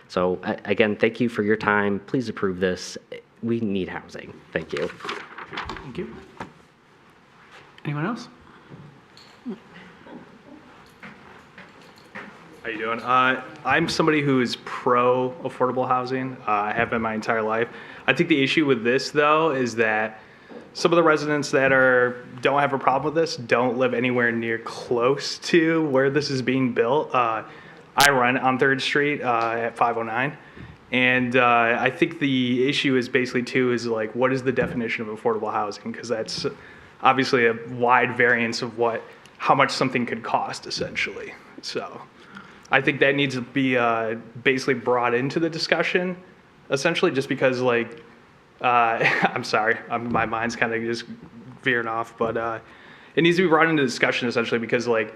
So again, thank you for your time. Please approve this. We need housing. Thank you. Thank you. Anyone else? How you doing? I'm somebody who is pro affordable housing. I have been my entire life. I think the issue with this, though, is that some of the residents that don't have a problem with this don't live anywhere near close to where this is being built. I run on 3rd Street at 509. And I think the issue is basically, too, is like, what is the definition of affordable housing? Because that's obviously a wide variance of how much something could cost essentially. So I think that needs to be basically brought into the discussion essentially, just because like, I'm sorry, my mind's kind of just veering off, but it needs to be brought into discussion essentially because like,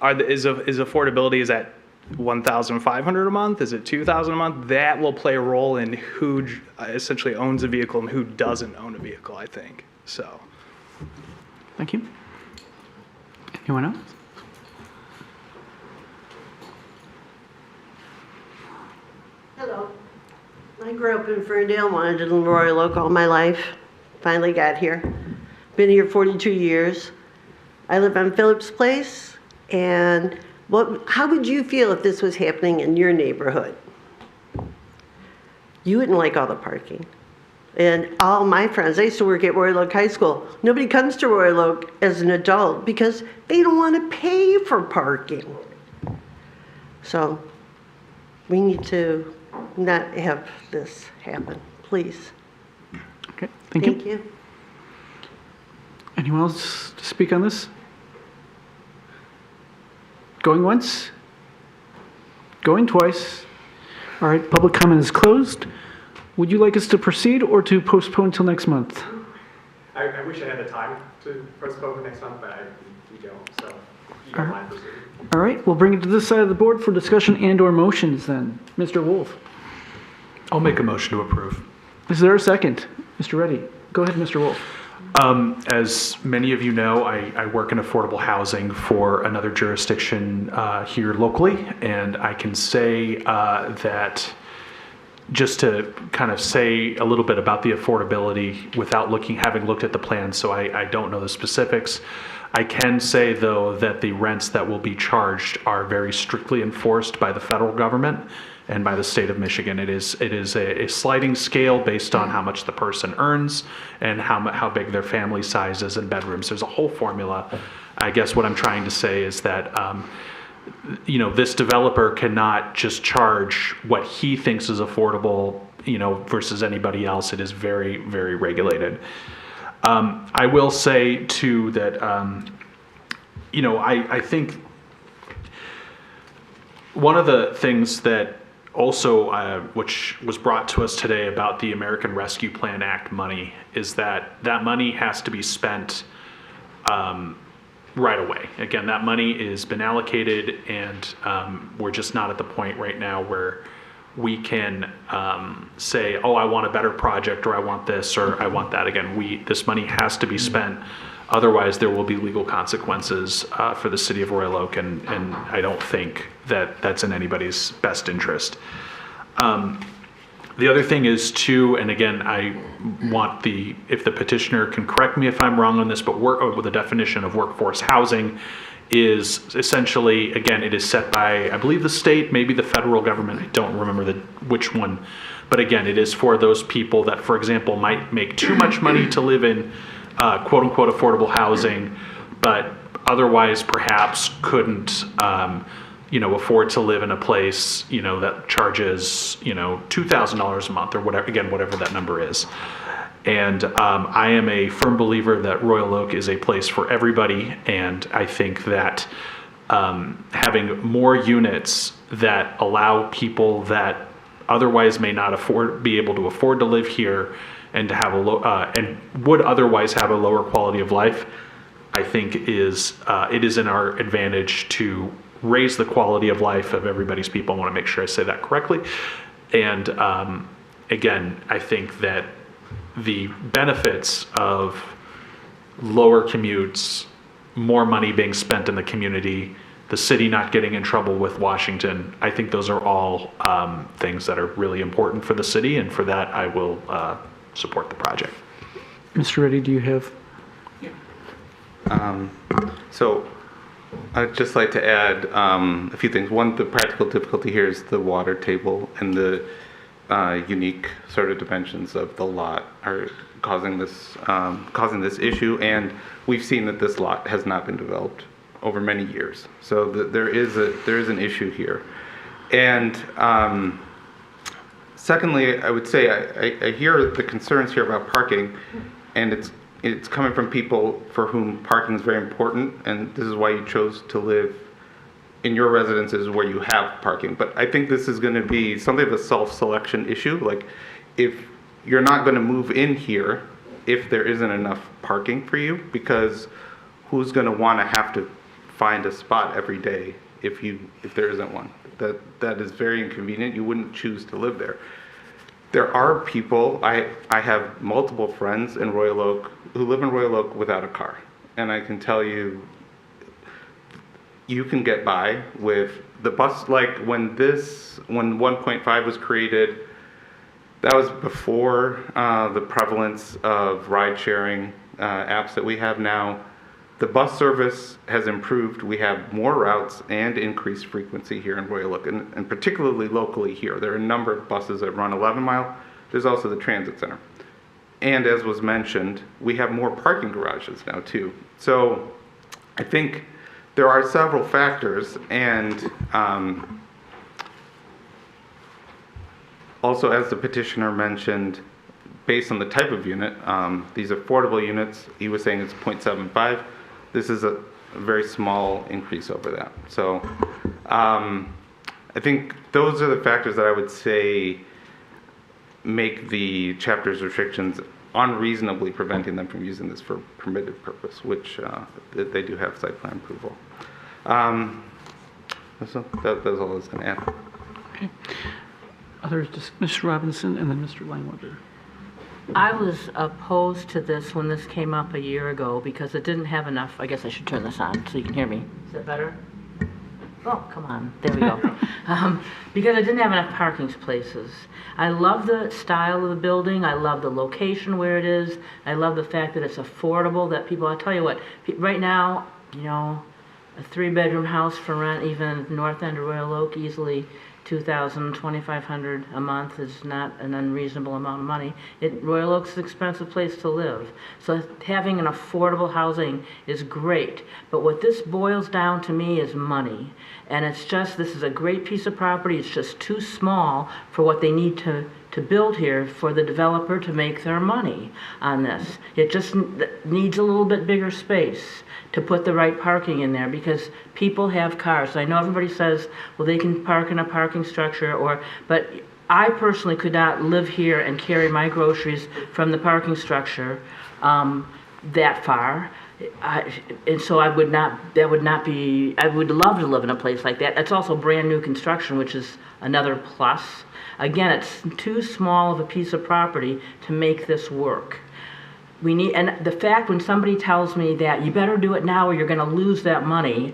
is affordability, is that 1,500 a month? Is it 2,000 a month? That will play a role in who essentially owns a vehicle and who doesn't own a vehicle, I think. So. Thank you. Anyone else? Hello. I grew up in Ferndale, wanted to live in Royal Oak all my life. Finally got here. Been here 42 years. I live on Phillips Place, and how would you feel if this was happening in your neighborhood? You wouldn't like all the parking. And all my friends, I used to work at Royal Oak High School. Nobody comes to Royal Oak as an adult because they don't want to pay for parking. So we need to not have this happen, please. Okay, thank you. Thank you. Anyone else to speak on this? Going once? Going twice? All right, public comment is closed. Would you like us to proceed or to postpone till next month? I wish I had the time to postpone next month, but we don't, so you don't mind proceeding. All right, we'll bring it to this side of the board for discussion and/or motions then. Mr. Wolf. I'll make a motion to approve. Is there a second? Mr. Reddy. Go ahead, Mr. Wolf. As many of you know, I work in affordable housing for another jurisdiction here locally, and I can say that just to kind of say a little bit about the affordability without having looked at the plan, so I don't know the specifics. I can say, though, that the rents that will be charged are very strictly enforced by the federal government and by the state of Michigan. It is a sliding scale based on how much the person earns and how big their family size is and bedrooms. There's a whole formula. I guess what I'm trying to say is that this developer cannot just charge what he thinks is affordable, versus anybody else. It is very, very regulated. I will say too that, I think one of the things that also, which was brought to us today about the American Rescue Plan Act money, is that money has to be spent right away. Again, that money has been allocated, and we're just not at the point right now where we can say, oh, I want a better project, or I want this, or I want that. Again, this money has to be spent. Otherwise, there will be legal consequences for the city of Royal Oak, and I don't think that that's in anybody's best interest. The other thing is too, and again, I want if the petitioner can correct me if I'm wrong on this, but with the definition of workforce housing is essentially, again, it is set by, I believe, the state, maybe the federal government. I don't remember which one. But again, it is for those people that, for example, might make too much money to live in quote unquote affordable housing, but otherwise perhaps couldn't, afford to live in a place, that charges, $2,000 a month or whatever that number is. And I am a firm believer that Royal Oak is a place for everybody, and I think that having more units that allow people that otherwise may not be able to afford to live here and to have and would otherwise have a lower quality of life, I think it is in our advantage to raise the quality of life of everybody's people. I want to make sure I say that correctly. And again, I think that the benefits of lower commutes, more money being spent in the community, the city not getting in trouble with Washington, I think those are all things that are really important for the city, and for that I will support the project. Mr. Reddy, do you have? So I'd just like to add a few things. One, the practical difficulty here is the water table, and the unique sort of dimensions of the lot are causing this issue, and we've seen that this lot has not been developed over many years. So there is an issue here. And secondly, I would say I hear the concerns here about parking, and it's it's coming from people for whom parking is very important, and this is why you chose to live in your residences where you have parking. But I think this is going to be something of a self-selection issue. Like, if you're not going to move in here if there isn't enough parking for you, because who's going to want to have to find a spot every day if there isn't one? That is very inconvenient. You wouldn't choose to live there. There are people, I have multiple friends in Royal Oak who live in Royal Oak without a car. And I can tell you, you can get by with the bus. Like when 1.5 was created, that was before the prevalence of ride-sharing apps that we have now. The bus service has improved. We have more routes and increased frequency here in Royal Oak, and particularly locally here. There are a number of buses that run 11 Mile. There's also the transit center. And as was mentioned, we have more parking garages now too. So I think there are several factors, and also, as the petitioner mentioned, based on the type of unit, these affordable units, he was saying it's 0.75. This is a very small increase over that. So I think those are the factors that I would say make the chapter's restrictions unreasonably preventing them from using this for permitted purpose, which they do have site plan approval. So that's all I was going to add. Okay. Others, Mr. Robinson and then Mr. Langweber. I was opposed to this when this came up a year ago because it didn't have enough. I guess I should turn this on so you can hear me. Is that better? Oh, come on. There we go. Because it didn't have enough parking places. I love the style of the building. I love the location where it is. I love the fact that it's affordable, that people, I'll tell you what, right now, you know, a 3-bedroom house for rent, even north end of Royal Oak, easily $2,000, $2,500 a month is not an unreasonable amount of money. Royal Oak's an expensive place to live. So having an affordable housing is great. But what this boils down to me is money. And it's just, this is a great piece of property. It's just too small for what they need to build here for the developer to make their money on this. It just needs a little bit bigger space to put the right parking in there because people have cars. I know everybody says, well, they can park in a parking structure, but I personally could not live here and carry my groceries from the parking structure that far. And so I would not be, I would love to live in a place like that. It's also brand new construction, which is another plus. Again, it's too small of a piece of property to make this work. And the fact when somebody tells me that you better do it now or you're going to lose that money,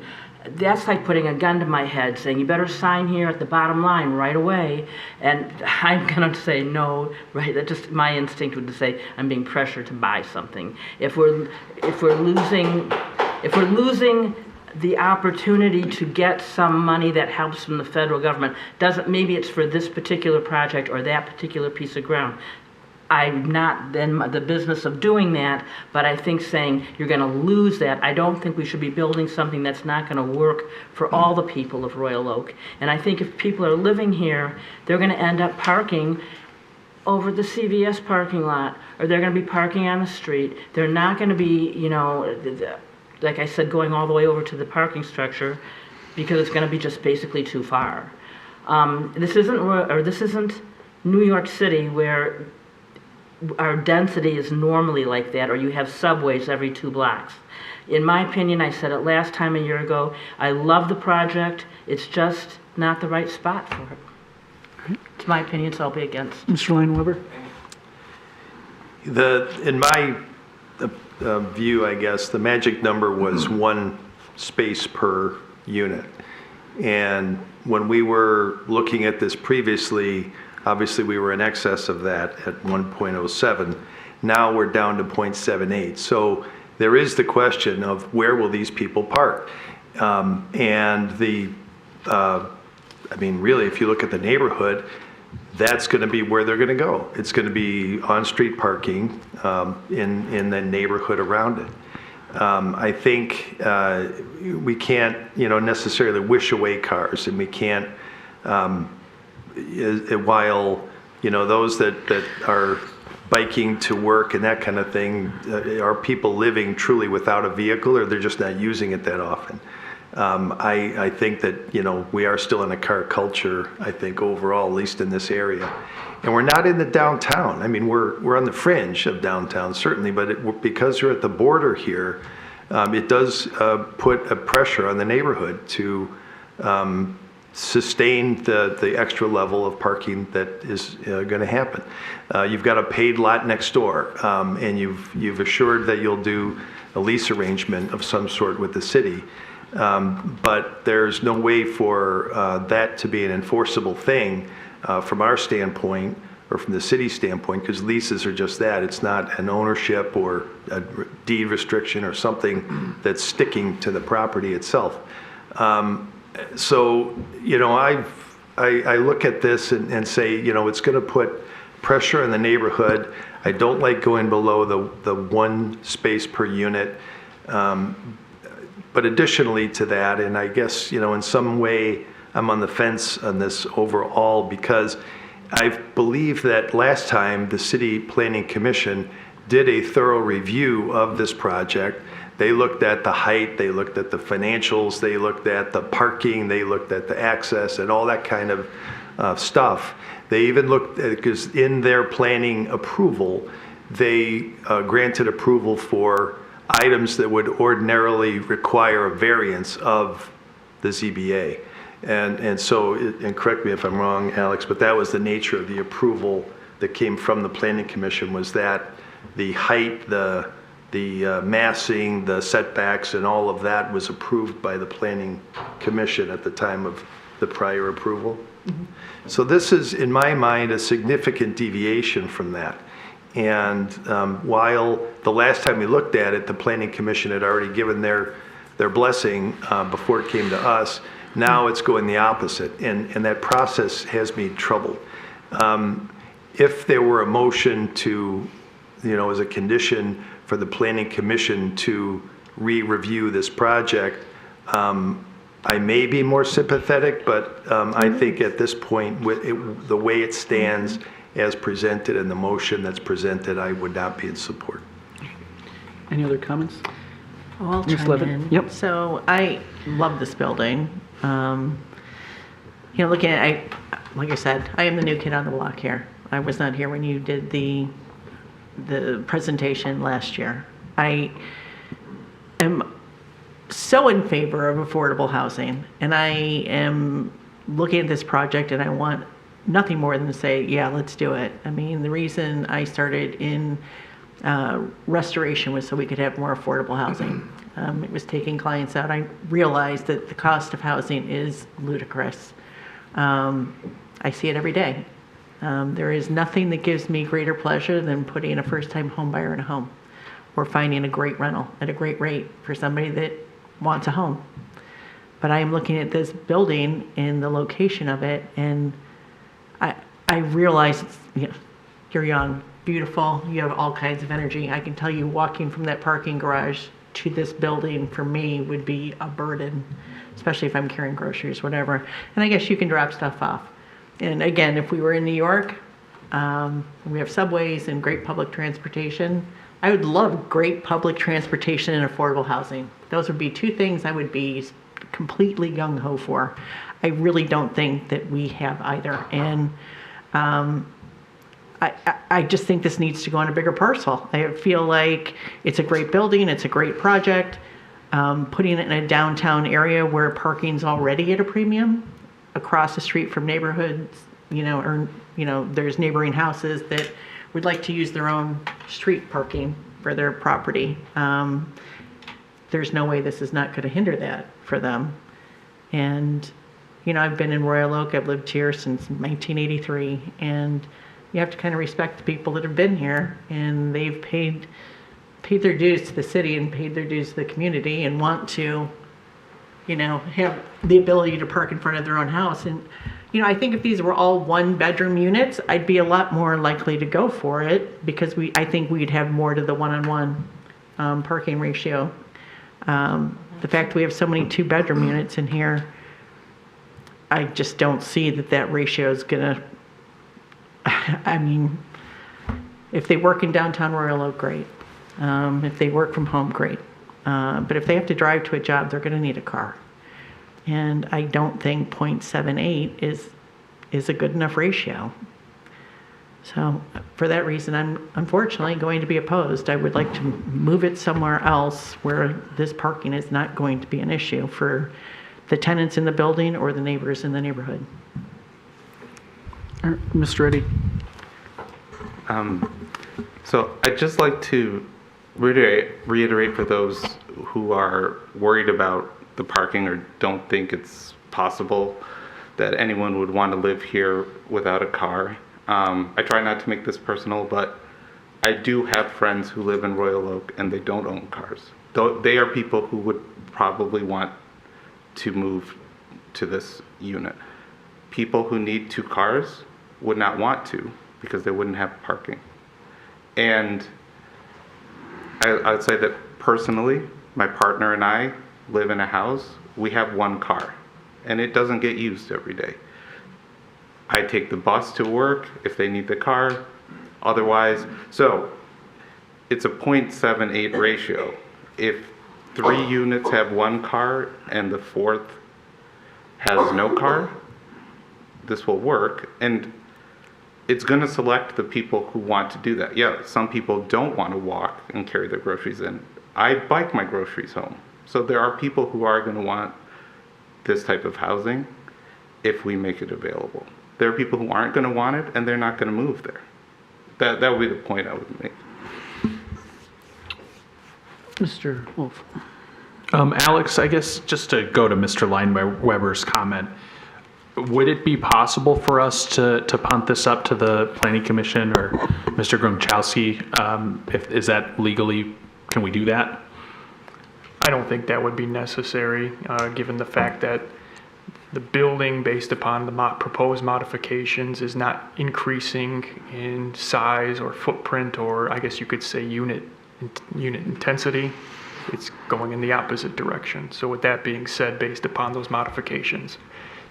that's like putting a gun to my head saying you better sign here at the bottom line right away. And I'm going to say no, right? That just my instinct would say I'm being pressured to buy something. If we're losing the opportunity to get some money that helps from the federal government, maybe it's for this particular project or that particular piece of ground. I'm not in the business of doing that, but I think saying you're going to lose that, I don't think we should be building something that's not going to work for all the people of Royal Oak. And I think if people are living here, they're going to end up parking over the CVS parking lot, or they're going to be parking on the street. They're not going to be, you know, like I said, going all the way over to the parking structure because it's going to be just basically too far. This isn't New York City where our density is normally like that, or you have subways every 2 blocks. In my opinion, I said it last time a year ago, I love the project, it's just not the right spot for it. It's my opinion, so I'll be against. Mr. Langweber? In my view, I guess, the magic number was 1 space per unit. And when we were looking at this previously, obviously, we were in excess of that at 1.07. Now we're down to 0.78. So there is the question of where will these people park? I mean, really, if you look at the neighborhood, that's going to be where they're going to go. It's going to be on-street parking in the neighborhood around it. I think we can't, necessarily wish away cars, and we can't. While those that are biking to work and that kind of thing, are people living truly without a vehicle, or they're just not using it that often? I think that, we are still in a car culture, I think overall, at least in this area. And we're not in the downtown. I mean, we're on the fringe of downtown, certainly, but because we're at the border here, it does put a pressure on the neighborhood to sustain the extra level of parking that is going to happen. You've got a paid lot next door, and you've assured that you'll do a lease arrangement of some sort with the city. But there's no way for that to be an enforceable thing from our standpoint or from the city's standpoint, because leases are just that. It's not an ownership or a deed restriction or something that's sticking to the property itself. So, I look at this and say, it's going to put pressure on the neighborhood. I don't like going below the 1 space per unit. But additionally to that, and I guess, in some way I'm on the fence on this overall, because I believe that last time the City Planning Commission did a thorough review of this project. They looked at the height, they looked at the financials, they looked at the parking, they looked at the access and all that kind of stuff. They even looked at, because in their planning approval, they granted approval for items that would ordinarily require a variance of the ZBA. And so, and correct me if I'm wrong, Alex, but that was the nature of the approval that came from the Planning Commission, was that the height, the massing, the setbacks, and all of that was approved by the Planning Commission at the time of the prior approval. Mm-hmm. So this is, in my mind, a significant deviation from that. And while the last time we looked at it, the Planning Commission had already given their blessing before it came to us, now it's going the opposite, and that process has me troubled. If there were a motion to, as a condition for the Planning Commission to re-review this project, I may be more sympathetic, but I think at this point, with the way it stands as presented and the motion that's presented, I would not be in support. Any other comments? Oh, I'll Ms. chime Levitt? in. Yep. So I love this building. Looking at, like I said, I am the new kid on the block here. I was not here when you did the presentation last year. I am so in favor of affordable housing, and I am looking at this project and I want nothing more than to say, yeah, let's do it. I mean, the reason I started in restoration was so we could have more affordable housing. It was taking clients out. I realized that the cost of housing is ludicrous. I see it every day. There is nothing that gives me greater pleasure than putting a first-time home buyer in a home, or finding a great rental at a great rate for somebody that wants a home. But I am looking at this building and the location of it, and I realize you're young, beautiful, you have all kinds of energy. I can tell you, walking from that parking garage to this building for me would be a burden, especially if I'm carrying groceries, whatever. And I guess you can drop stuff off. And again, if we were in New York, we have subways and great public transportation. I would love great public transportation and affordable housing. Those would be two things I would be completely gung-ho for. I really don't think that we have either. And I just think this needs to go on a bigger parcel. I feel like it's a great building, it's a great project. Putting it in a downtown area where parking's already at a premium, across the street from neighborhoods, there's neighboring houses that would like to use their own street parking for their property. There's no way this is not going to hinder that for them. And, I've been in Royal Oak, I've lived here since 1983, and you have to kind of respect the people that have been here, and they've paid their dues to the city and paid their dues to the community, and want to, have the ability to park in front of their own house. And, I think if these were all 1-bedroom units, I'd be a lot more likely to go for it, because I think we'd have more to the one-on-one parking ratio. The fact we have so many 2-bedroom units in here, I just don't see that ratio is gonna, If they work in downtown Royal Oak, great. If they work from home, great. But if they have to drive to a job, they're going to need a car. And I don't think 0.78 is a good enough ratio. So for that reason, I'm unfortunately going to be opposed. I would like to move it somewhere else where this parking is not going to be an issue for the tenants in the building or the neighbors in the neighborhood. Mr. Reddy. So I'd just like to reiterate for those who are worried about the parking or don't think it's possible that anyone would want to live here without a car. I try not to make this personal, but I do have friends who live in Royal Oak and they don't own cars. They are people who would probably want to move to this unit. People who need 2 cars would not want to because they wouldn't have parking. And I would say that personally, my partner and I live in a house. We have 1 car, and it doesn't get used every day. I take the bus to work if they need the car. Otherwise, so it's a 0.78 ratio. If 3 units have 1 car and the 4th has no car, this will work. And it's going to select the people who want to do that. Yeah, some people don't want to walk and carry their groceries in. I bike my groceries home. So there are people who are going to want this type of housing if we make it available. There are people who aren't going to want it and they're not going to move there. That would be the point I would make. Mr. Wolf. Alex, I guess just to go to Mr. Lineweber's comment, would it be possible for us to punt this up to the Planning Commission or Mr. Grunchowski? Is that legally, can we do that? I don't think that would be necessary, given the fact that the building, based upon the proposed modifications, is not increasing in size or footprint, or I guess you could say unit intensity. It's going in the opposite direction. So with that being said, based upon those modifications,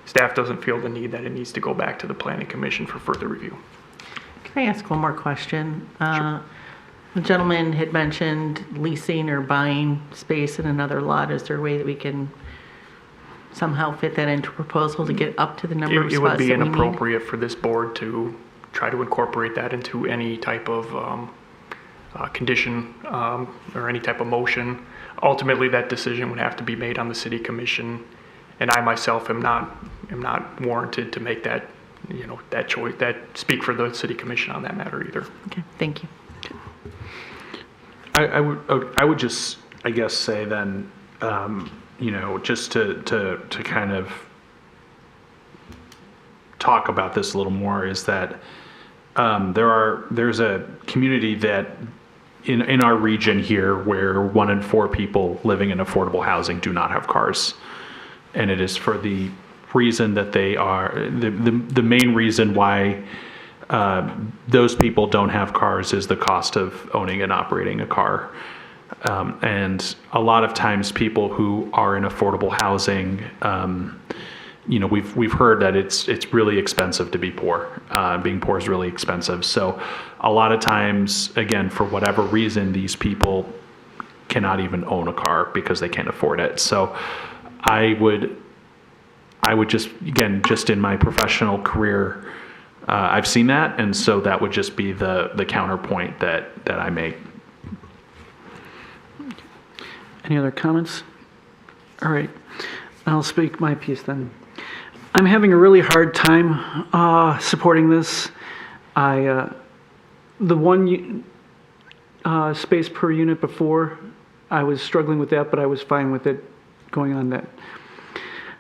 staff doesn't feel the need that it needs to go back to the Planning Commission for further review. Can I ask one more question? Sure. The gentleman had mentioned leasing or buying space in another lot. Is there a way that we can somehow fit that into a proposal to get up to the number of spots It would be that we need? inappropriate for this board to try to incorporate that into any type of condition or any type of motion. Ultimately, that decision would have to be made on the City Commission, and I myself am not warranted to make that, that choice, speak for the City Commission on that matter either. Okay, thank you. I would just, I guess, say then, just to kind of talk about this a little more is that there's a community that in our region here where 1 in 4 people living in affordable housing do not have cars. And it is for the reason that they are, the main reason why those people don't have cars is the cost of owning and operating a car. And a lot of times people who are in affordable housing, we've heard that it's really expensive to be poor. Being poor is really expensive. So a lot of times, again, for whatever reason, these people cannot even own a car because they can't afford it. So I would just, again, just in my professional career, I've seen that, and so that would just be the counterpoint that I make. Any other comments? All right, I'll speak my piece then. I'm having a really hard time supporting this. The 1 space per unit before, I was struggling with that, but I was fine with it going on that.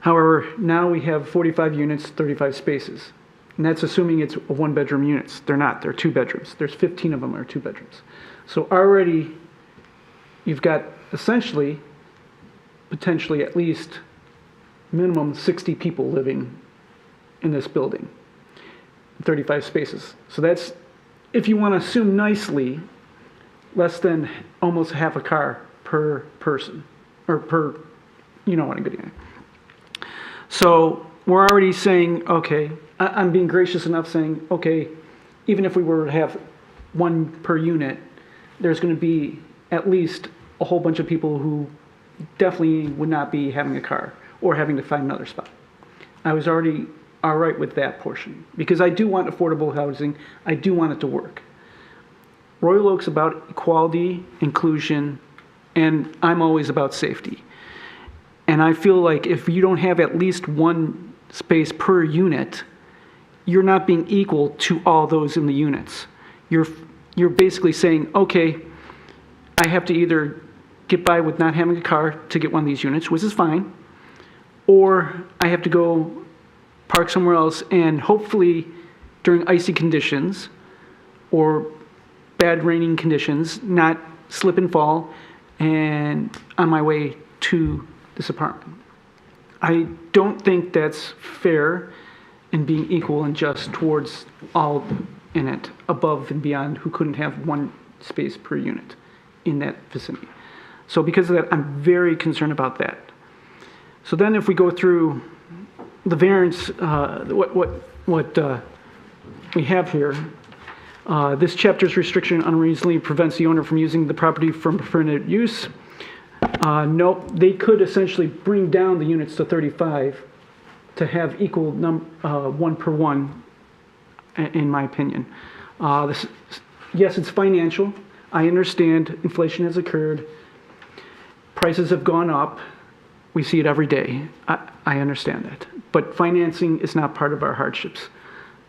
However, now we have 45 units, 35 spaces. And that's assuming it's 1-bedroom units. They're not, they're 2 bedrooms. There's 15 of them are 2 bedrooms. So already you've got essentially, potentially at least minimum 60 people living in this building, 35 spaces. So that's, if you want to assume nicely, less than almost half a car per person, or per, what I'm getting at. So we're already saying, okay, I'm being gracious enough saying, okay, even if we were to have one per unit, there's going to be at least a whole bunch of people who definitely would not be having a car or having to find another spot. I was already all right with that portion because I do want affordable housing. I do want it to work. Royal Oak's about equality, inclusion, and I'm always about safety. And I feel like if you don't have at least one space per unit, you're not being equal to all those in the units. You're basically saying, okay, I have to either get by with not having a car to get one of these units, which is fine, or I have to go park somewhere else and hopefully during icy conditions or bad raining conditions, not slip and fall and on my way to this apartment. I don't think that's fair and being equal and just towards all in it, above and beyond who couldn't have one space per unit in that vicinity. So because of that, I'm very concerned about that. So then if we go through the variance, what we have here, this chapter's restriction unreasonably prevents the owner from using the property from permitted use. Nope, they could essentially bring down the units to 35 to have equal one per one, in my opinion. Yes, it's financial. I understand inflation has occurred. Prices have gone up. We see it every day. I understand that. But financing is not part of our hardships.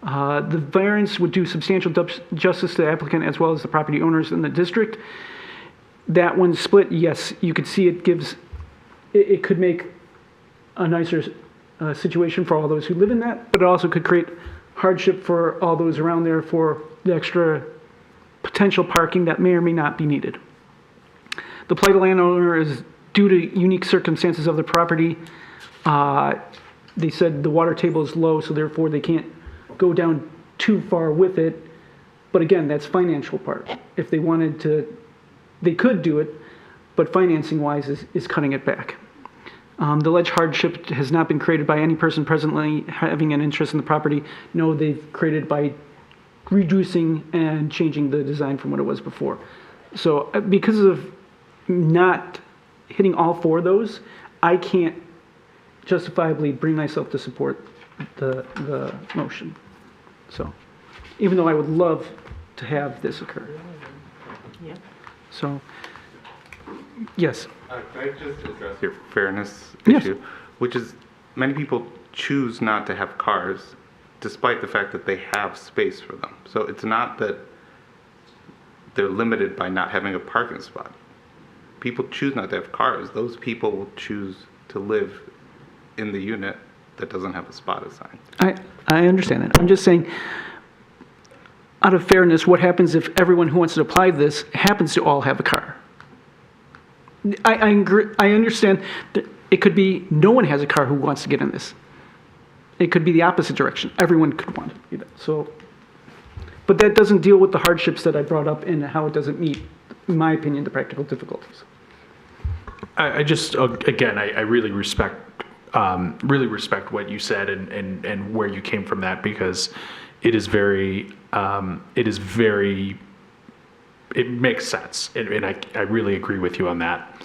The variance would do substantial justice to the applicant as well as the property owners in the district. That one split, yes, you could see it could make a nicer situation for all those who live in that, but it also could create hardship for all those around there for the extra potential parking that may or may not be needed. The plight of landowner is due to unique circumstances of the property. They said the water table is low, so therefore they can't go down too far with it. But again, that's financial part. If they wanted to, they could do it, but financing-wise is cutting it back. The alleged hardship has not been created by any person presently having an interest in the property. No, they've created by reducing and changing the design from what it was before. So because of not hitting all four of those, I can't justifiably bring myself to support the motion. So even though I would love to have this occur. Yeah. So, yes. Can I just address your fairness Yes. issue? Which is, many people choose not to have cars despite the fact that they have space for them. So it's not that they're limited by not having a parking spot. People choose not to have cars. Those people will choose to live in the unit that doesn't have a spot assigned. I understand that. I'm just saying, out of fairness, what happens if everyone who wants to apply this happens to all have a car? I agree, I understand that it could be no one has a car who wants to get in this. It could be the opposite direction. Everyone could want to do that. So, but that doesn't deal with the hardships that I brought up and how it doesn't meet, in my opinion, the practical difficulties. I just, again, I really respect what you said and where you came from that, because it makes sense. And I really agree with you on that.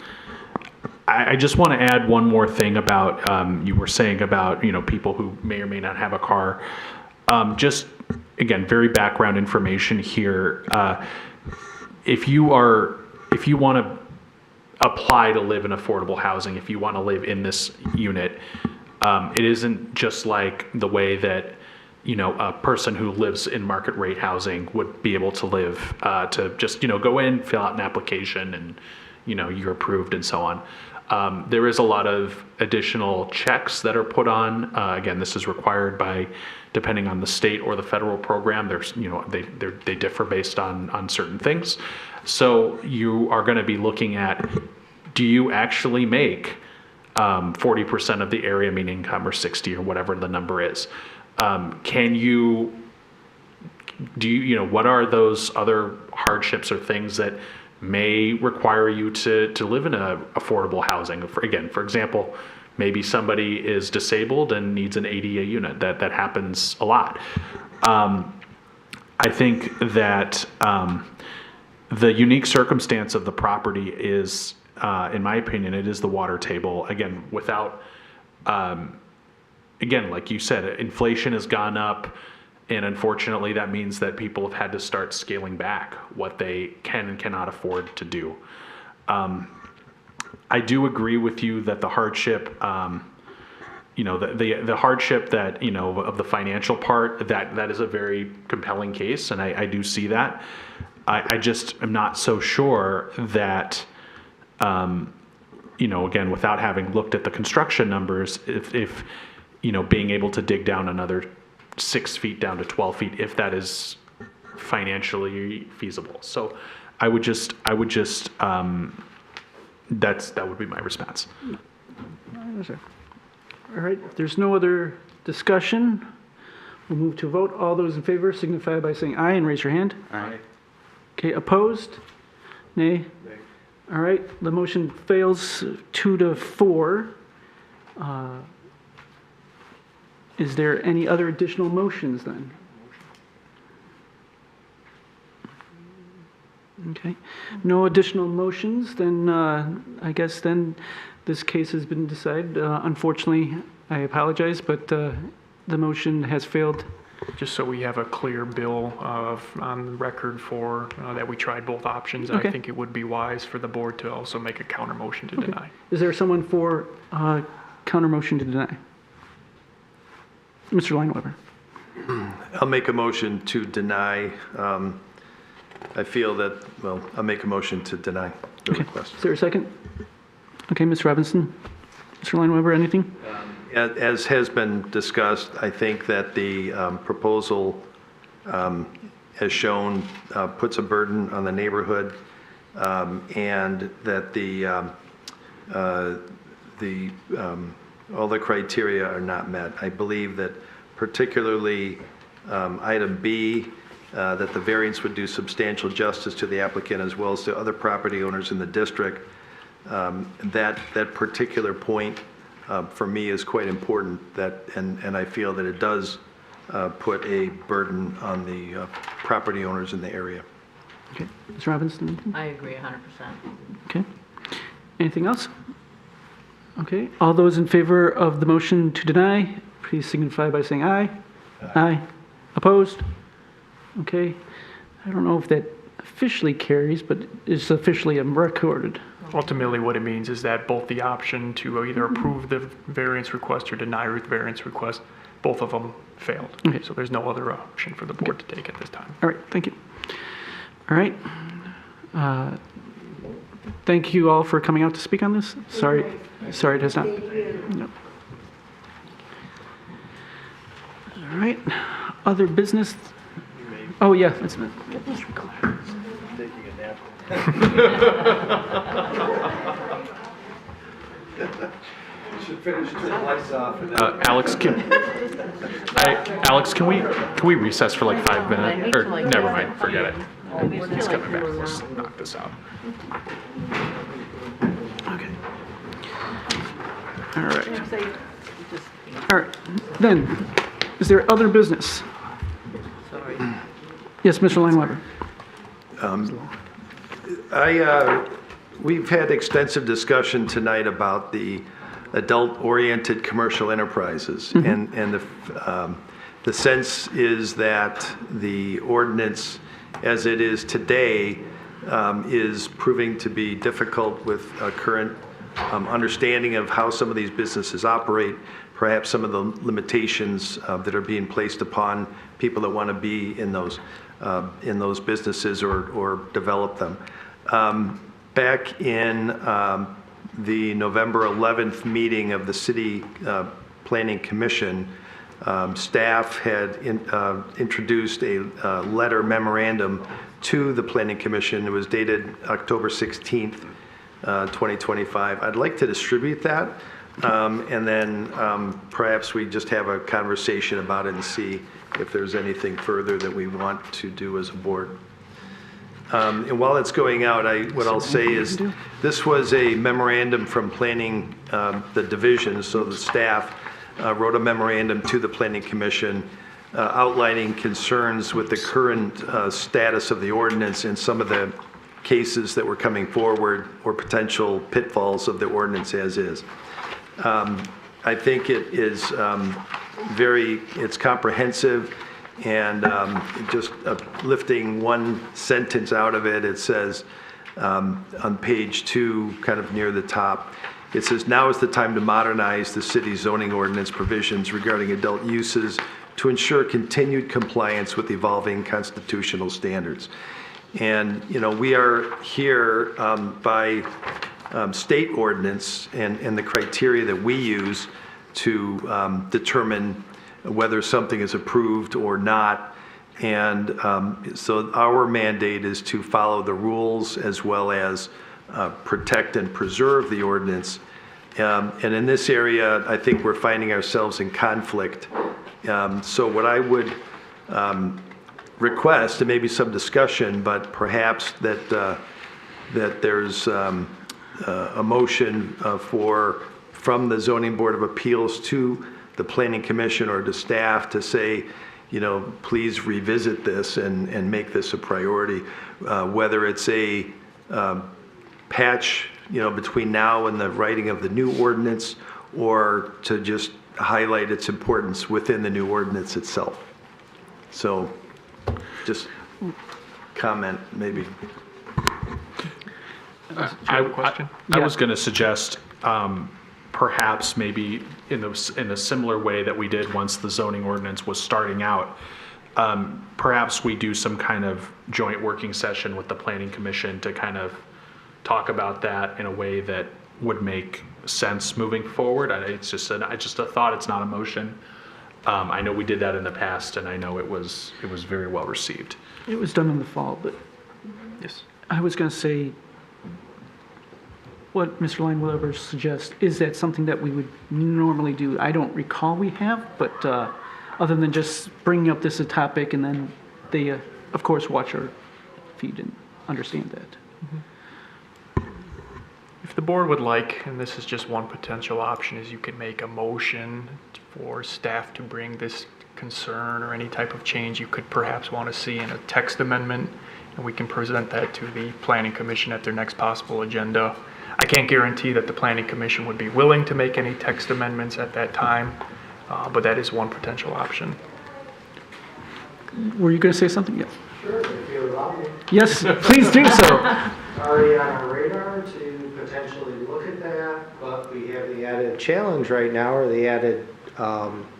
I just want to add one more thing about, you were saying about, people who may or may not have a car. Just, again, very background information here. If you want to apply to live in affordable housing, if you want to live in this unit, it isn't just like the way that, a person who lives in market rate housing would be able to live, to just, go in, fill out an application and, you're approved and so on. There is a lot of additional checks that are put on. Again, this is required by, depending on the state or the federal program. There's, they differ based on certain things. So you are going to be looking at, do you actually make 40% of the area mean income, or 60, or whatever the number is? What are those other hardships or things that may require you to live in a affordable housing? For example, maybe somebody is disabled and needs an ADA unit. That happens a lot. I think that the unique circumstance of the property is, in my opinion, it is the water table. Again, without, again, like you said, inflation has gone up, and unfortunately that means that people have had to start scaling back what they can and cannot afford to do. I do agree with you that the hardship, the hardship that, of the financial part, that is a very compelling case, and I do see that. I just am not so sure that, again, without having looked at the construction numbers, if being able to dig down another 6 feet down to 12 feet, if that is financially feasible. So that would be my response. All right, if there's no other discussion, we'll move to a vote. All those in favor signify by saying aye and raise your hand. Aye. Okay, opposed? Nay? Nay. All right, the motion fails 2-4. Is there any other additional motions then? Okay, no additional motions, then I guess then this case has been decided. Unfortunately, I apologize, but the motion has failed. Just so we have a clear bill on the record for that we tried both options, Okay. I think it would be wise for the board to also make a counter motion to deny. Is there someone for counter motion to deny? Mr. Lineweber. I'll make a motion to deny. I feel that, I'll make a motion to deny the request. Is there a second? Okay, Ms. Robinson. Mr. Lineweber, anything? As has been discussed, I think that the proposal, as shown, puts a burden on the neighborhood, and that all the criteria are not met. I believe that particularly item B, that the variance would do substantial justice to the applicant as well as to other property owners in the district. That particular point for me is quite important, and I feel that it does put a burden on the property owners in the area. Okay, Ms. Robinson? I agree 100%. Okay. Anything else? Okay, all those in favor of the motion to deny, please signify by saying aye. Aye. Opposed? Okay. I don't know if that officially carries, but it's officially recorded. Ultimately, what it means is that both the option to either approve the variance request or deny the variance request, both of them failed. Okay. So there's no other option for the board to take at this time. All right, thank you. All right. Thank you all for coming out to speak on this. Sorry it has not. No. All right, other business. Oh, yeah. Let's get this recorded. Taking a nap. Should finish the lights off. Alex, can we recess for like 5 minutes? Or never mind, forget it. He's coming back. Let's knock this out. Okay. All right. All right. Then, is there other business? Sorry. Yes, Mr. Lineweber. We've had extensive discussion tonight about the adult-oriented commercial enterprises, and the sense is that the ordinance, as it is today, is proving to be difficult with current understanding of how some of these businesses operate, perhaps some of the limitations that are being placed upon people that want to be in those businesses or develop them. Back in the November 11th meeting of the City Planning Commission, staff had introduced a letter memorandum to the Planning Commission. It was dated October 16th, 2025. I'd like to distribute that, and then perhaps we just have a conversation about it and see if there's anything further that we want to do as a board. And while it's going out, what I'll say is this was a memorandum from planning, the division, so the staff wrote a memorandum to the Planning Commission outlining concerns with the current status of the ordinance and some of the cases that were coming forward or potential pitfalls of the ordinance as is. I think it is it's comprehensive, and just lifting one sentence out of it, it says on page 2, kind of near the top, it says, "Now is the time to modernize the city's zoning ordinance provisions regarding adult uses to ensure continued compliance with evolving constitutional standards." And, we are here by state ordinance and the criteria that we use to determine whether something is approved or not. And so our mandate is to follow the rules as well as protect and preserve the ordinance. And in this area, I think we're finding ourselves in conflict. So what I would request, and maybe some discussion, but perhaps that there's a motion from the Zoning Board of Appeals to the Planning Commission or to staff to say, please revisit this and make this a priority, whether it's a patch, between now and the writing of the new ordinance, or to just highlight its importance within the new ordinance itself. So just comment maybe. I was going to suggest perhaps maybe in a similar way that we did once the zoning ordinance was starting out, perhaps we do some kind of joint working session with the Planning Commission to kind of talk about that in a way that would make sense moving forward. It's just a thought. It's not a motion. I know we did that in the past, and I know it was very well received. It was done in the fall, but yes, I was going to say, what Mr. Lineweber suggests, is that something that we would normally do? I don't recall we have, but other than just bringing up this topic, and then they, of course, watch our feed and understand that. If the board would like, and this is just one potential option, is you could make a motion for staff to bring this concern or any type of change you could perhaps want to see in a text amendment, and we can present that to the Planning Commission at their next possible agenda. I can't guarantee that the Planning Commission would be willing to make any text amendments at that time, but that is one potential option. Were you going to say something? Yes. Sure, if you allow me. Yes, please do so. Already on our radar to potentially look at that, but we have the added challenge right now, or the added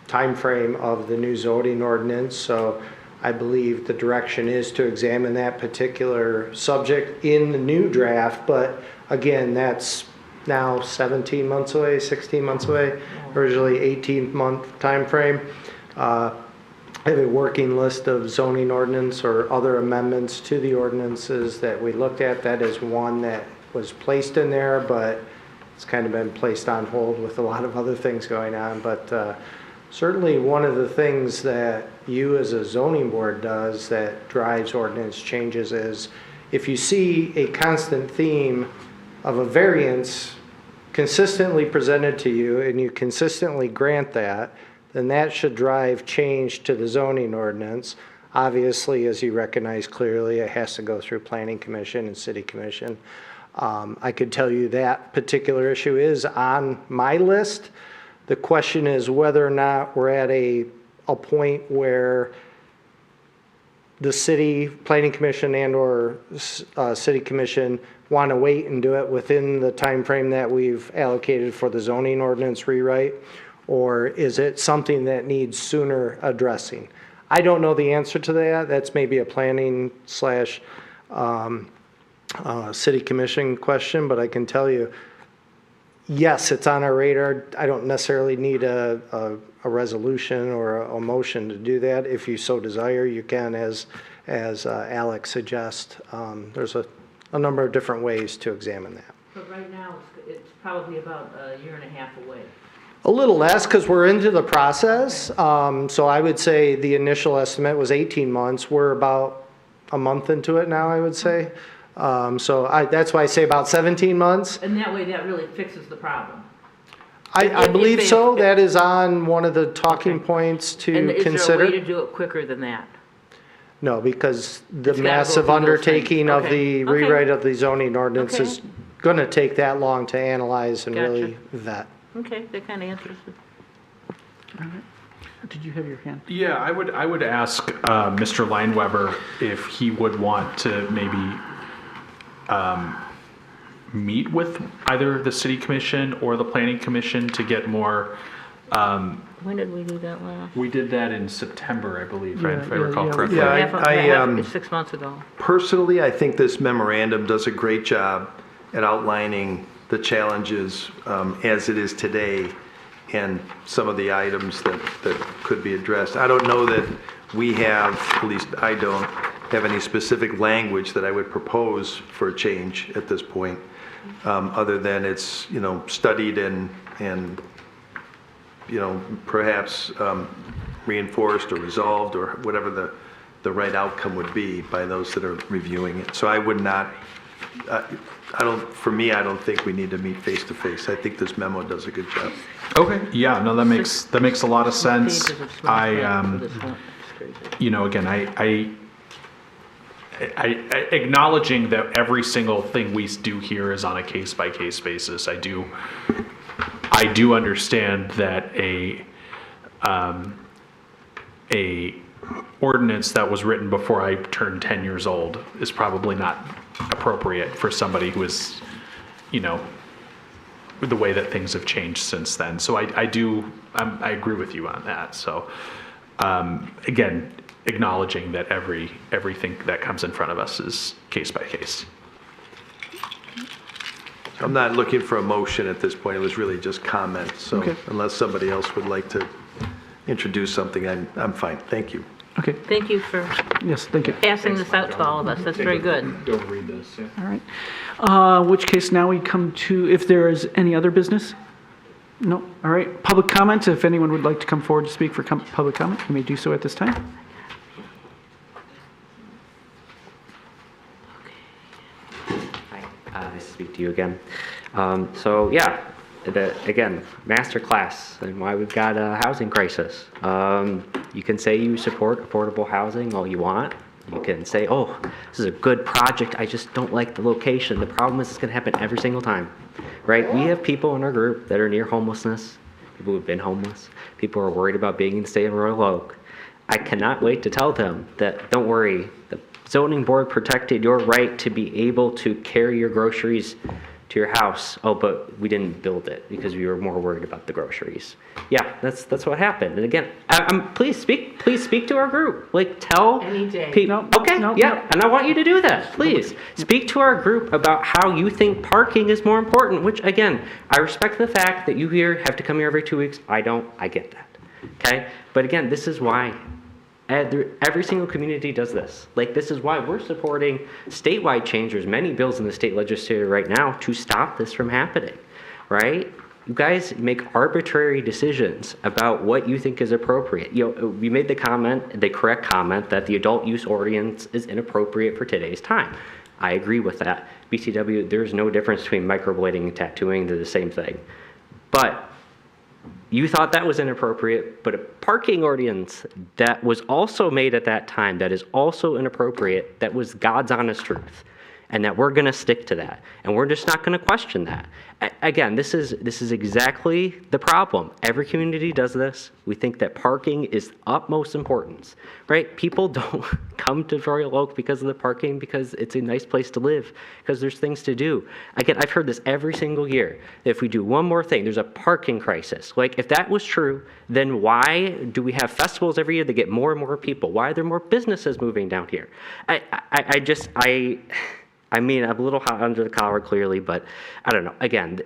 time frame of the new zoning ordinance. So I believe the direction is to examine that particular subject in the new draft, but again, that's now 17 months away, 16 months away, originally 18-month time frame. I have a working list of zoning ordinance or other amendments to the ordinances that we looked at. That is one that was placed in there, but it's kind of been placed on hold with a lot of other things going on. But certainly one of the things that you as a zoning board does that drives ordinance changes is if you see a constant theme of a variance consistently presented to you and you consistently grant that, then that should drive change to the zoning ordinance. Obviously, as you recognize clearly, it has to go through Planning Commission and City Commission. I could tell you that particular issue is on my list. The question is whether or not we're at a point where the City Planning Commission and or City Commission want to wait and do it within the time frame that we've allocated for the zoning ordinance rewrite, or is it something that needs sooner addressing? I don't know the answer to that. That's maybe a planning / City Commission question, but I can tell you, yes, it's on our radar. I don't necessarily need a resolution or a motion to do that. If you so desire, you can, as Alex suggests. There's a number of different ways to examine that. But right now, it's probably about a year and a half away. A little less because we're into the process. So I would say the initial estimate was 18 months. We're about a month into it now, I would say. So that's why I say about 17 months. And that way, that really fixes the problem. I If believe they- so. That is on one of the talking points to And is consider. there a way to do it quicker than that? No, because the It's gotta go massive through those undertaking things. of Okay. the Okay. rewrite of the zoning ordinance Okay. is going to take that long to analyze and Gotcha. really vet. Okay, that kind of answers it. Did you have your hand? Yeah, I would ask Mr. Lineweber if he would want to maybe meet with either the city commission or the planning commission to get more. When did we do that last? We did that in September, I believe, right? Yeah, If I yeah, recall yeah. correctly. Yeah, 6 months ago. Personally, I think this memorandum does a great job at outlining the challenges as it is today and some of the items that could be addressed. I don't know that we have, at least I don't, have any specific language that I would propose for a change at this point, other than it's, studied and perhaps reinforced or resolved or whatever the right outcome would be by those that are reviewing it. So I would not, I don't think we need to meet face to face. I think this memo does a good job. Okay, yeah, no, that makes a lot of sense. Pages of small print for this one. Again, I acknowledging that every single thing we do here is on a case by case basis. I do understand that a ordinance that was written before I turned 10 years old is probably not appropriate for somebody who is, the way that things have changed since then. So I agree with you on that. So again, acknowledging that everything that comes in front of us is case by case. I'm not looking for a motion at this point. It was really just comments. So Okay. unless somebody else would like to introduce something, I'm fine. Thank you. Okay, Thank you for yes, thank you. passing this out to all of us. That's very good. Don't read this, yeah. All right. Which case now we come to, if there is any other business? No, all right. Public comment, if anyone would like to come forward to speak for public comment, you may do so at this time. Nice to speak to you again. So yeah, again, master class and why we've got a housing crisis. You can say you support affordable housing all you want. You can say, oh, this is a good project, I just don't like the location. The problem is it's gonna happen every single time, right? We have people in our group that are near homelessness, people who've been homeless, people who are worried about being in the state of Royal Oak. I cannot wait to tell them that, don't worry, the zoning board protected your right to be able to carry your groceries to your house. Oh, but we didn't build it because we were more worried about the groceries. Yeah, that's what happened. And again, please speak to our group. Like tell Any day. people. Okay, yeah, and I want you to do that. Please speak to our group about how you think parking is more important. Which again, I respect the fact that you here have to come here every 2 weeks. I don't. I get that. Okay, but again, this is why. Every single community does this. Like, this is why we're supporting statewide change. There's many bills in the state legislature right now to stop this from happening, right? You guys make arbitrary decisions about what you think is appropriate. We made the correct comment that the adult use ordinance is inappropriate for today's time. I agree with that. BTW, there's no difference between microblading and tattooing. They're the same thing. But you thought that was inappropriate, but a parking ordinance that was also made at that time that is also inappropriate, that was God's honest truth, and that we're going to stick to that, and we're just not going to question that. Again, this is exactly the problem. Every community does this. We think that parking is utmost importance, right? People don't come to Royal Oak because of the parking, because it's a nice place to live, because there's things to do. Again, I've heard this every single year. If we do one more thing, there's a parking crisis. Like, if that was true, then why do we have festivals every year that get more and more people? Why are there more businesses moving down here? I mean, I'm a little hot under the collar, clearly, but I don't know. Again,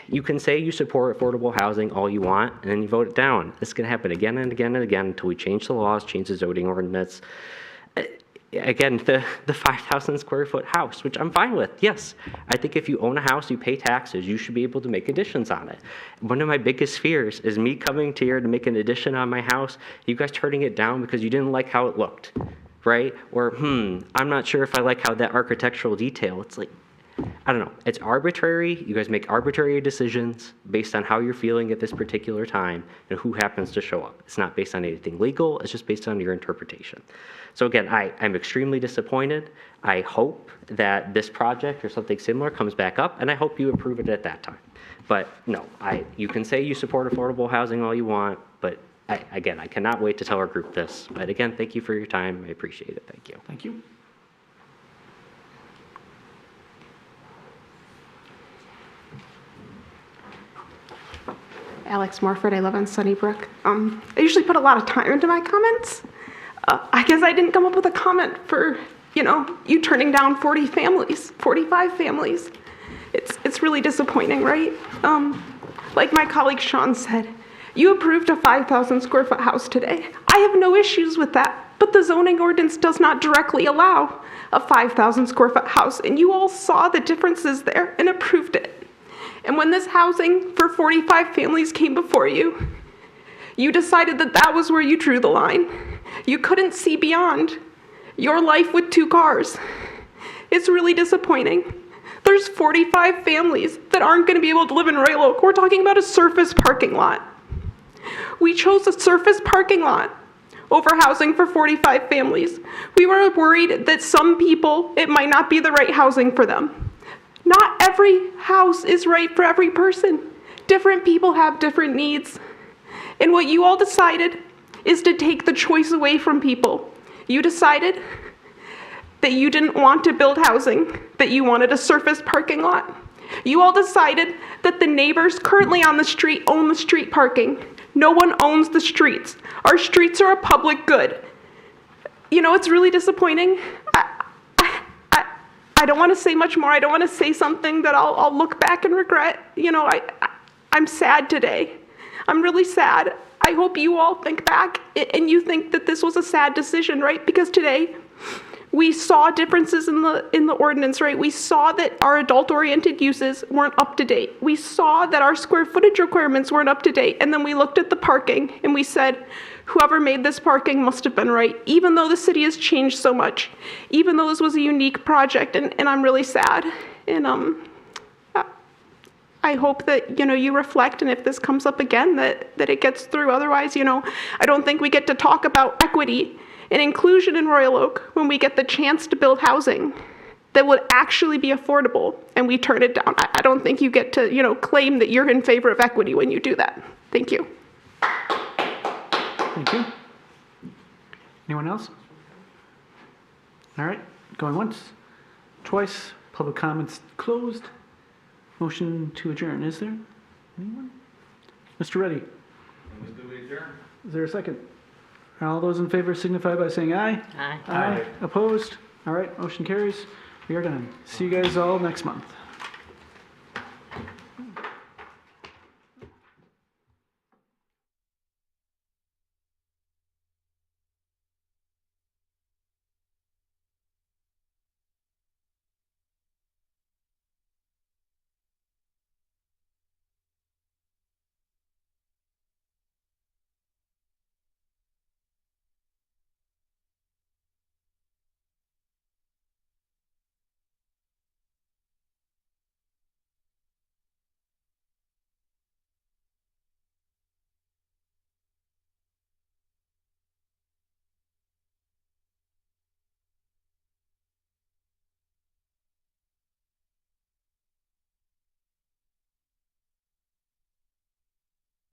you can say you support affordable housing all you want, and then you vote it down. This is going to happen again and again and again until we change the laws, change the zoning ordinance. Again, the 5,000 square foot house, which I'm fine with. Yes, I think if you own a house, you pay taxes, you should be able to make additions on it. One of my biggest fears is me coming to here to make an addition on my house, you guys turning it down because you didn't like how it looked. Right? Or, I'm not sure if I like how that architectural detail. It's like, I don't know, it's arbitrary. You guys make arbitrary decisions based on how you're feeling at this particular time and who happens to show up. It's not based on anything legal, it's just based on your interpretation. So again, I'm extremely disappointed. I hope that this project or something similar comes back up, and I hope you approve it at that time. But no, you can say you support affordable housing all you want, but again, I cannot wait to tell our group this. But again, thank you for your time. I appreciate it. Thank you. Thank you. Alex Morford, I live on Sunnybrook. I usually put a lot of time into my comments. I guess I didn't come up with a comment for, you turning down 40 families, 45 families. It's really disappointing, right? Like my colleague Sean said, you approved a 5,000 square foot house today. I have no issues with that, but the zoning ordinance does not directly allow a 5,000 square foot house, and you all saw the differences there and approved it. And when this housing for 45 families came before you, you decided that that was where you drew the line. You couldn't see beyond your life with 2 cars. It's really disappointing. There's 45 families that aren't going to be able to live in Royal Oak. We're talking about a surface parking lot. We chose a surface parking lot over housing for 45 families. We were worried that some people, it might not be the right housing for them. Not every house is right for every person. Different people have different needs. And what you all decided is to take the choice away from people. You decided that you didn't want to build housing, that you wanted a surface parking lot. You all decided that the neighbors currently on the street own the street parking. No one owns the streets. Our streets are a public good. It's really disappointing. I don't want to say much more. I don't want to say something that I'll look back and regret. I'm sad today. I'm really sad. I hope you all think back and you think that this was a sad decision, right? Because today we saw differences in the ordinance, right? We saw that our adult-oriented uses weren't up to date. We saw that our square footage requirements weren't up to date. And then we looked at the parking and we said, whoever made this parking must have been right, even though the city has changed so much, even though this was a unique project, and I'm really sad. And I hope that, you reflect, and if this comes up again, that it gets through. Otherwise, I don't think we get to talk about equity and inclusion in Royal Oak when we get the chance to build housing that would actually be affordable, and we turn it down. I don't think you get to, claim that you're in favor of equity when you do that. Thank you. Thank you. Anyone else? All right, going once, twice, public comments closed. Motion to adjourn, is there? Anyone? Mr. Reddy? Is there a second? All those in favor signify by saying aye. Aye. Aye. Opposed? All right, motion carries. We are done. See you guys all next month.